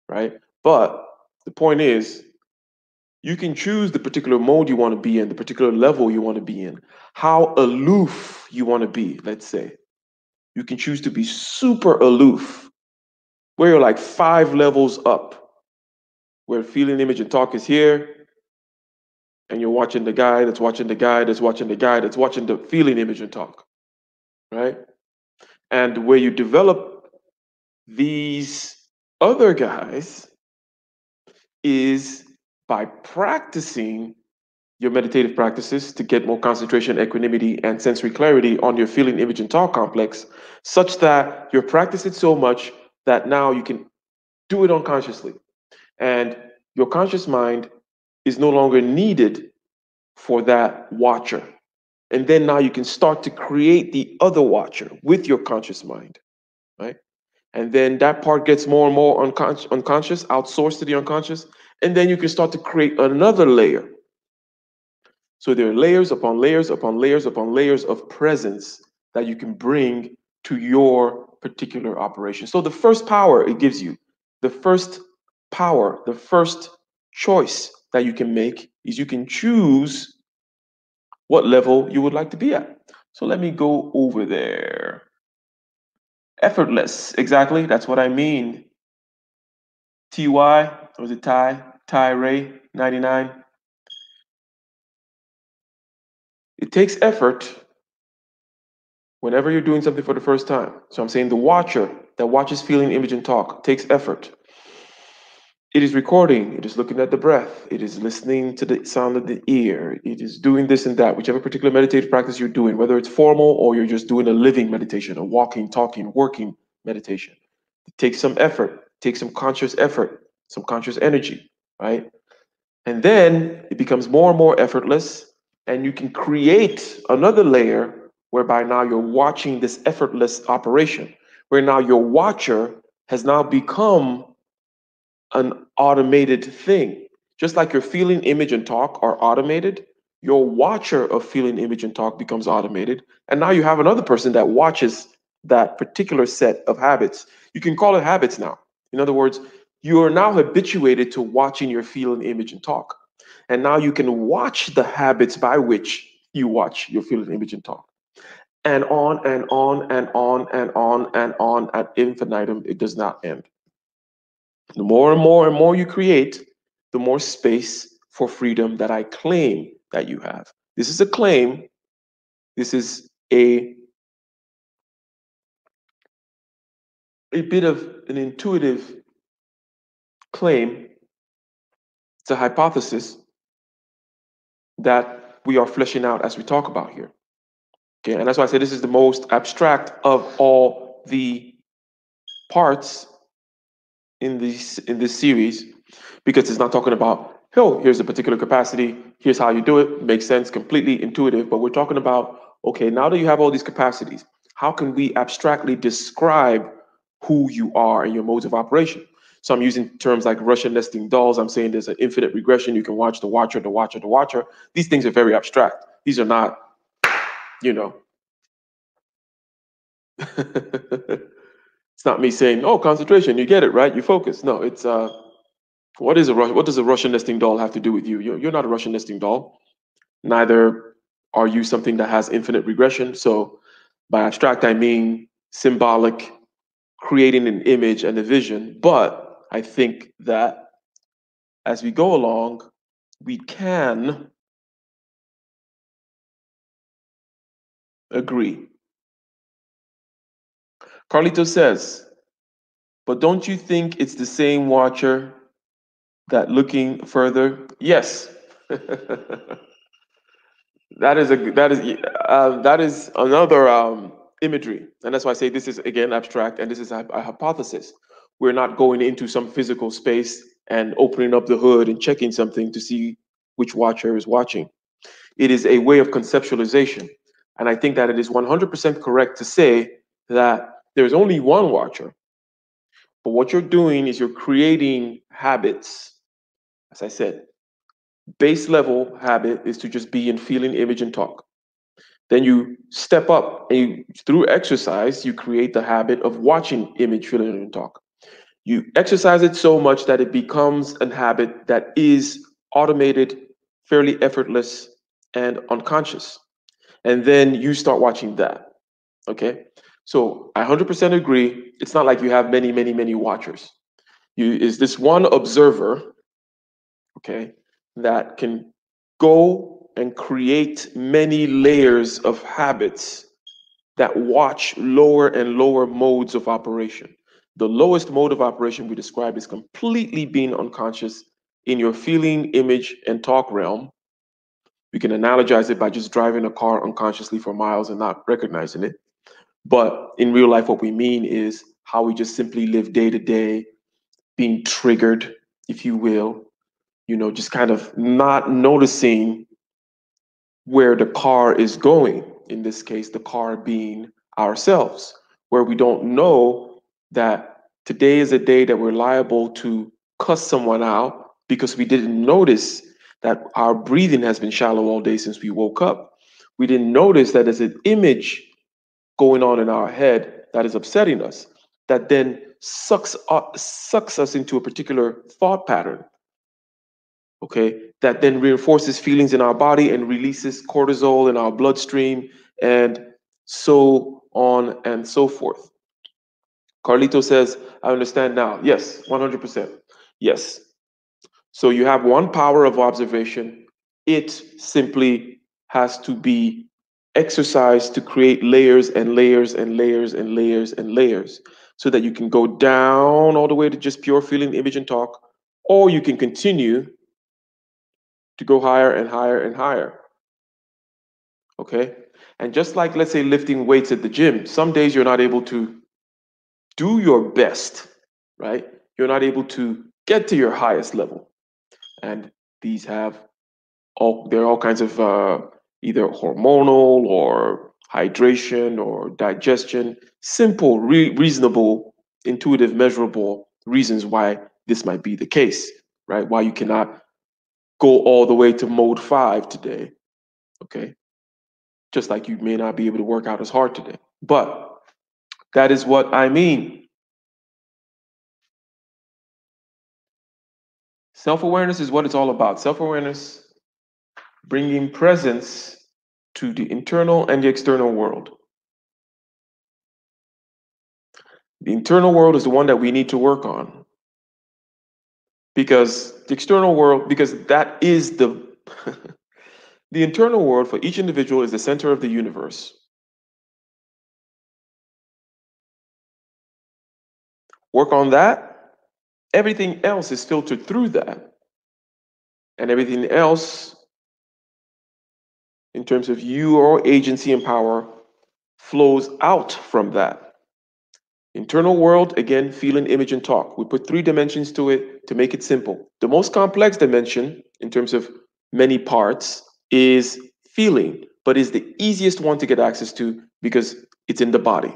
right? But the point is, you can choose the particular mode you want to be in, the particular level you want to be in, how aloof you want to be, let's say. You can choose to be super aloof, where you're like 5 levels up, where feeling, image, and talk is here, and you're watching the guy that's watching the guy that's watching the guy that's watching the feeling, image, and talk, right? And where you develop these other guys is by practicing your meditative practices to get more concentration, equanimity, and sensory clarity on your feeling, image, and talk complex, such that you practice it so much that now you can do it unconsciously. And your conscious mind is no longer needed for that watcher. And then now you can start to create the other watcher with your conscious mind, right? And then that part gets more and more unconscious, outsourced to the unconscious. And then you can start to create another layer. So there are layers upon layers upon layers upon layers of presence that you can bring to your particular operation. So the first power it gives you, the first power, the first choice that you can make is you can choose what level you would like to be at. So let me go over there. Effortless, exactly, that's what I mean. TY, or is it Ty Ray 99? It takes effort whenever you're doing something for the first time. So I'm saying the watcher that watches feeling, image, and talk takes effort. It is recording, it is looking at the breath, it is listening to the sound of the ear, it is doing this and that, whichever particular meditative practice you're doing, whether it's formal or you're just doing a living meditation, a walking, talking, working meditation. It takes some effort, takes some conscious effort, some conscious energy, right? And then it becomes more and more effortless, and you can create another layer whereby now you're watching this effortless operation, where now your watcher has now become an automated thing. Just like your feeling, image, and talk are automated, your watcher of feeling, image, and talk becomes automated. And now you have another person that watches that particular set of habits. You can call it habits now. In other words, you are now habituated to watching your feeling, image, and talk. And now you can watch the habits by which you watch your feeling, image, and talk. And on and on and on and on and on ad infinitum, it does not end. The more and more and more you create, the more space for freedom that I claim that you have. This is a claim. This is a bit of an intuitive claim. It's a hypothesis that we are fleshing out as we talk about here. Okay, and that's why I say this is the most abstract of all the parts in this series, because it's not talking about, oh, here's a particular capacity, here's how you do it, makes sense, completely intuitive. But we're talking about, okay, now that you have all these capacities, how can we abstractly describe who you are and your modes of operation? So I'm using terms like Russian nesting dolls. I'm saying there's an infinite regression. You can watch the watcher, the watcher, the watcher. These things are very abstract. These are not, you know, it's not me saying, oh, concentration, you get it, right? You focus. No, it's what does a Russian nesting doll have to do with you? You're not a Russian nesting doll. Neither are you something that has infinite regression. So by abstract, I mean symbolic, creating an image and a vision. But I think that as we go along, we can agree. Carlito says, but don't you think it's the same watcher that looking further? Yes. That is another imagery, and that's why I say this is again abstract, and this is a hypothesis. We're not going into some physical space and opening up the hood and checking something to see which watcher is watching. It is a way of conceptualization, and I think that it is 100% correct to say that there's only one watcher, but what you're doing is you're creating habits. As I said, base level habit is to just be in feeling, image, and talk. Then you step up and through exercise, you create the habit of watching, image, feeling, and talk. You exercise it so much that it becomes a habit that is automated, fairly effortless, and unconscious. And then you start watching that. Okay. So I 100% agree. It's not like you have many, many, many watchers. You is this one observer, okay, that can go and create many layers of habits that watch lower and lower modes of operation. The lowest mode of operation we described is completely being unconscious in your feeling, image, and talk realm. You can analogize it by just driving a car unconsciously for miles and not recognizing it. But in real life, what we mean is how we just simply live day to day, being triggered, if you will, just kind of not noticing where the car is going. In this case, the car being ourselves, where we don't know that today is a day that we're liable to cuss someone out because we didn't notice that our breathing has been shallow all day since we woke up. We didn't notice that there's an image going on in our head that is upsetting us, that then sucks us into a particular thought pattern, okay, that then reinforces feelings in our body and releases cortisol in our bloodstream, and so on and so forth. Carlito says, I understand now. Yes, 100%. Yes. So you have one power of observation. It simply has to be exercised to create layers and layers and layers and layers and layers so that you can go down all the way to just pure feeling, image, and talk, or you can continue to go higher and higher and higher. Okay? And just like, let's say, lifting weights at the gym, some days you're not able to do your best, right? You're not able to get to your highest level. And these have there are all kinds of either hormonal or hydration or digestion, simple, reasonable, intuitive, measurable reasons why this might be the case, right? Why you cannot go all the way to mode 5 today, okay? Just like you may not be able to work out as hard today. But that is what I mean. Self-awareness is what it's all about. Self-awareness, bringing presence to the internal and the external world. The internal world is the one that we need to work on, because the external world, because that is the the internal world for each individual is the center of the universe. Work on that, everything else is filtered through that. And everything else, in terms of your agency and power, flows out from that. Internal world, again, feeling, image, and talk. We put 3 dimensions to it to make it simple. The most complex dimension, in terms of many parts, is feeling, but is the easiest one to get access to because it's in the body.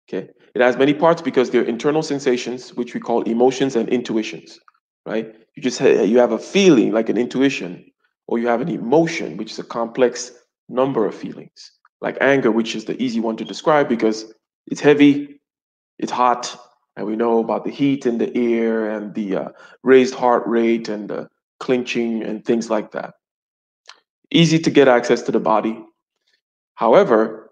Okay? It has many parts because they're internal sensations, which we call emotions and intuitions, right? You have a feeling like an intuition, or you have an emotion, which is a complex number of feelings, like anger, which is the easy one to describe because it's heavy, it's hot, and we know about the heat in the air and the raised heart rate and the clenching and things like that. Easy to get access to the body. However,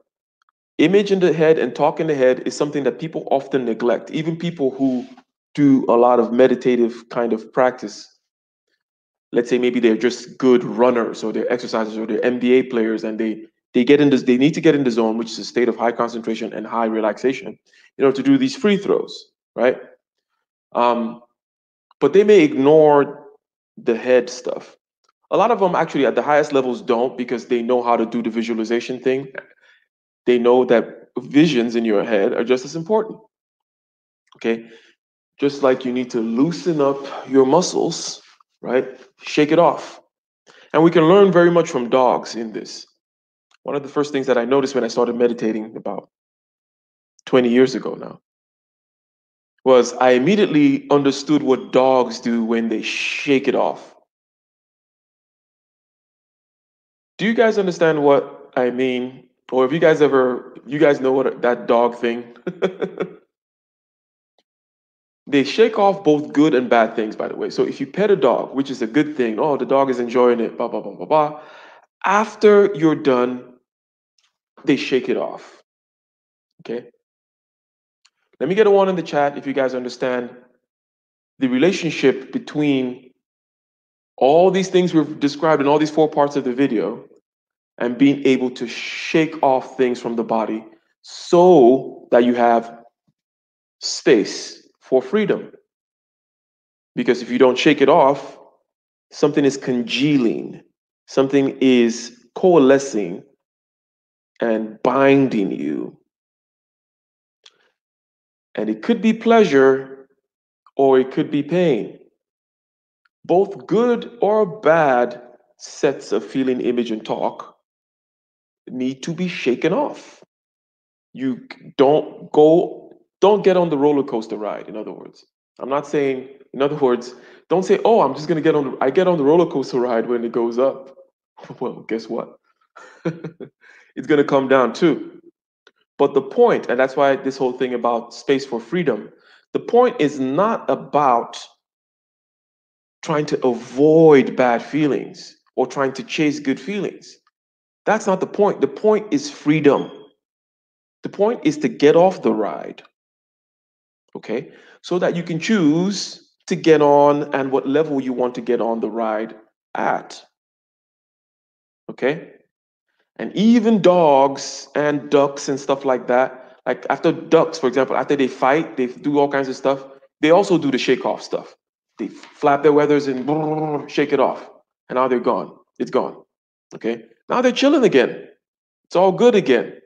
image in the head and talk in the head is something that people often neglect. Even people who do a lot of meditative kind of practice. Let's say maybe they're just good runners or they're exercisers or they're NBA players, and they get in this, they need to get in the zone, which is a state of high concentration and high relaxation, in order to do these free throws, right? But they may ignore the head stuff. A lot of them actually at the highest levels don't, because they know how to do the visualization thing. They know that visions in your head are just as important. Okay. Just like you need to loosen up your muscles, right? Shake it off. And we can learn very much from dogs in this. One of the first things that I noticed when I started meditating about 20 years ago now was I immediately understood what dogs do when they shake it off. Do you guys understand what I mean? Or have you guys know what that dog thing? They shake off both good and bad things, by the way. So if you pet a dog, which is a good thing, oh, the dog is enjoying it, blah, blah, blah, blah, blah. After you're done, they shake it off. Okay? Let me get a 1 in the chat if you guys understand the relationship between all these things we've described in all these 4 parts of the video and being able to shake off things from the body so that you have space for freedom. Because if you don't shake it off, something is congealing, something is coalescing and binding you. And it could be pleasure or it could be pain. Both good or bad sets of feeling, image, and talk need to be shaken off. You don't get on the roller coaster ride, in other words. I'm not saying, in other words, don't say, oh, I'm just going to I get on the roller coaster ride when it goes up. Well, guess what? It's going to come down too. But the point, and that's why this whole thing about space for freedom, the point is not about trying to avoid bad feelings or trying to chase good feelings. That's not the point. The point is freedom. The point is to get off the ride, okay? So that you can choose to get on and what level you want to get on the ride at, okay? And even dogs and ducks and stuff like that, like after ducks, for example, after they fight, they do all kinds of stuff. they also do the shake off stuff. They flap their feathers and shake it off. And now they're gone. It's gone. Okay. Now they're chilling again. It's all good again.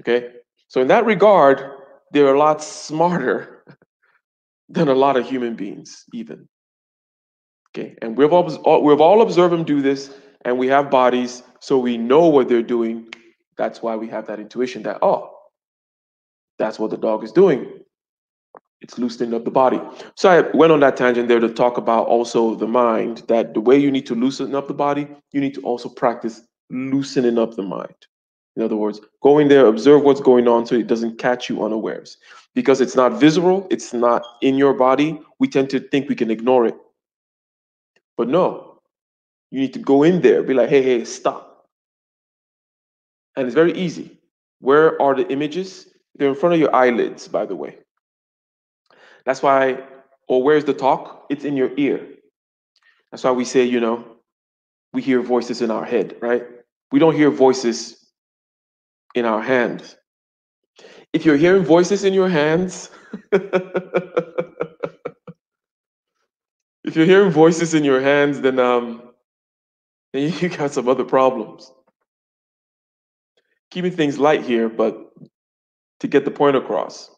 Okay. So in that regard, they're a lot smarter than a lot of human beings, even. Okay. And we've all observed them do this, and we have bodies, so we know what they're doing. That's why we have that intuition that, oh, that's what the dog is doing. It's loosening up the body. So I went on that tangent there to talk about also the mind, that the way you need to loosen up the body, you need to also practice loosening up the mind. In other words, go in there, observe what's going on so it doesn't catch you unawares. Because it's not visible, it's not in your body, we tend to think we can ignore it. But no, you need to go in there, be like, hey, stop. And it's very easy. Where are the images? They're in front of your eyelids, by the way. That's why, or where's the talk? It's in your ear. That's why we say, we hear voices in our head, right? We don't hear voices in our hands. If you're hearing voices in your hands, if you're hearing voices in your hands, then you got some other problems. Keeping things light here, but to get the point across.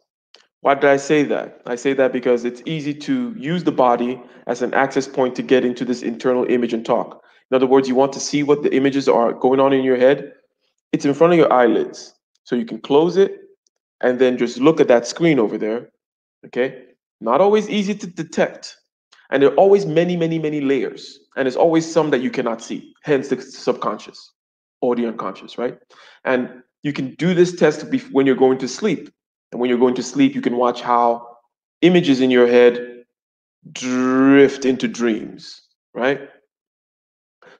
Why did I say that? I say that because it's easy to use the body as an access point to get into this internal image and talk. In other words, you want to see what the images are going on in your head. It's in front of your eyelids. So you can close it and then just look at that screen over there. Okay? Not always easy to detect. And there are always many, many, many layers. And there's always some that you cannot see, hence the subconscious or the unconscious, right? And you can do this test when you're going to sleep. And when you're going to sleep, you can watch how images in your head drift into dreams, right?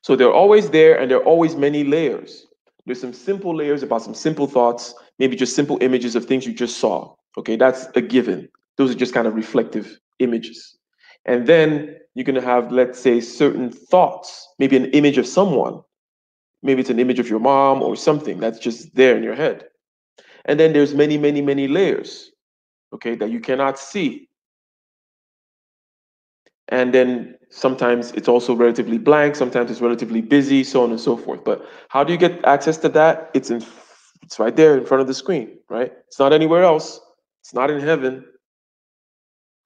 So they're always there, and there are always many layers. There's some simple layers about some simple thoughts, maybe just simple images of things you just saw. Okay, that's a given. Those are just kind of reflective images. And then you're going to have, let's say, certain thoughts, maybe an image of someone. Maybe it's an image of your mom or something that's just there in your head. And then there's many, many, many layers, okay, that you cannot see. And then sometimes it's also relatively blank, sometimes it's relatively busy, so on and so forth. But how do you get access to that? It's right there in front of the screen, right? It's not anywhere else. It's not in heaven.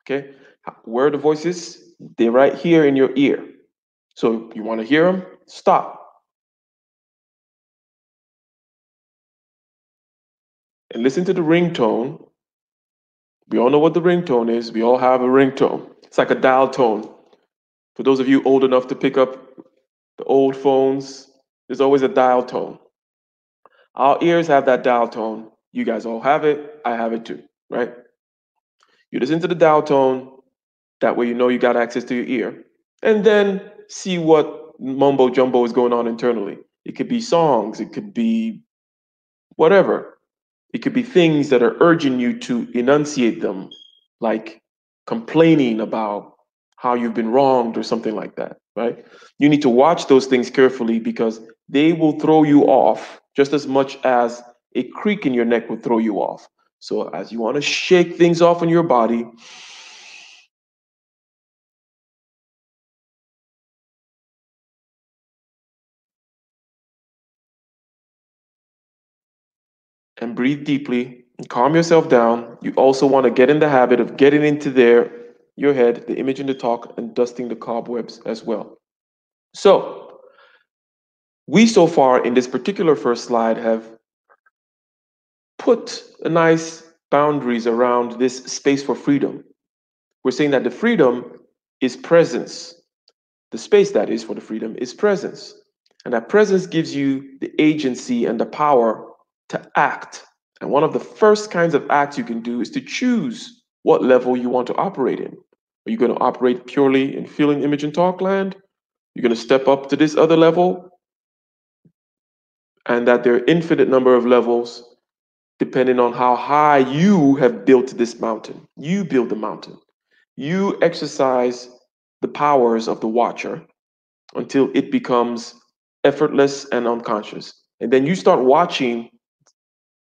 Okay? Where are the voices? They're right here in your ear. So you want to hear them? Stop. And listen to the ringtone. We all know what the ringtone is. We all have a ringtone. It's like a dial tone. For those of you old enough to pick up the old phones, there's always a dial tone. Our ears have that dial tone. You guys all have it. I have it too, right? You listen to the dial tone. That way you know you got access to your ear. And then see what mumbo jumbo is going on internally. It could be songs. It could be whatever. It could be things that are urging you to enunciate them, like complaining about how you've been wronged or something like that, right? You need to watch those things carefully because they will throw you off just as much as a creak in your neck will throw you off. So as you want to shake things off in your body, and breathe deeply and calm yourself down. You also want to get in the habit of getting into your head, the image and the talk, and dusting the cobwebs as well. So we so far in this particular first slide have put a nice boundaries around this space for freedom. We're saying that the freedom is presence. The space that is for the freedom is presence. And that presence gives you the agency and the power to act. And one of the first kinds of acts you can do is to choose what level you want to operate in. Are you going to operate purely in feeling, image, and talk land? You're going to step up to this other level? And that there are infinite number of levels depending on how high you have built this mountain. You build the mountain. You exercise the powers of the watcher until it becomes effortless and unconscious. And then you start watching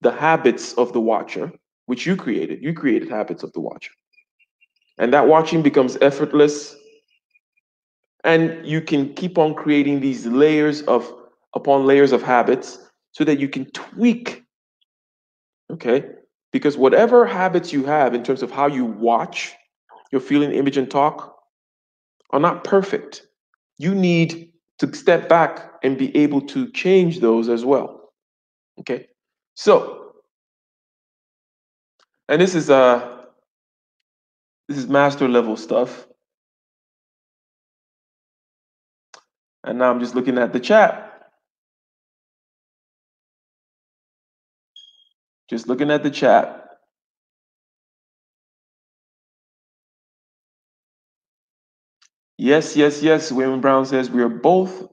the habits of the watcher, which you created. You created habits of the watcher. And that watching becomes effortless. And you can keep on creating these layers of upon layers of habits so that you can tweak, okay? Because whatever habits you have in terms of how you watch your feeling, image, and talk are not perfect. You need to step back and be able to change those as well. Okay? So, and this is master level stuff. And now I'm just looking at the chat. Just looking at the chat. Yes, yes, yes. William Brown says we are both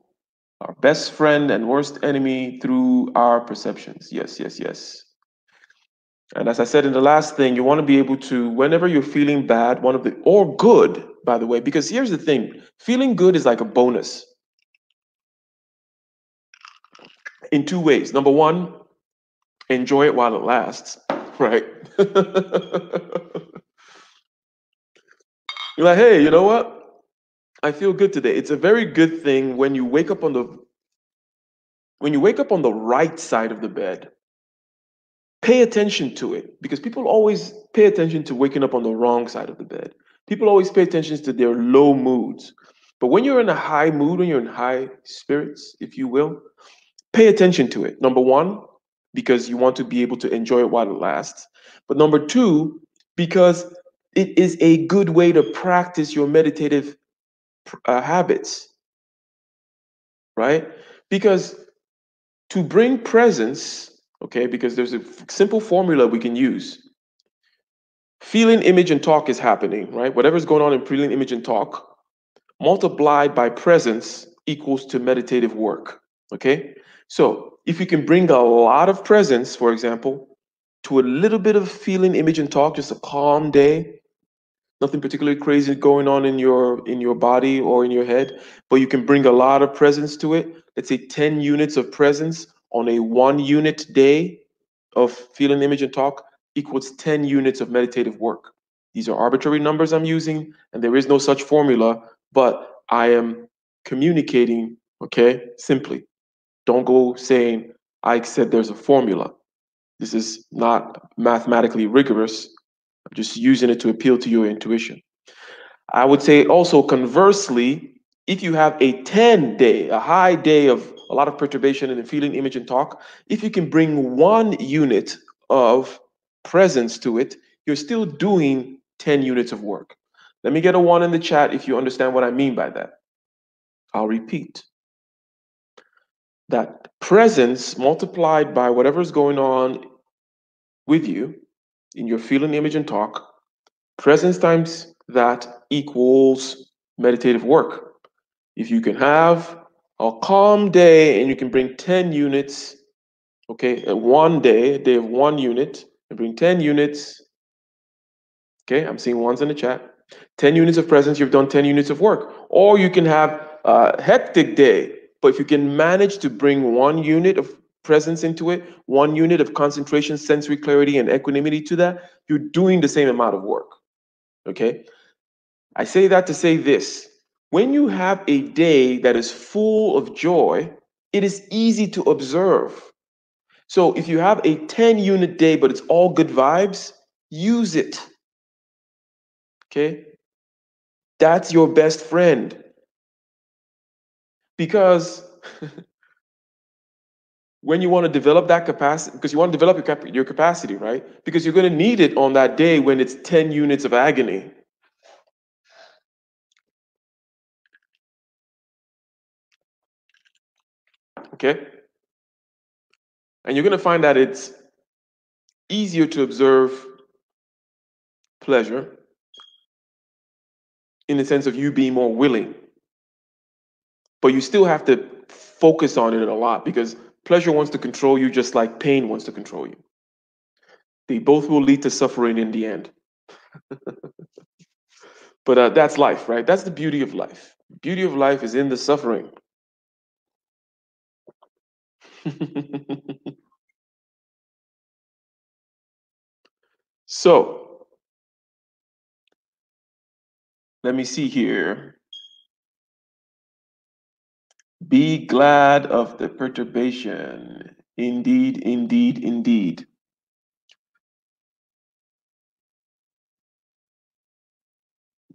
our best friend and worst enemy through our perceptions. Yes, yes, yes. And as I said in the last thing, you want to be able to, whenever you're feeling bad, or good, by the way, because here's the thing, feeling good is like a bonus in two ways. Number one, enjoy it while it lasts, right? You're like, hey, you know what? I feel good today. It's a very good thing when you wake up on the right side of the bed. Pay attention to it because people always pay attention to waking up on the wrong side of the bed. People always pay attention to their low moods. But when you're in a high mood, when you're in high spirits, if you will, pay attention to it. Number one, because you want to be able to enjoy it while it lasts. But number two, because it is a good way to practice your meditative habits, right? Because to bring presence, okay, because there's a simple formula we can use. Feeling, image, and talk is happening, right? Whatever's going on in feeling, image, and talk, multiplied by presence equals to meditative work, okay? So if you can bring a lot of presence, for example, to a little bit of feeling, image, and talk, just a calm day, nothing particularly crazy going on in your body or in your head, but you can bring a lot of presence to it. Let's say 10 units of presence on a 1 unit day of feeling, image, and talk equals 10 units of meditative work. These are arbitrary numbers I'm using, and there is no such formula, but I am communicating, okay, simply. Don't go saying, I said there's a formula. This is not mathematically rigorous. I'm just using it to appeal to your intuition. I would say also conversely, if you have a 10 day, a high day of a lot of perturbation in the feeling, image, and talk, if you can bring 1 unit of presence to it, you're still doing 10 units of work. Let me get a one in the chat if you understand what I mean by that. I'll repeat that presence multiplied by whatever's going on with you in your feeling, image, and talk, presence times that equals meditative work. If you can have a calm day and you can bring 10 units, okay, one day, a day of 1 unit, and bring 10 units, okay, I'm seeing ones in the chat, 10 units of presence, you've done 10 units of work. Or you can have a hectic day, but if you can manage to bring 1 unit of presence into it, 1 unit of concentration, sensory clarity, and equanimity to that, you're doing the same amount of work, okay? I say that to say this. When you have a day that is full of joy, it is easy to observe. So if you have a 10 unit day, but it's all good vibes, use it. Okay? That's your best friend. Because when you want to develop that capacity, because you want to develop your capacity, right? Because you're going to need it on that day when it's 10 units of agony. Okay? And you're going to find that it's easier to observe pleasure in the sense of you being more willing. But you still have to focus on it a lot because pleasure wants to control you just like pain wants to control you. They both will lead to suffering in the end. But that's life, right? That's the beauty of life. Beauty of life is in the suffering. So, Let me see here. Be glad of the perturbation. Indeed, indeed, indeed.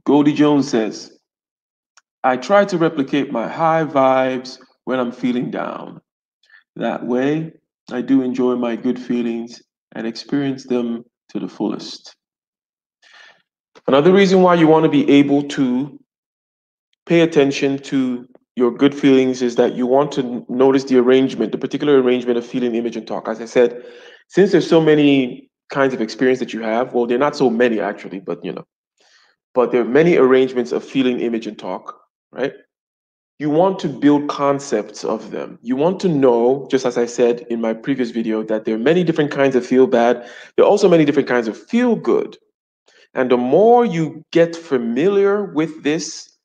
Goldie Jones says, I try to replicate my high vibes when I'm feeling down. That way, I do enjoy my good feelings and experience them to the fullest. Another reason why you want to be able to pay attention to your good feelings is that you want to notice the arrangement, the particular arrangement of feeling, image, and talk. As I said, since there's so many kinds of experience that you have, well, they're not so many actually, but but there are many arrangements of feeling, image, and talk, right? You want to build concepts of them. You want to know, just as I said in my previous video, that there are many different kinds of feel bad. There are also many different kinds of feel good. And the more you get familiar with this,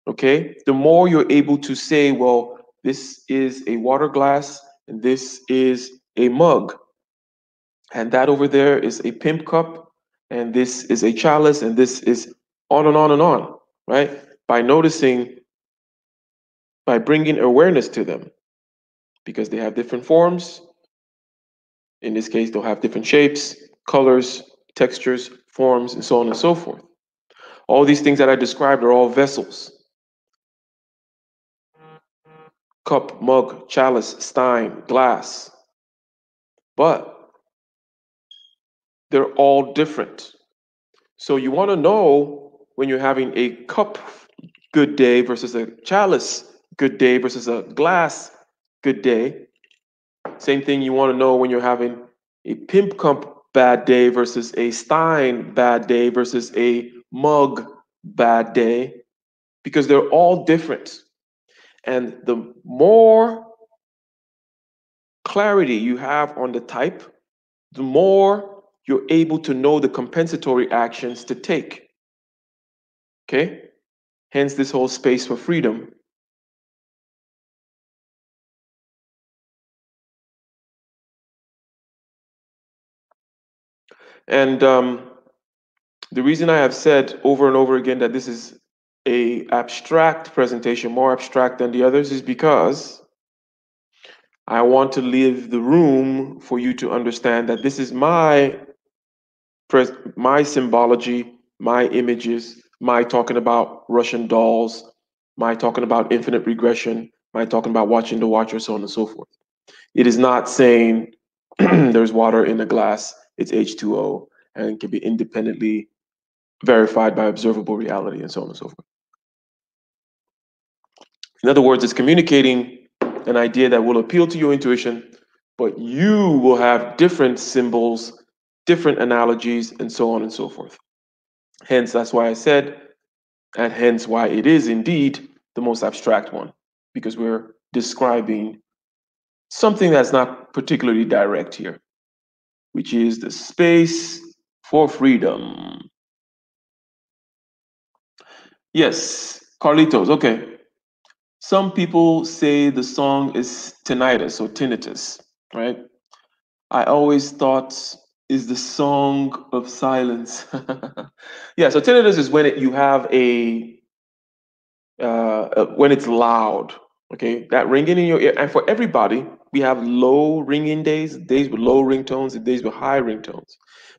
okay, the more you're able to say, well, this is a water glass and this is a mug. And that over there is a pimp cup and this is a chalice and this is on and on and on, right? By noticing, by bringing awareness to them, because they have different forms. In this case, they'll have different shapes, colors, textures, forms, and so on and so forth. All these things that I described are all vessels. Cup, mug, chalice, stein, glass. But they're all different. So you want to know when you're having a cup good day versus a chalice good day versus a glass good day. Same thing you want to know when you're having a pimp cup bad day versus a stein bad day versus a mug bad day, because they're all different. And the more clarity you have on the type, the more you're able to know the compensatory actions to take. Okay? Hence this whole space for freedom. And the reason I have said over and over again that this is a abstract presentation, more abstract than the others, is because I want to leave the room for you to understand that this is my symbology, my images, my talking about Russian dolls, my talking about infinite regression, my talking about watching the watcher, so on and so forth. It is not saying there's water in the glass, it's H2O, and can be independently verified by observable reality, and so on and so forth. In other words, it's communicating an idea that will appeal to your intuition, but you will have different symbols, different analogies, and so on and so forth. Hence, that's why I said, and hence why it is indeed the most abstract one, because we're describing something that's not particularly direct here, which is the space for freedom. Yes, Carlitos, okay. Some people say the song is tinnitus or tinnitus, right? I always thought is the song of silence. Yeah, so tinnitus is when you have when it's loud, okay? That ringing in your ear. And for everybody, we have low ringing days, days with low ringtones, and days with high ringtones.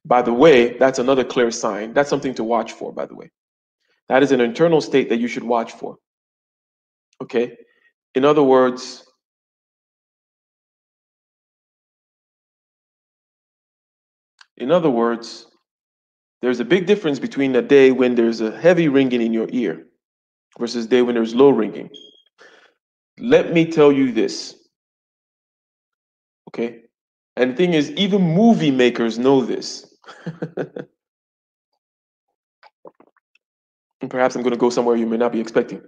By the way, that's another clear sign. That's something to watch for, by the way. That is an internal state that you should watch for, okay? In other words, there's a big difference between a day when there's a heavy ringing in your ear versus a day when there's low ringing. Let me tell you this, okay? And the thing is, even movie makers know this. And perhaps I'm going to go somewhere you may not be expecting.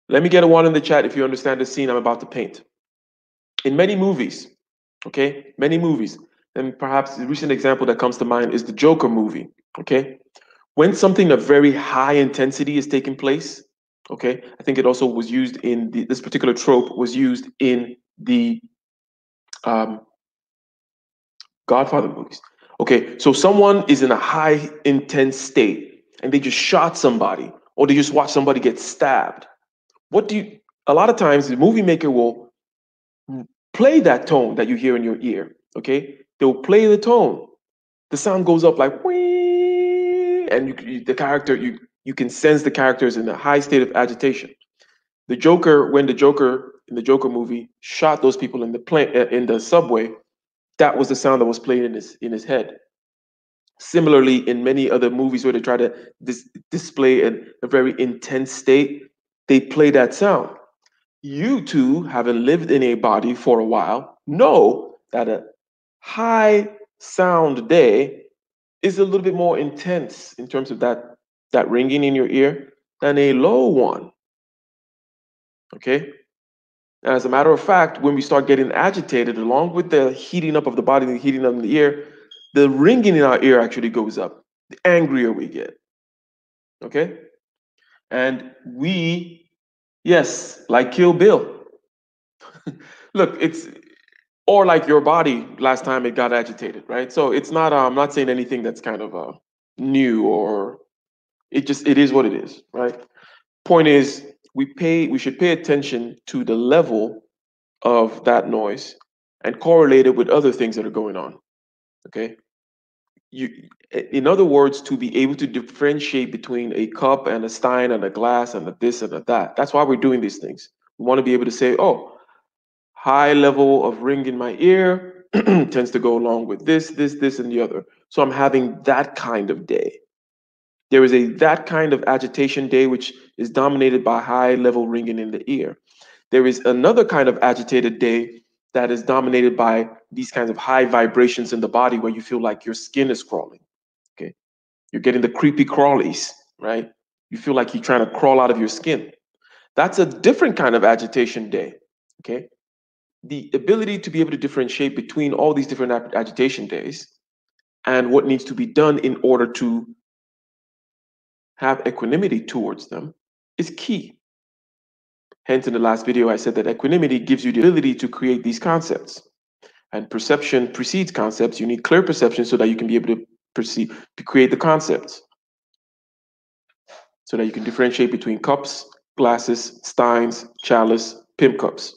Let me get a one in the chat if you understand the scene I'm about to paint. In many movies, okay, many movies, and perhaps the recent example that comes to mind is the Joker movie, okay? When something of very high intensity is taking place, okay, I think it also was used in this particular trope was used in the Godfather movies. Okay, so someone is in a high intense state and they just shot somebody, or they just watched somebody get stabbed. A lot of times the movie maker will play that tone that you hear in your ear, okay? They'll play the tone. The sound goes up like, wee, and you can sense the characters in a high state of agitation. The Joker, when the Joker in the Joker movie shot those people in the plane in the subway, that was the sound that was playing in his head. Similarly, in many other movies where they try to display a very intense state, they play that sound. You two, having lived in a body for a while, know that a high sound day is a little bit more intense in terms of that ringing in your ear than a low one. Okay? As a matter of fact, when we start getting agitated, along with the heating up of the body and the heating up in the ear, the ringing in our ear actually goes up. The angrier we get. Okay? And yes, like Kill Bill. Look, or like your body last time it got agitated, right? So it's not, I'm not saying anything that's kind of new, or it is what it is, right? Point is, we should pay attention to the level of that noise and correlate it with other things that are going on. Okay. In other words, to be able to differentiate between a cup and a stein and a glass and a this and a that. That's why we're doing these things. We want to be able to say, oh, high level of ring in my ear tends to go along with this, and the other. So I'm having that kind of day. There is that kind of agitation day, which is dominated by high level ringing in the ear. There is another kind of agitated day that is dominated by these kinds of high vibrations in the body, where you feel like your skin is crawling. Okay. You're getting the creepy crawlies, right? You feel like you're trying to crawl out of your skin. That's a different kind of agitation day. Okay. The ability to be able to differentiate between all these different agitation days and what needs to be done in order to have equanimity towards them is key. Hence, in the last video, I said that equanimity gives you the ability to create these concepts. And perception precedes concepts. You need clear perception so that you can be able to create the concepts. So that you can differentiate between cups, glasses, steins, chalice, pimp cups.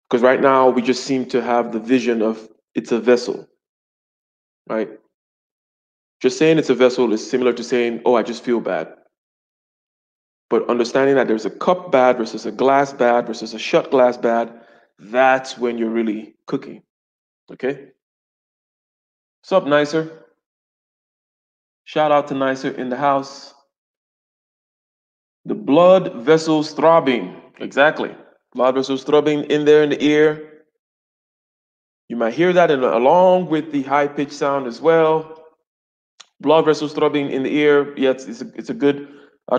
Because right now, we just seem to have the vision of it's a vessel, right? Just saying it's a vessel is similar to saying, oh, I just feel bad. But understanding that there's a cup bad versus a glass bad versus a shut glass bad, that's when you're really cooking. Okay? What's up, Nicer? Shout out to Nicer in the house. The blood vessels throbbing. Exactly. Blood vessels throbbing in there in the ear. You might hear that along with the high-pitched sound as well. Blood vessels throbbing in the ear. Yeah, it's a good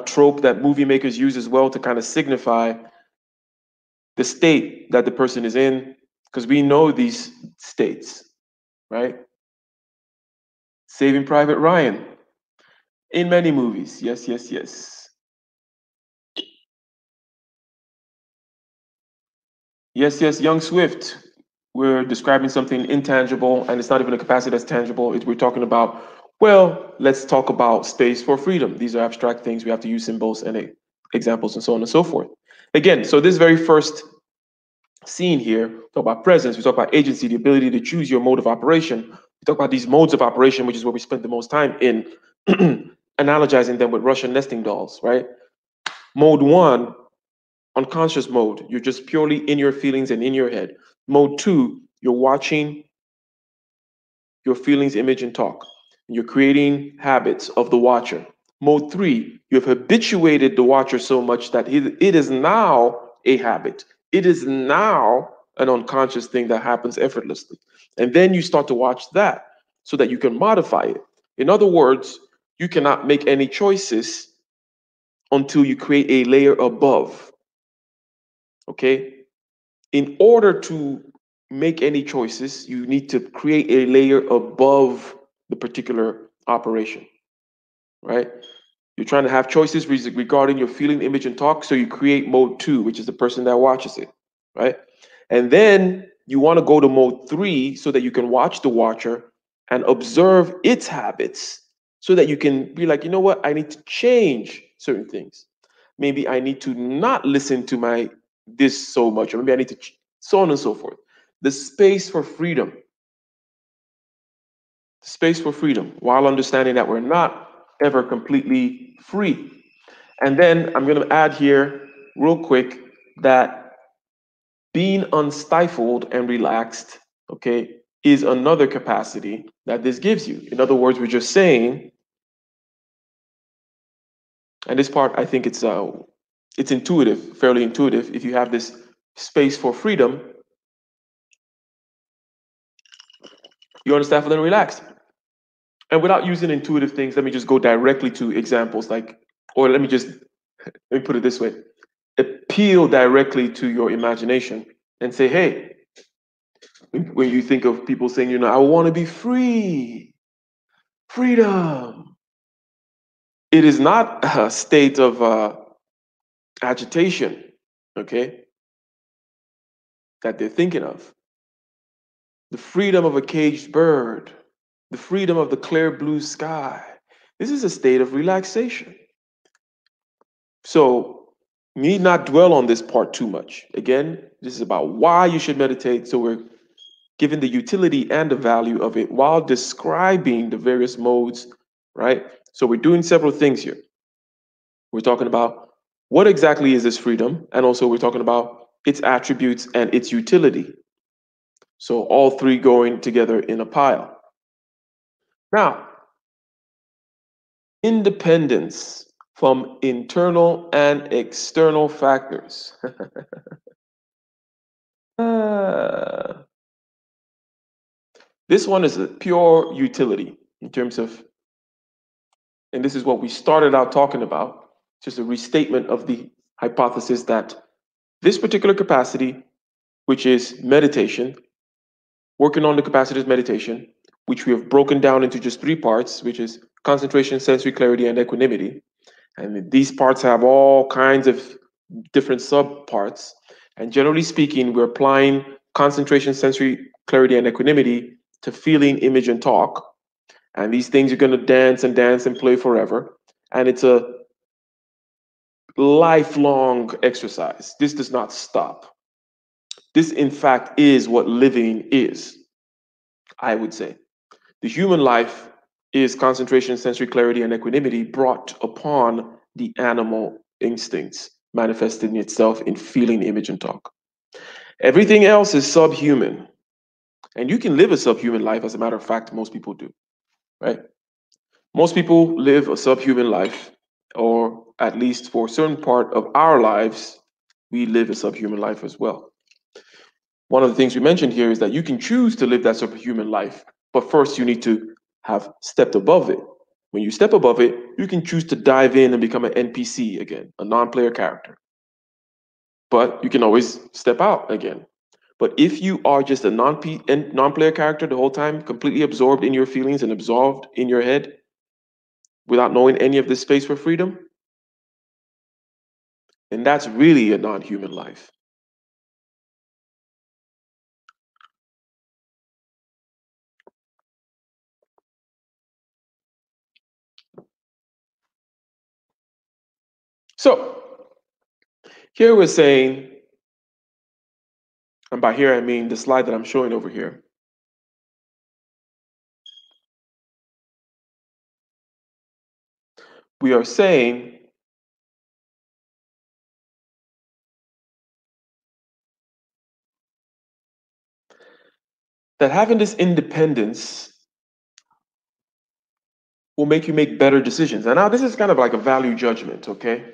trope that movie makers use as well to kind of signify the state that the person is in, because we know these states, right? Saving Private Ryan. In many movies. Yes, yes, yes. Yes, yes, Young Swift. We're describing something intangible, and it's not even a capacity that's tangible. We're talking about, well, let's talk about space for freedom. These are abstract things. We have to use symbols and examples and so on and so forth. Again, so this very first scene here, we talk about presence, we talk about agency, the ability to choose your mode of operation. We talk about these modes of operation, which is where we spent the most time in analogizing them with Russian nesting dolls, right? Mode one, unconscious mode, you're just purely in your feelings and in your head. Mode two, you're watching your feelings, image, and talk. You're creating habits of the watcher. Mode three, you have habituated the watcher so much that it is now a habit. It is now an unconscious thing that happens effortlessly. And then you start to watch that so that you can modify it. In other words, you cannot make any choices until you create a layer above. Okay? In order to make any choices, you need to create a layer above the particular operation, right? You're trying to have choices regarding your feeling, image, and talk, so you create mode two, which is the person that watches it, right? And then you want to go to mode three so that you can watch the watcher and observe its habits so that you can be like, you know what, I need to change certain things. Maybe I need to not listen to my this so much, or maybe I need to so on and so forth. The space for freedom, space for freedom, while understanding that we're not ever completely free. And then I'm going to add here, real quick, that being unstifled and relaxed, okay, is another capacity that this gives you. In other words, we're just saying, and this part, I think it's intuitive, fairly intuitive. If you have this space for freedom, you're unstifled and relaxed. And without using intuitive things, let me just go directly to examples like, or let me put it this way: appeal directly to your imagination and say, hey, when you think of people saying, I want to be free, freedom. It is not a state of agitation, okay, that they're thinking of. The freedom of a caged bird, the freedom of the clear blue sky. This is a state of relaxation. So, need not dwell on this part too much. Again, this is about why you should meditate. So, we're giving the utility and the value of it while describing the various modes, right? So, we're doing several things here. We're talking about what exactly is this freedom, and also we're talking about its attributes and its utility. So, all three going together in a pile. Now, independence from internal and external factors. This one is a pure utility in terms of, and this is what we started out talking about, just a restatement of the hypothesis that this particular capacity, which is meditation, working on the capacity of meditation, which we have broken down into just three parts, which is concentration, sensory clarity, and equanimity. And these parts have all kinds of different subparts. And generally speaking, we're applying concentration, sensory clarity, and equanimity to feeling, image, and talk. And these things are going to dance and dance and play forever. And it's a lifelong exercise. This does not stop. This, in fact, is what living is, I would say. The human life is concentration, sensory clarity, and equanimity brought upon the animal instincts, manifesting itself in feeling, image, and talk. Everything else is subhuman. And you can live a subhuman life. As a matter of fact, most people do, right? Most people live a subhuman life, or at least for a certain part of our lives, we live a subhuman life as well. One of the things we mentioned here is that you can choose to live that superhuman life, but first you need to have stepped above it. When you step above it, you can choose to dive in and become an NPC again, a non-player character. But you can always step out again. But if you are just a non-player character the whole time, completely absorbed in your feelings and absorbed in your head, without knowing any of this space for freedom, then that's really a non-human life. So here we're saying, and by here I mean the slide that I'm showing over here. We are saying that having this independence will make you make better decisions. And now this is kind of like a value judgment, okay?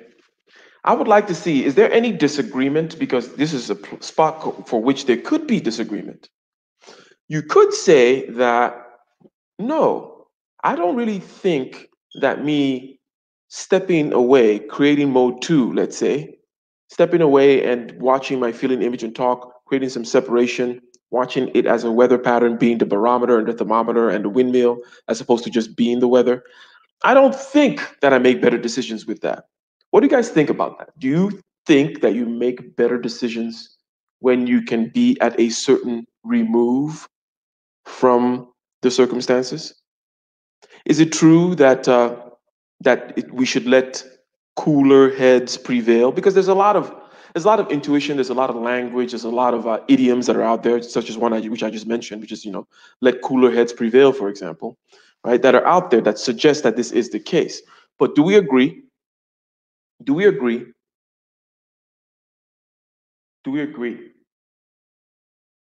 I would like to see, is there any disagreement? Because this is a spot for which there could be disagreement. You could say that, no, I don't really think that me stepping away, creating mode 2, let's say, stepping away and watching my feeling, image, and talk, creating some separation, watching it as a weather pattern, being the barometer and the thermometer and the windmill, as opposed to just being the weather. I don't think that I make better decisions with that. What do you guys think about that? Do you think that you make better decisions when you can be at a certain remove from the circumstances? Is it true that we should let cooler heads prevail? Because there's a lot of intuition, there's a lot of language, there's a lot of idioms that are out there, such as one which I just mentioned, which is, let cooler heads prevail, for example, right? That are out there that suggest that this is the case. But do we agree? Do we agree? Do we agree?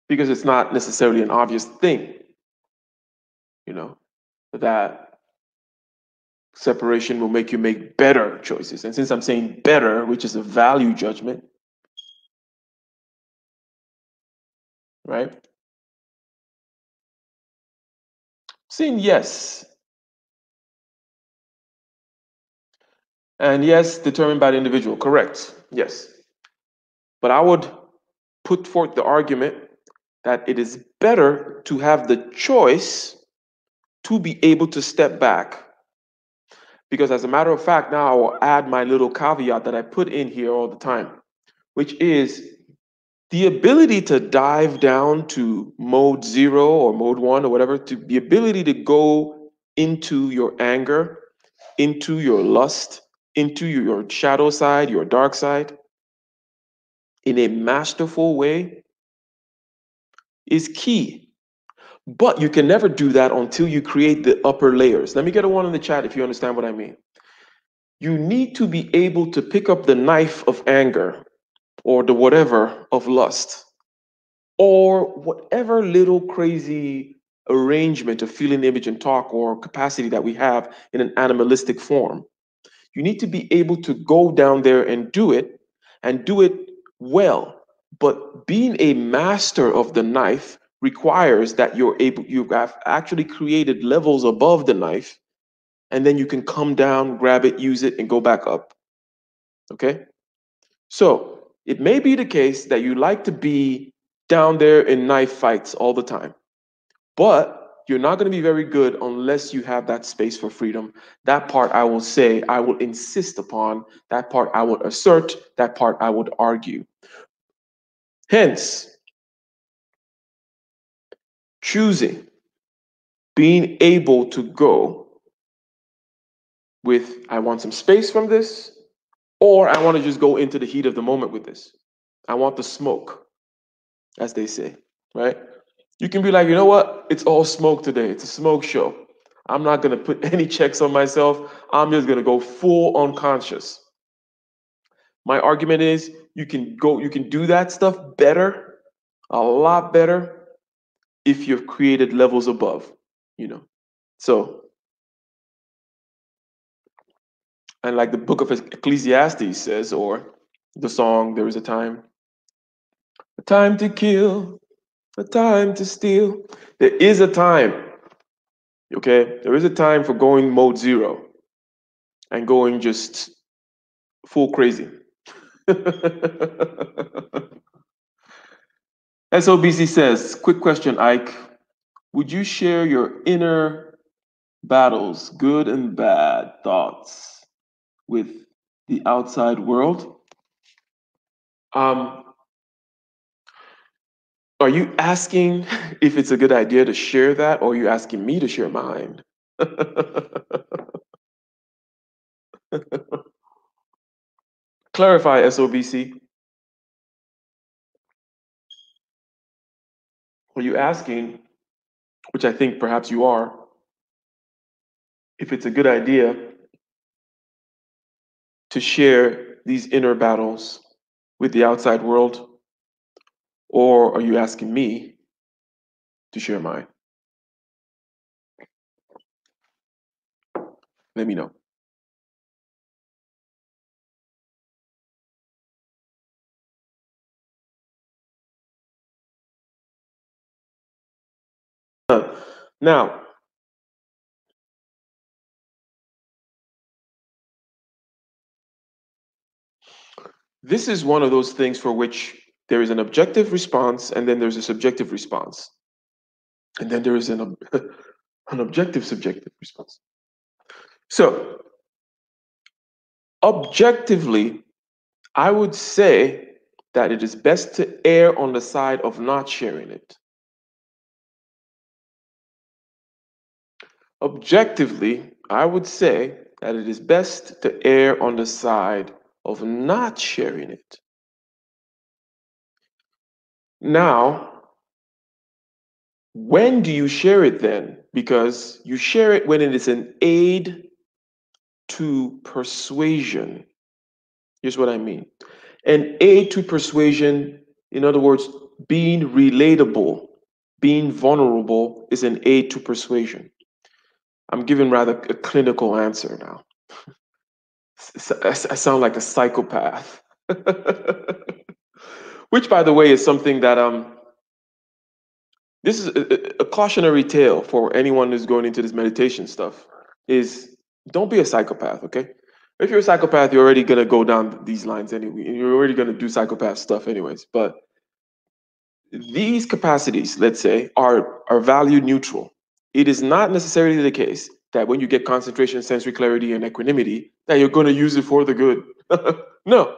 Because it's not necessarily an obvious thing, that separation will make you make better choices. And since I'm saying better, which is a value judgment, right? Saying yes. And yes, determined by the individual. Correct. Yes. But I would put forth the argument that it is better to have the choice to be able to step back. Because as a matter of fact, now I will add my little caveat that I put in here all the time, which is the ability to dive down to mode 0 or mode 1 or whatever, to the ability to go into your anger, into your lust, into your shadow side, your dark side, in a masterful way is key. But you can never do that until you create the upper layers. Let me get a one in the chat if you understand what I mean. You need to be able to pick up the knife of anger or the whatever of lust or whatever little crazy arrangement of feeling, image, and talk or capacity that we have in an animalistic form. You need to be able to go down there and do it well. But being a master of the knife requires that you have actually created levels above the knife, and then you can come down, grab it, use it, and go back up. Okay? So it may be the case that you like to be down there in knife fights all the time, but you're not going to be very good unless you have that space for freedom. That part I will say, I will insist upon. That part I would assert. That part I would argue. Hence, choosing, being able to go with, I want some space from this, or I want to just go into the heat of the moment with this. I want the smoke, as they say, right? You can be like, you know what? It's all smoke today. It's a smoke show. I'm not going to put any checks on myself. I'm just going to go full unconscious. My argument is you can do that stuff better, a lot better, if you've created levels above, So, and like the book of Ecclesiastes says, or the song, there is a time to kill, a time to steal. There is a time, okay? There is a time for going mode 0 and going just full crazy. SOBC says, quick question, Ike. Would you share your inner battles, good and bad thoughts, with the outside world? Are you asking if it's a good idea to share that, or are you asking me to share mine? Clarify, SOBC. Are you asking, which I think perhaps you are, if it's a good idea to share these inner battles with the outside world, or are you asking me to share mine? Let me know. Now, this is one of those things for which there is an objective response, and then there's a subjective response. And then there is an objective subjective response. So, objectively, I would say that it is best to err on the side of not sharing it. Objectively, I would say that it is best to err on the side of not sharing it. Now, when do you share it then? Because you share it when it is an aid to persuasion. Here's what I mean. An aid to persuasion, in other words, being relatable, being vulnerable is an aid to persuasion. I'm giving rather a clinical answer now. I sound like a psychopath. Which, by the way, is something that this is a cautionary tale for anyone who's going into this meditation stuff. Is don't be a psychopath, okay? If you're a psychopath, you're already gonna go down these lines anyway. You're already gonna do psychopath stuff anyways. But these capacities, let's say, are value neutral. It is not necessarily the case that when you get concentration, sensory clarity, and equanimity, that you're going to use it for the good. No,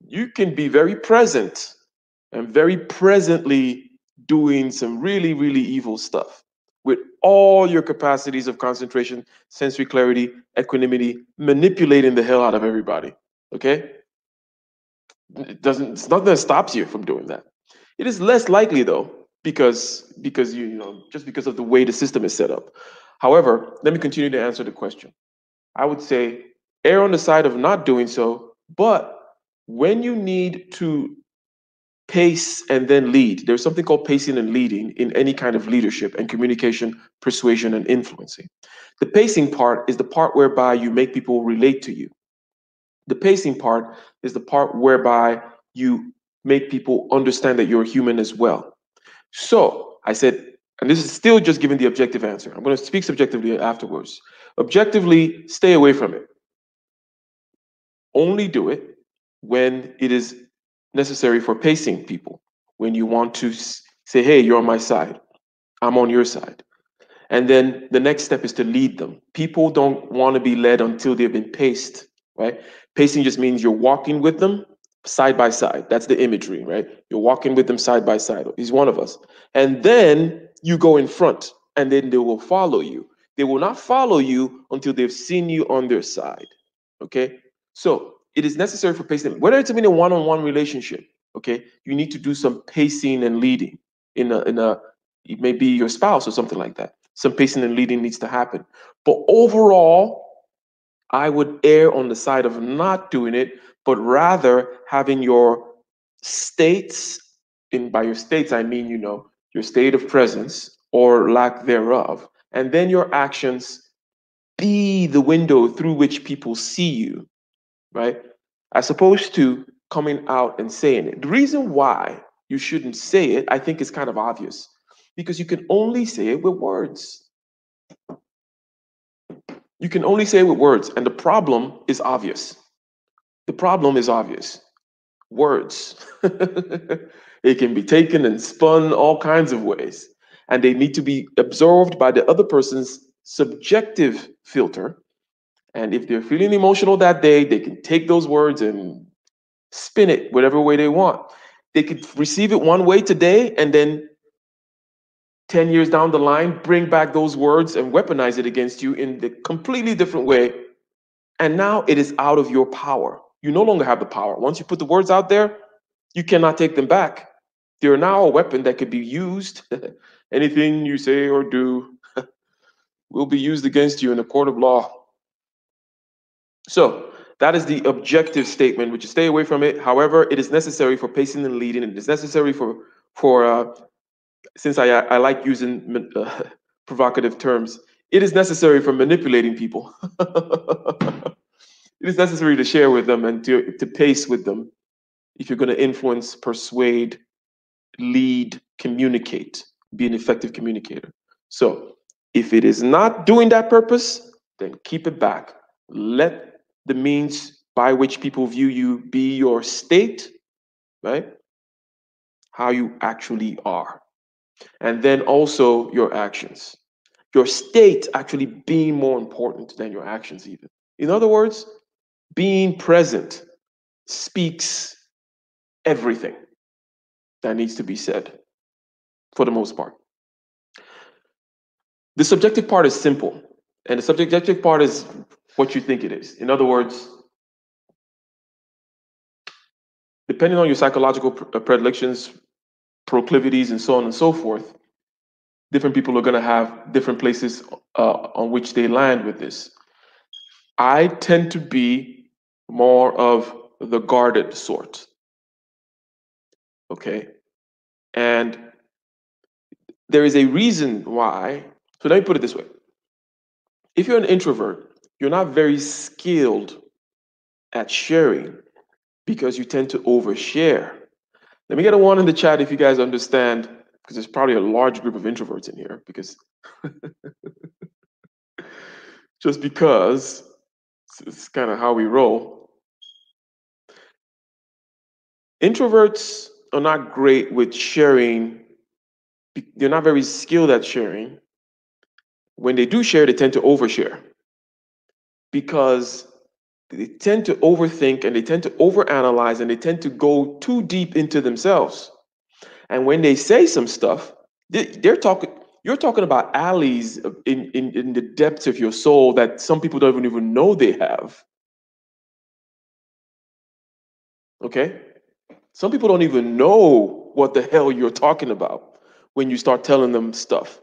you can be very present and very presently doing some really, really evil stuff with all your capacities of concentration, sensory clarity, equanimity, manipulating the hell out of everybody. Okay? It's nothing that stops you from doing that. It is less likely though, because just because of the way the system is set up. However, let me continue to answer the question. I would say err on the side of not doing so, but when you need to pace and then lead, there's something called pacing and leading in any kind of leadership and communication, persuasion, and influencing. The pacing part is the part whereby you make people relate to you. The pacing part is the part whereby you make people understand that you're a human as well. So I said, and this is still just giving the objective answer. I'm going to speak subjectively afterwards. Objectively, stay away from it. Only do it when it is necessary for pacing people. When you want to say, hey, you're on my side, I'm on your side. And then the next step is to lead them. People don't want to be led until they've been paced, right? Pacing just means you're walking with them side by side. That's the imagery, right? You're walking with them side by side. He's one of us. And then you go in front, and then they will follow you. They will not follow you until they've seen you on their side, okay? So it is necessary for pacing, whether it's in a one-on-one relationship, okay? You need to do some pacing and leading in a it may be your spouse or something like that. Some pacing and leading needs to happen. But overall, I would err on the side of not doing it, but rather having your states, and by your states, I mean, your state of presence or lack thereof, and then your actions be the window through which people see you, right? As opposed to coming out and saying it. The reason why you shouldn't say it, I think, is kind of obvious because you can only say it with words. You can only say it with words, and the problem is obvious. The problem is obvious. Words. It can be taken and spun all kinds of ways, and they need to be absorbed by the other person's subjective filter. And if they're feeling emotional that day, they can take those words and spin it whatever way they want. They could receive it one way today and then 10 years down the line, bring back those words and weaponize it against you in the completely different way. And now it is out of your power. You no longer have the power. Once you put the words out there, you cannot take them back. They're now a weapon that could be used. Anything you say or do will be used against you in a court of law. So that is the objective statement, which is stay away from it. However, it is necessary for pacing and leading. It is necessary for since I like using provocative terms, it is necessary for manipulating people. It is necessary to share with them and to pace with them if you're going to influence, persuade, lead, communicate, be an effective communicator. So if it is not doing that purpose, then keep it back. Let the means by which people view you be your state, right? How you actually are. And then also your actions. Your state actually being more important than your actions, even. In other words, being present speaks everything that needs to be said for the most part. The subjective part is simple, and the subjective part is what you think it is. In other words, depending on your psychological predilections, proclivities, and so on and so forth, different people are going to have different places on which they land with this. I tend to be more of the guarded sort. Okay. And there is a reason why. So let me put it this way. If you're an introvert, you're not very skilled at sharing because you tend to overshare. Let me get a one in the chat if you guys understand, because there's probably a large group of introverts in here, because just because it's kind of how we roll. Introverts are not great with sharing. They're not very skilled at sharing. When they do share, they tend to overshare because they tend to overthink and they tend to overanalyze and they tend to go too deep into themselves. And when they say some stuff, they're talking. You're talking about alleys in the depths of your soul that some people don't even know they have. Okay? Some people don't even know what the hell you're talking about when you start telling them stuff.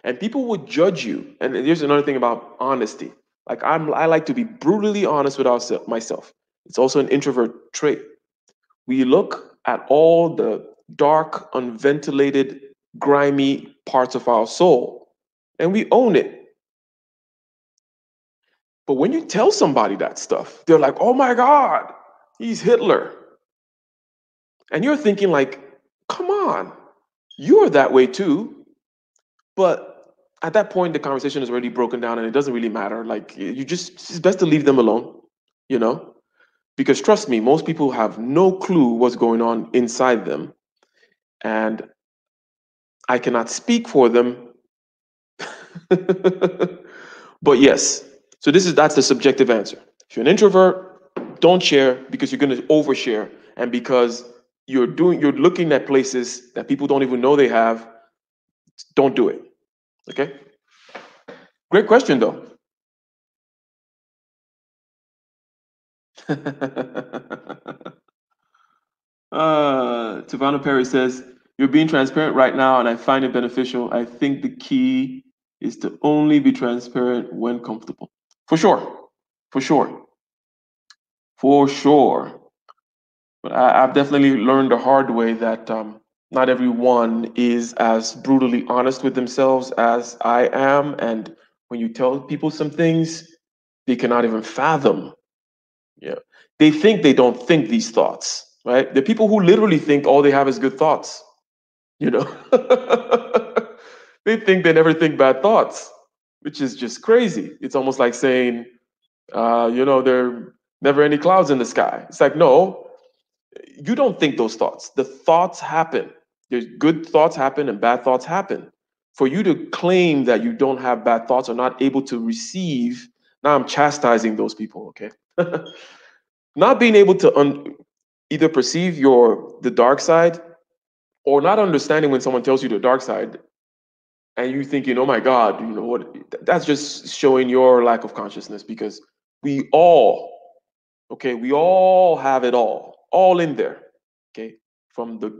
And people would judge you. And here's another thing about honesty. Like I like to be brutally honest with myself. It's also an introvert trait. We look at all the dark, unventilated, grimy parts of our soul, and we own it. But when you tell somebody that stuff, they're like, "Oh my God, he's Hitler." And you're thinking like, "Come on, you're that way too." But at that point, the conversation is already broken down and it doesn't really matter. Like it's best to leave them alone, you know? Because trust me, most people have no clue what's going on inside them. And I cannot speak for them. But yes, so that's the subjective answer. If you're an introvert, don't share because you're going to overshare and because you're looking at places that people don't even know they have. Don't do it. Okay? Great question though. Tavana Perry says, "You're being transparent right now, and I find it beneficial. I think the key is to only be transparent when comfortable." For sure. For sure. For sure. But I've definitely learned the hard way that not everyone is as brutally honest with themselves as I am. And when you tell people some things, they cannot even fathom. Yeah. They think they don't think these thoughts, right? The people who literally think all they have is good thoughts, you know? They think they never think bad thoughts, which is just crazy. It's almost like saying, there are never any clouds in the sky. It's like, no, you don't think those thoughts. The thoughts happen. There's good thoughts happen and bad thoughts happen. For you to claim that you don't have bad thoughts or not able to receive, now I'm chastising those people, okay? Not being able to either perceive the dark side or not understanding when someone tells you the dark side and you thinking, oh my God, you know what? That's just showing your lack of consciousness because we all have it all in there, okay? From the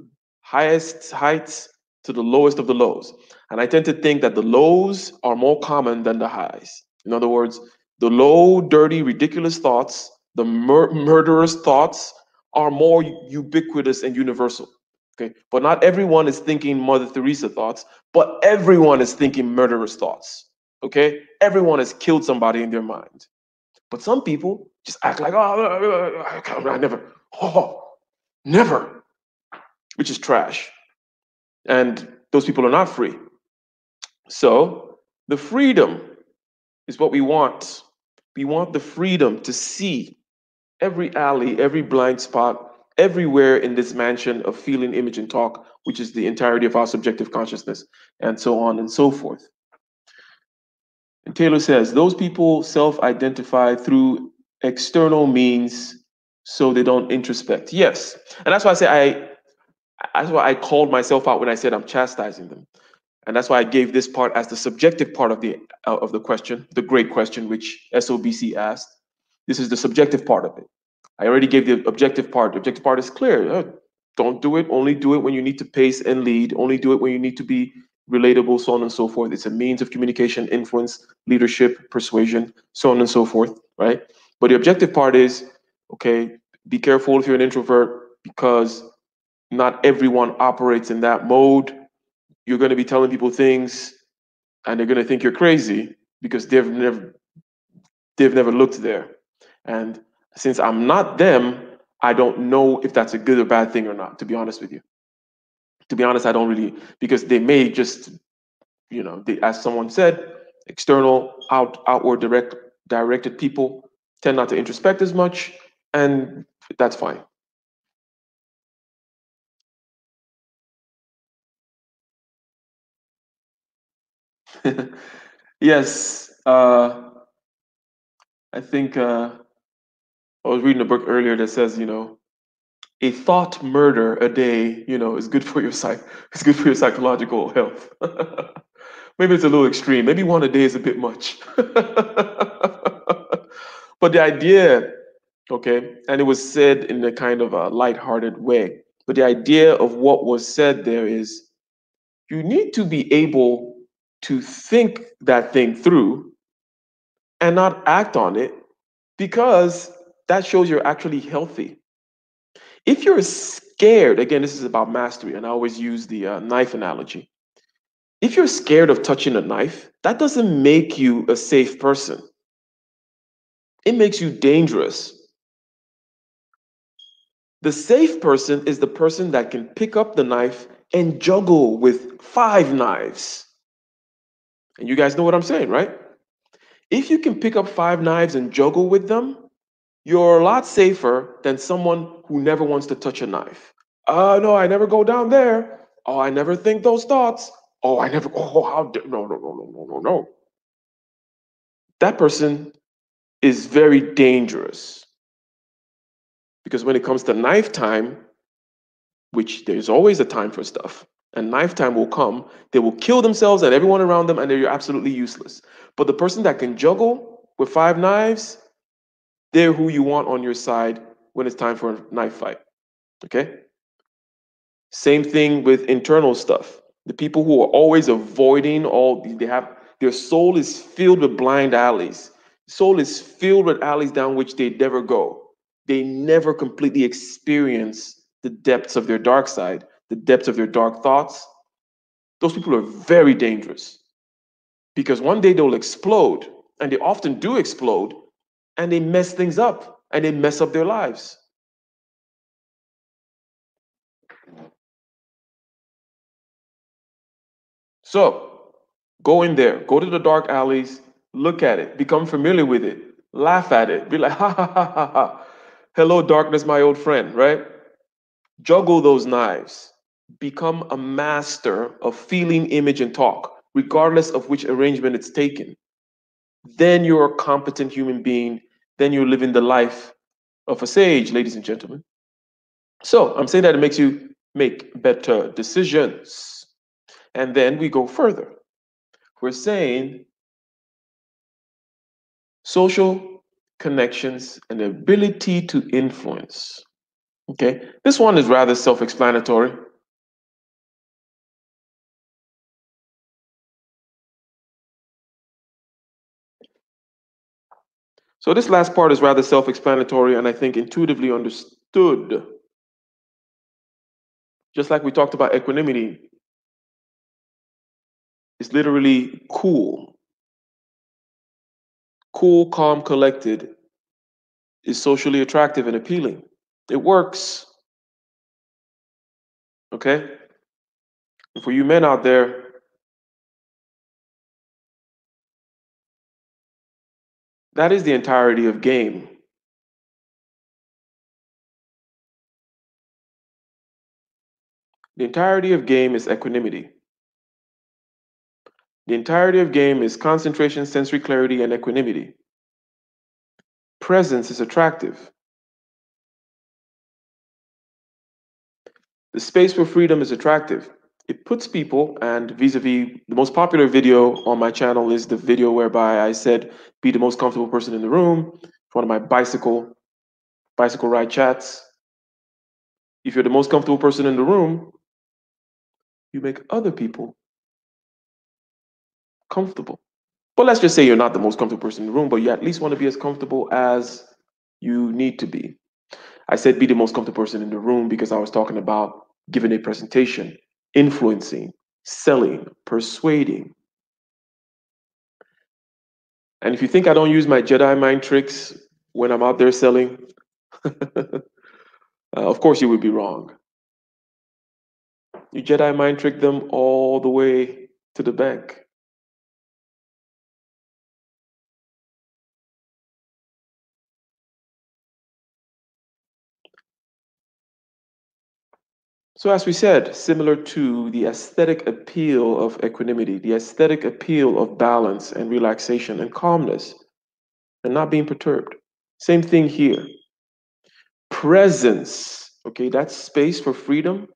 highest heights to the lowest of the lows. And I tend to think that the lows are more common than the highs. In other words, the low, dirty, ridiculous thoughts, the murderous thoughts are more ubiquitous and universal. Okay, but not everyone is thinking Mother Teresa thoughts, but everyone is thinking murderous thoughts. Okay, everyone has killed somebody in their mind. But some people just act like, I never, which is trash. And those people are not free. So the freedom is what we want. We want the freedom to see every alley, every blind spot, everywhere in this mansion of feeling, image, and talk, which is the entirety of our subjective consciousness, and so on and so forth. And Taylor says, those people self-identify through external means so they don't introspect. Yes. And that's why I say that's why I called myself out when I said I'm chastising them. And that's why I gave this part as the subjective part of the question, the great question, which SOBC asked. This is the subjective part of it. I already gave the objective part. The objective part is clear. Don't do it. Only do it when you need to pace and lead. Only do it when you need to be relatable, so on and so forth. It's a means of communication, influence, leadership, persuasion, so on and so forth, right? But the objective part is, okay, be careful if you're an introvert because not everyone operates in that mode. You're going to be telling people things and they're going to think you're crazy because they've never looked there. And since I'm not them, I don't know if that's a good or bad thing or not, to be honest with you. To be honest, I don't really, because they may just, as someone said, external, outward directed people tend not to introspect as much, and that's fine. Yes, I think I was reading a book earlier that says, a thought murder a day, is good for your it's good for your psychological health. Maybe it's a little extreme. Maybe one a day is a bit much. But the idea, okay, and it was said in a kind of a lighthearted way. But the idea of what was said there is you need to be able to think that thing through and not act on it because that shows you're actually healthy. If you're scared, again, this is about mastery, and I always use the knife analogy. If you're scared of touching a knife, that doesn't make you a safe person. It makes you dangerous. The safe person is the person that can pick up the knife and juggle with 5 knives. And you guys know what I'm saying, right? If you can pick up 5 knives and juggle with them, you're a lot safer than someone who never wants to touch a knife. No, I never go down there. Oh, I never think those thoughts. Oh, I never, oh, no, no, no, no, no, no, no. That person is very dangerous because when it comes to knife time, which there's always a time for stuff, and knife time will come, they will kill themselves and everyone around them, and they're absolutely useless. But the person that can juggle with 5 knives, they're who you want on your side when it's time for a knife fight. Okay? Same thing with internal stuff. The people who are always avoiding they have their soul is filled with blind alleys. Soul is filled with alleys down which they never go. They never completely experience the depths of their dark side, the depths of their dark thoughts. Those people are very dangerous because one day they'll explode, and they often do explode, and they mess things up and they mess up their lives. So go in there, go to the dark alleys, look at it, become familiar with it, laugh at it, be like, ha ha ha ha ha. Hello, darkness, my old friend, right? Juggle those knives. Become a master of feeling, image, and talk, regardless of which arrangement it's taken. Then you're a competent human being. Then you're living the life of a sage, ladies and gentlemen. So I'm saying that it makes you make better decisions. And then we go further. We're saying social connections and ability to influence. Okay, this one is rather self-explanatory. So this last part is rather self-explanatory and I think intuitively understood. Just like we talked about equanimity, it's literally cool. Cool, calm, collected is socially attractive and appealing. It works. Okay? And for you men out there, that is the entirety of game. The entirety of game is equanimity. The entirety of game is concentration, sensory clarity, and equanimity. Presence is attractive. The space for freedom is attractive. it puts people, and vis-a-vis the most popular video on my channel is the video whereby I said, be the most comfortable person in the room. One of my bicycle ride chats. If you're the most comfortable person in the room, you make other people comfortable. But let's just say you're not the most comfortable person in the room, but you at least want to be as comfortable as you need to be. I said be the most comfortable person in the room because I was talking about giving a presentation, influencing, selling, persuading. And if you think I don't use my Jedi mind tricks when I'm out there selling, of course you would be wrong. You Jedi mind trick them all the way to the bank. So as we said, similar to the aesthetic appeal of equanimity, the aesthetic appeal of balance and relaxation and calmness and not being perturbed. Same thing here. Presence, okay, that's space for freedom.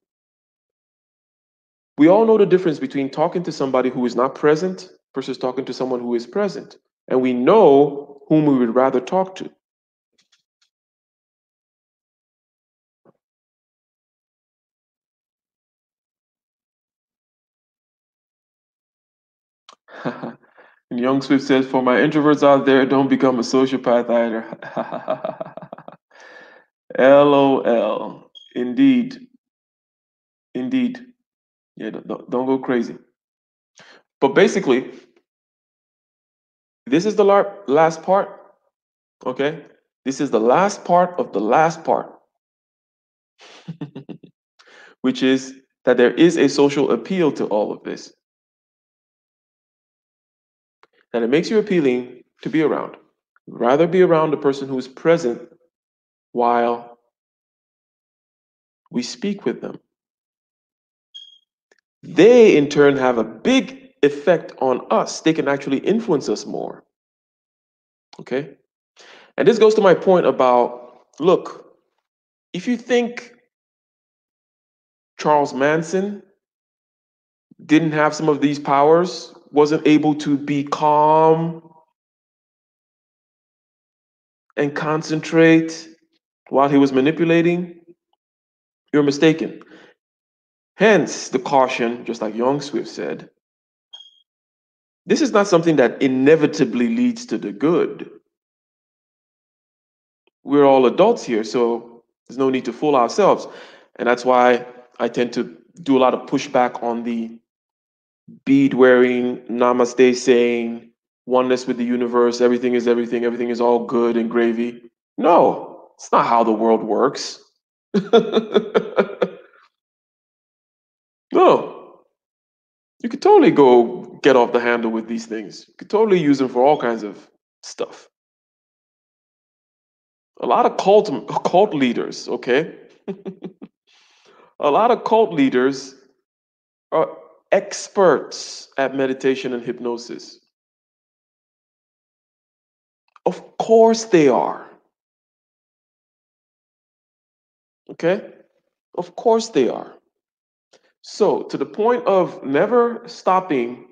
We all know the difference between talking to somebody who is not present versus talking to someone who is present. And we know whom we would rather talk to. And Young Swift says, for my introverts out there, don't become a sociopath either. LOL. Indeed. Indeed. Yeah, don't go crazy. But basically, this is the last part. Okay? This is the last part of the last part, which is that there is a social appeal to all of this. And it makes you appealing to be around. Rather be around the person who is present while we speak with them. They, in turn, have a big effect on us. They can actually influence us more. Okay? And this goes to my point about, look, if you think Charles Manson didn't have some of these powers, wasn't able to be calm and concentrate while he was manipulating, you're mistaken. Hence the caution, just like Young Swift said, this is not something that inevitably leads to the good. We're all adults here, so there's no need to fool ourselves. And that's why I tend to do a lot of pushback on the bead wearing, namaste saying, oneness with the universe, everything is all good and gravy. No, it's not how the world works. No, you could totally go get off the handle with these things. You could totally use them for all kinds of stuff. A lot of cult leaders, okay? A lot of cult leaders are experts at meditation and hypnosis. Of course they are. Okay? Of course they are. So, to the point of never stopping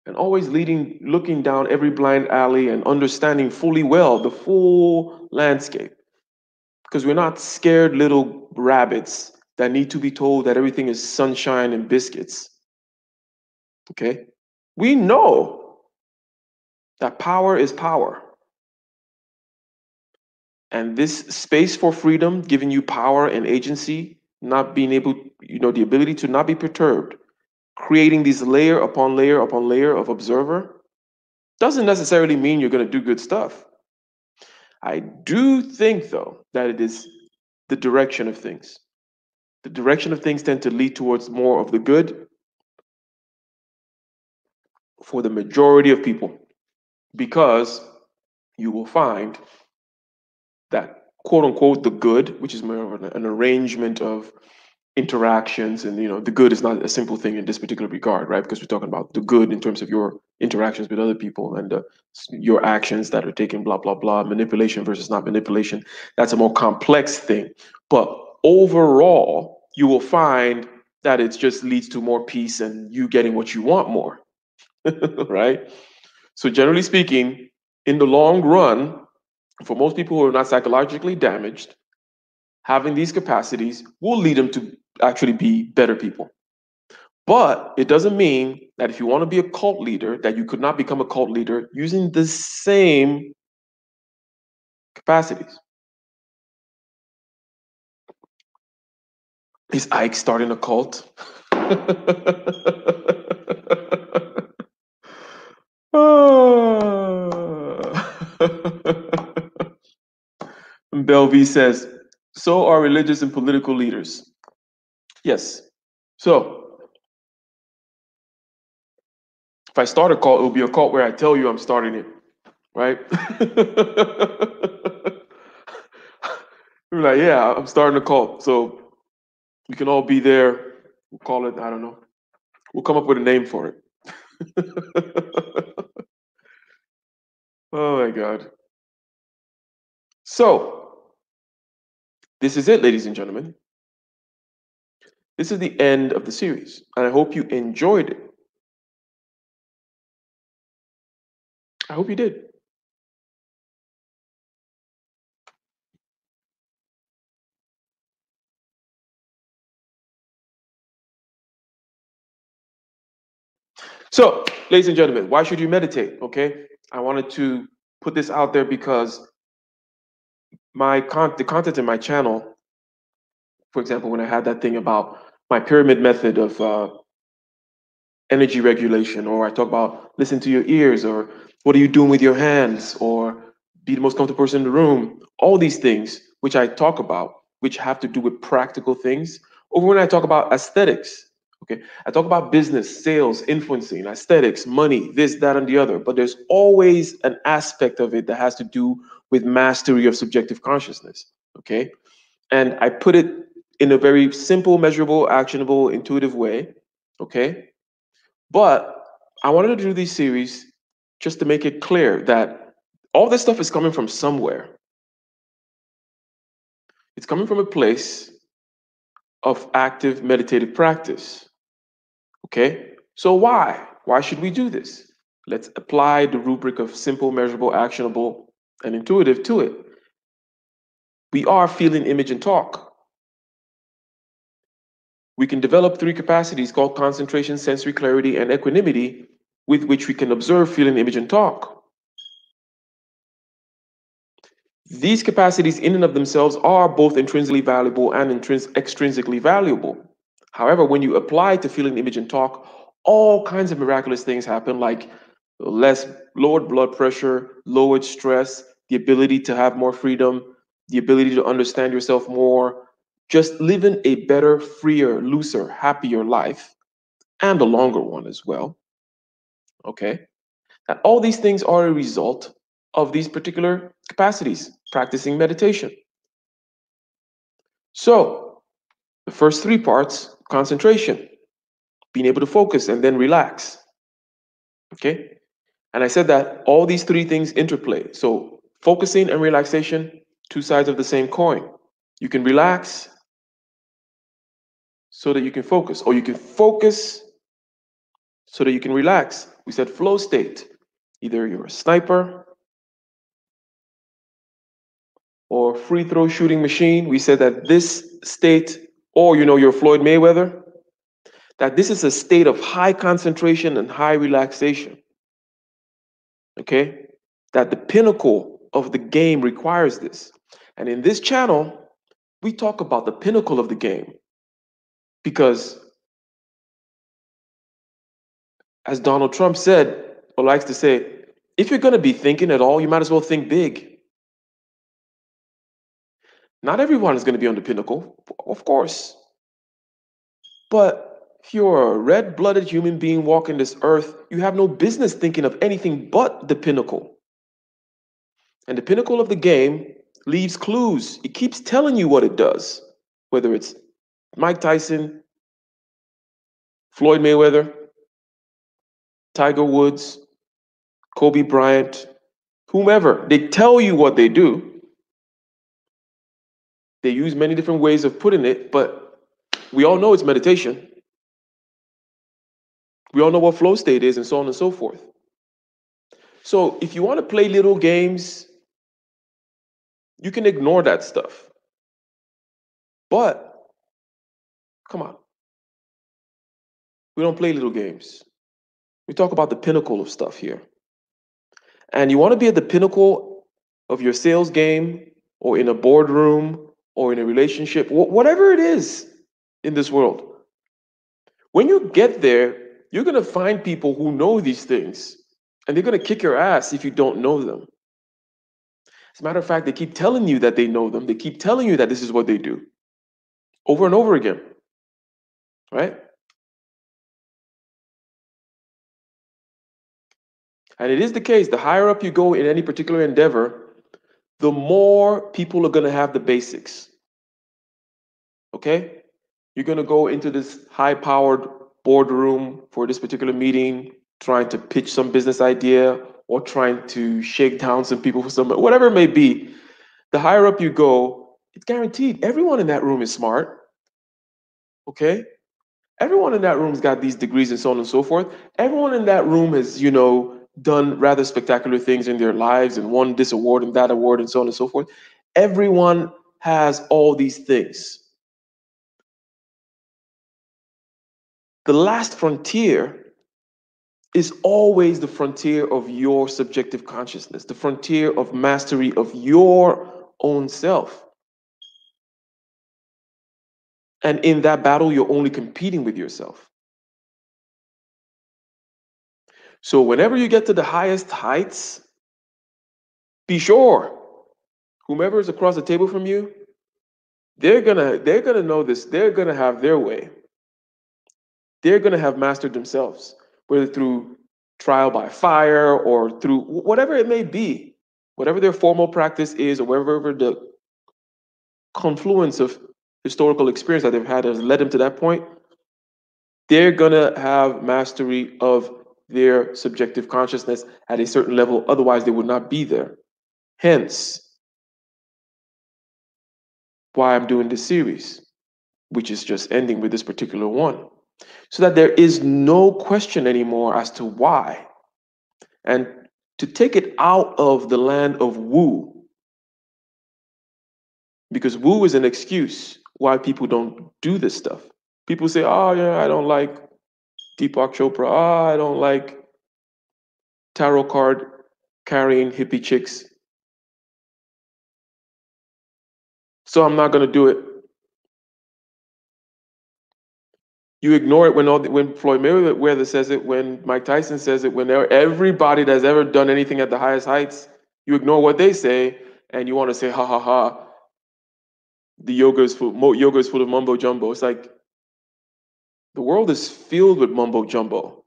and always looking down every blind alley and understanding fully well the full landscape. Because we're not scared little rabbits that need to be told that everything is sunshine and biscuits. Okay? We know that power is power. And this space for freedom, giving you power and agency, not being able, the ability to not be perturbed, creating this layer upon layer upon layer of observer, doesn't necessarily mean you're going to do good stuff. I do think, though, that it is the direction of things. The direction of things tend to lead towards more of the good for the majority of people, because you will find that, quote unquote, the good, which is more of an arrangement of interactions, and the good is not a simple thing in this particular regard, right? Because we're talking about the good in terms of your interactions with other people and your actions that are taken, blah blah blah, manipulation versus not manipulation. That's a more complex thing, but overall you will find that it just leads to more peace and you getting what you want more, right? So generally speaking, in the long run, for most people who are not psychologically damaged, having these capacities will lead them to actually be better people. But it doesn't mean that if you want to be a cult leader, that you could not become a cult leader using the same capacities. Is Ike starting a cult? Belvy says, so are religious and political leaders. Yes. So if I start a cult, it will be a cult where I tell you I'm starting it, right? We're like, yeah, I'm starting a cult. So we can all be there. We'll call it, I don't know. We'll come up with a name for it. Oh my God. So this is it, ladies and gentlemen. This is the end of the series, and I hope you enjoyed it. I hope you did. So, ladies and gentlemen, why should you meditate? Okay, I wanted to put this out there because the content in my channel, for example, when I had that thing about my pyramid method of energy regulation, or I talk about listen to your ears, or what are you doing with your hands, or be the most comfortable person in the room, all these things which I talk about, which have to do with practical things, or when I talk about aesthetics. Okay, I talk about business, sales, influencing, aesthetics, money, this, that, and the other. But there's always an aspect of it that has to do with mastery of subjective consciousness. Okay, and I put it in a very simple, measurable, actionable, intuitive way. Okay, but I wanted to do these series just to make it clear that all this stuff is coming from somewhere. It's coming from a place of active meditative practice. Okay? So why? Why should we do this? Let's apply the rubric of simple, measurable, actionable, and intuitive to it. We are feeling, image, and talk. We can develop three capacities called concentration, sensory clarity, and equanimity, with which we can observe, feel, and image, and talk. These capacities in and of themselves are both intrinsically valuable and extrinsically valuable. However, when you apply to feeling, image, and talk, all kinds of miraculous things happen, like lowered blood pressure, lowered stress, the ability to have more freedom, the ability to understand yourself more, just living a better, freer, looser, happier life, and a longer one as well. Okay? And all these things are a result of these particular capacities, practicing meditation. So, the first three parts, concentration, being able to focus and then relax. Okay? And I said that all these three things interplay. So, focusing and relaxation, two sides of the same coin. You can relax so that you can focus, or you can focus so that you can relax. We said flow state. Either you're a sniper or free throw shooting machine. We said that this state, or you're Floyd Mayweather, that this is a state of high concentration and high relaxation. Okay? That the pinnacle of the game requires this. And in this channel, we talk about the pinnacle of the game. Because as Donald Trump said, or likes to say, if you're going to be thinking at all, you might as well think big. Not everyone is going to be on the pinnacle, of course. But if you're a red-blooded human being walking this earth, you have no business thinking of anything but the pinnacle. And the pinnacle of the game leaves clues. It keeps telling you what it does, whether it's Mike Tyson, Floyd Mayweather, Tiger Woods, Kobe Bryant, whomever. They tell you what they do. They use many different ways of putting it, but we all know it's meditation. We all know what flow state is and so on and so forth. So if you want to play little games, you can ignore that stuff. But, come on. We don't play little games. We talk about the pinnacle of stuff here. And you want to be at the pinnacle of your sales game or in a boardroom or in a relationship, whatever it is in this world. When you get there, you're going to find people who know these things, and they're going to kick your ass if you don't know them. As a matter of fact, they keep telling you that they know them. They keep telling you that this is what they do over and over again, right? And it is the case, the higher up you go in any particular endeavor, the more people are going to have the basics. Okay? You're going to go into this high-powered boardroom for this particular meeting, trying to pitch some business idea or trying to shake down some people for some, whatever it may be. The higher up you go, it's guaranteed. Everyone in that room is smart. Okay? Everyone in that room's got these degrees and so on and so forth. Everyone in that room has, done rather spectacular things in their lives and won this award and that award and so on and so forth. Everyone has all these things. The last frontier is always the frontier of your subjective consciousness, the frontier of mastery of your own self. And in that battle, you're only competing with yourself. So whenever you get to the highest heights, be sure, whomever is across the table from you, they're gonna know this. They're gonna have their way. They're gonna have mastered themselves, whether through trial by fire or through whatever it may be, whatever their formal practice is, or wherever the confluence of historical experience that they've had has led them to that point. They're gonna have mastery of their subjective consciousness at a certain level, otherwise they would not be there. Hence, why I'm doing this series, which is just ending with this particular one, so that there is no question anymore as to why. And to take it out of the land of woo, because woo is an excuse why people don't do this stuff. People say, oh yeah, I don't like Deepak Chopra. Oh, I don't like tarot card carrying hippie chicks, so I'm not going to do it. You ignore it when Floyd Mayweather says it, when Mike Tyson says it, when everybody that's ever done anything at the highest heights, you ignore what they say, and you want to say, ha ha ha, the yoga is full of mumbo jumbo. It's like the world is filled with mumbo jumbo.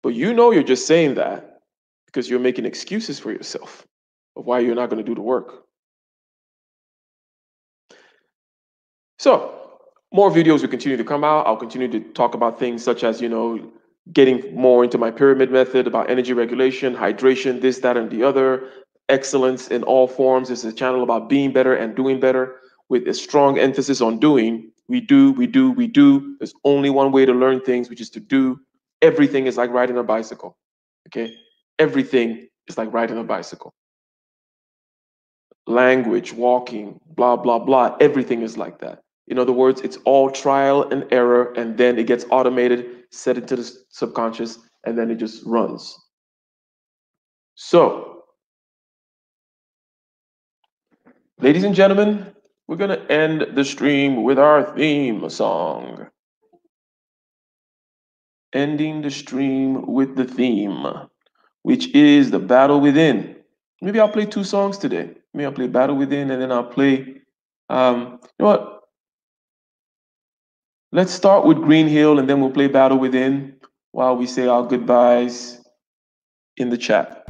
But you're just saying that because you're making excuses for yourself of why you're not going to do the work. So, more videos will continue to come out. I'll continue to talk about things such as, getting more into my pyramid method, about energy regulation, hydration, this, that, and the other. Excellence in all forms. This is a channel about being better and doing better with a strong emphasis on doing. We do. There's only one way to learn things, which is to do. Everything is like riding a bicycle, okay? Everything is like riding a bicycle. Language, walking, blah, blah, blah, everything is like that. In other words, it's all trial and error, and then it gets automated, set into the subconscious, and then it just runs. So, ladies and gentlemen, we're going to end the stream with our theme song. Ending the stream with the theme, which is the battle within. Maybe I'll play 2 songs today. Maybe I'll play Battle Within, and then I'll play, you know what? Let's start with Green Hill, and then we'll play Battle Within while we say our goodbyes in the chat.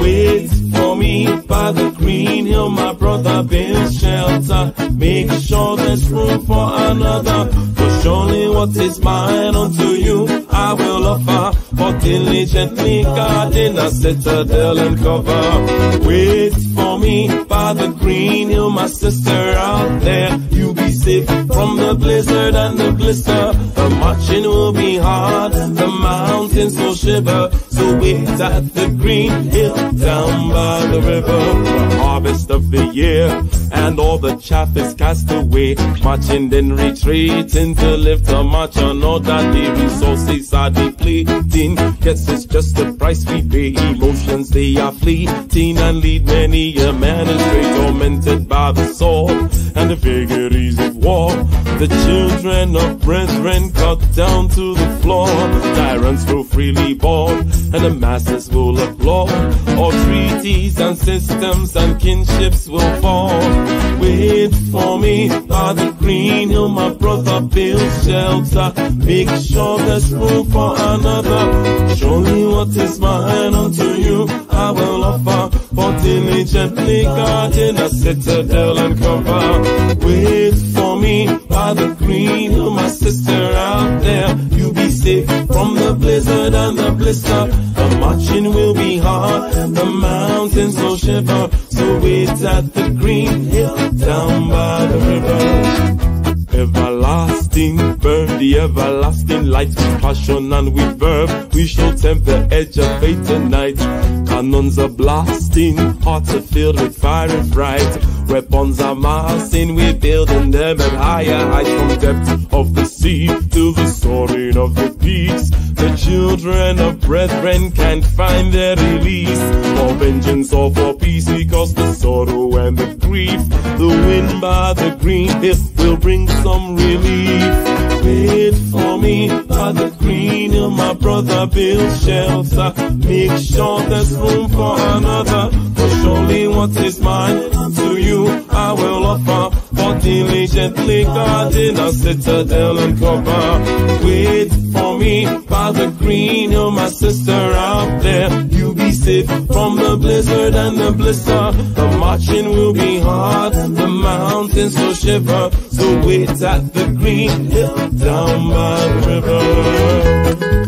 Wait for me by the Green Hill, my brother, build shelter. Make sure there's room for another. For surely what is mine unto you I will offer. For diligently guarding a citadel and cover. Wait for me by the green hill, my sister out there. You be safe from the blizzard and the blister. The marching will be hard, the mountains will shiver. So wait at the green hill down by the river. The harvest of the year and all the chaff is cast away. Marching then retreating to lift a march. I know that the resources are depleting. Guess it's just the price we pay. Emotions they are fleeting and lead many a man astray, tormented by the sword and the vagaries of war. The children of brethren cut down to the floor. Tyrants will freely born and the masses will applaud. All treaties and systems and kinships will fall. Wait for me by the green hill, my brother, build shelter. Make sure there's room for another. Surely what is mine unto you I will offer. For diligently guarding a citadel and cover. Wait for me by the green hill, my sister out there. You be safe from the blizzard and the blister. The marching will be hard, the mountains will shiver. So wait at the green hill down by the river. Everlasting burn, the everlasting light. With passion and with verve, we shall tempt the edge of fate tonight. Cannons are blasting, hearts are filled with fire and fright. Weapons are massing, we're building them at higher heights. From depth of the sea to the soaring of the peaks, the children of brethren can't find their release. For vengeance or for peace, because the sorrow and the grief, the wind by the green hill will bring some relief. Wait for me by the green hill, my brother, build shelter. Make sure there's room for another. For surely what is mine to you I will offer. For diligently guarding a citadel and cover. Wait for me by the green hill, my sister out there. You be safe from the blizzard and the blister. The marching will be hard, the mountains will shiver. So wait at the green hill down by the river.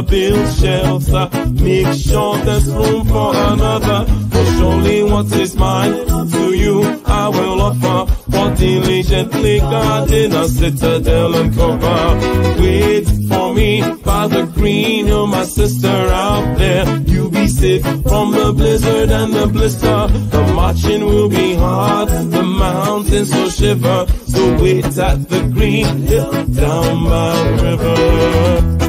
Build shelter, make sure there's room for another. For surely what is mine to you I will offer. For diligently guarding a citadel and cover. Wait for me by the green hill, my sister out there. You be safe from the blizzard and the blister. The marching will be hard, the mountains will shiver. So wait at the green hill down by the river.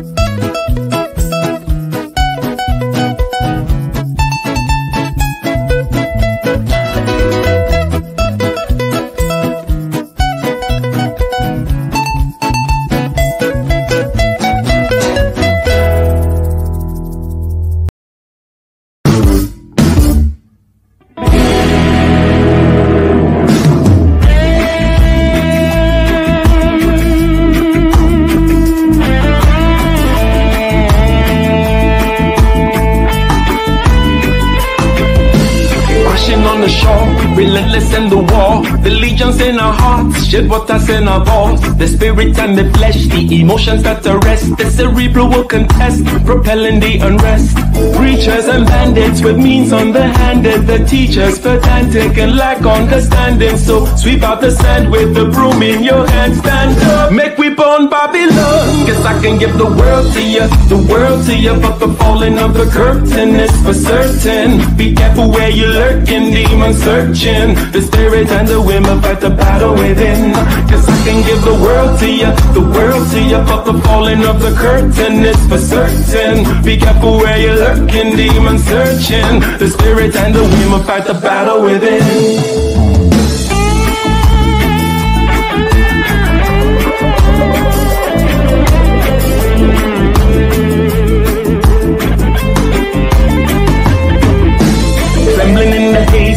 Relentless in the war, the legions in our hearts, shed waters in our balls. The spirit and the flesh, the emotions that arrest. The cerebral will contest, propelling the unrest. Preachers and bandits with means underhanded. The teachers pedantic and lack understanding. So sweep out the sand with the broom in your hand. Stand up, make we born Babylon. Guess I can give the world to you, the world to you. But the falling of the curtain is for certain. Be careful where you're lurking, demons searching. The spirit and the women fight the battle within. Cause I can give the world to you, the world to you. But the falling of the curtain is for certain. Be careful where you're lurking, lurking, demon searching. The spirit and the women fight the battle within.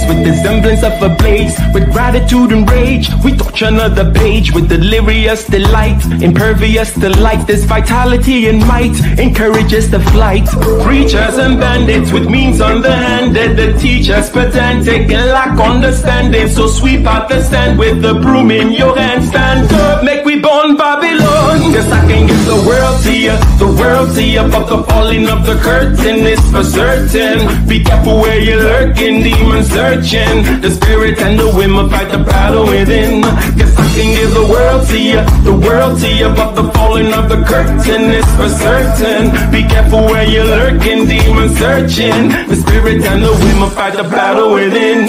With the semblance of a blaze, with gratitude and rage, we touch another page with delirious delight, impervious to light. This vitality and might encourages the flight. Preachers and bandits with means underhanded, the teachers pedantic and lack understanding. So sweep out the stand with the broom in your hand. Stand up, make we born Babylon. Cause I can give the world to you, the world to you. But the falling of the curtain is for certain. Be careful where you're lurking, demons searching. The spirit and the women fight the battle within. Guess I can give the world to you, the world to you. But the falling of the curtain is for certain. Be careful where you're lurking, demon searching. The spirit and the women fight the battle within.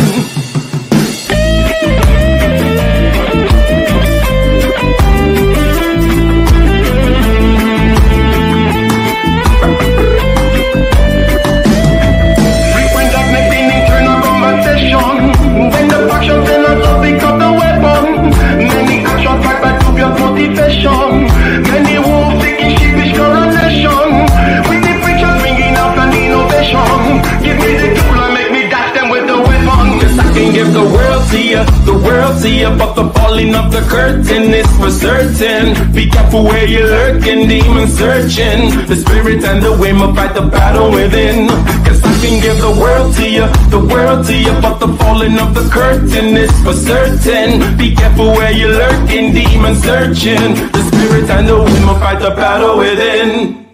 Many wolves taking sheepish coronation. With the preachers bringing out an innovation. Give me the tool and make me dash them with the weapon. Cause I can give the world to you, the world to you. But the falling of the curtain is for certain. Be careful where you're lurking, demon searching. The spirit and the women fight the battle within. Cause I can give the world to you, the world to you. But the falling of the curtain is for certain. Be careful where you're lurking, demon searching. The spirit and the women fight the battle within.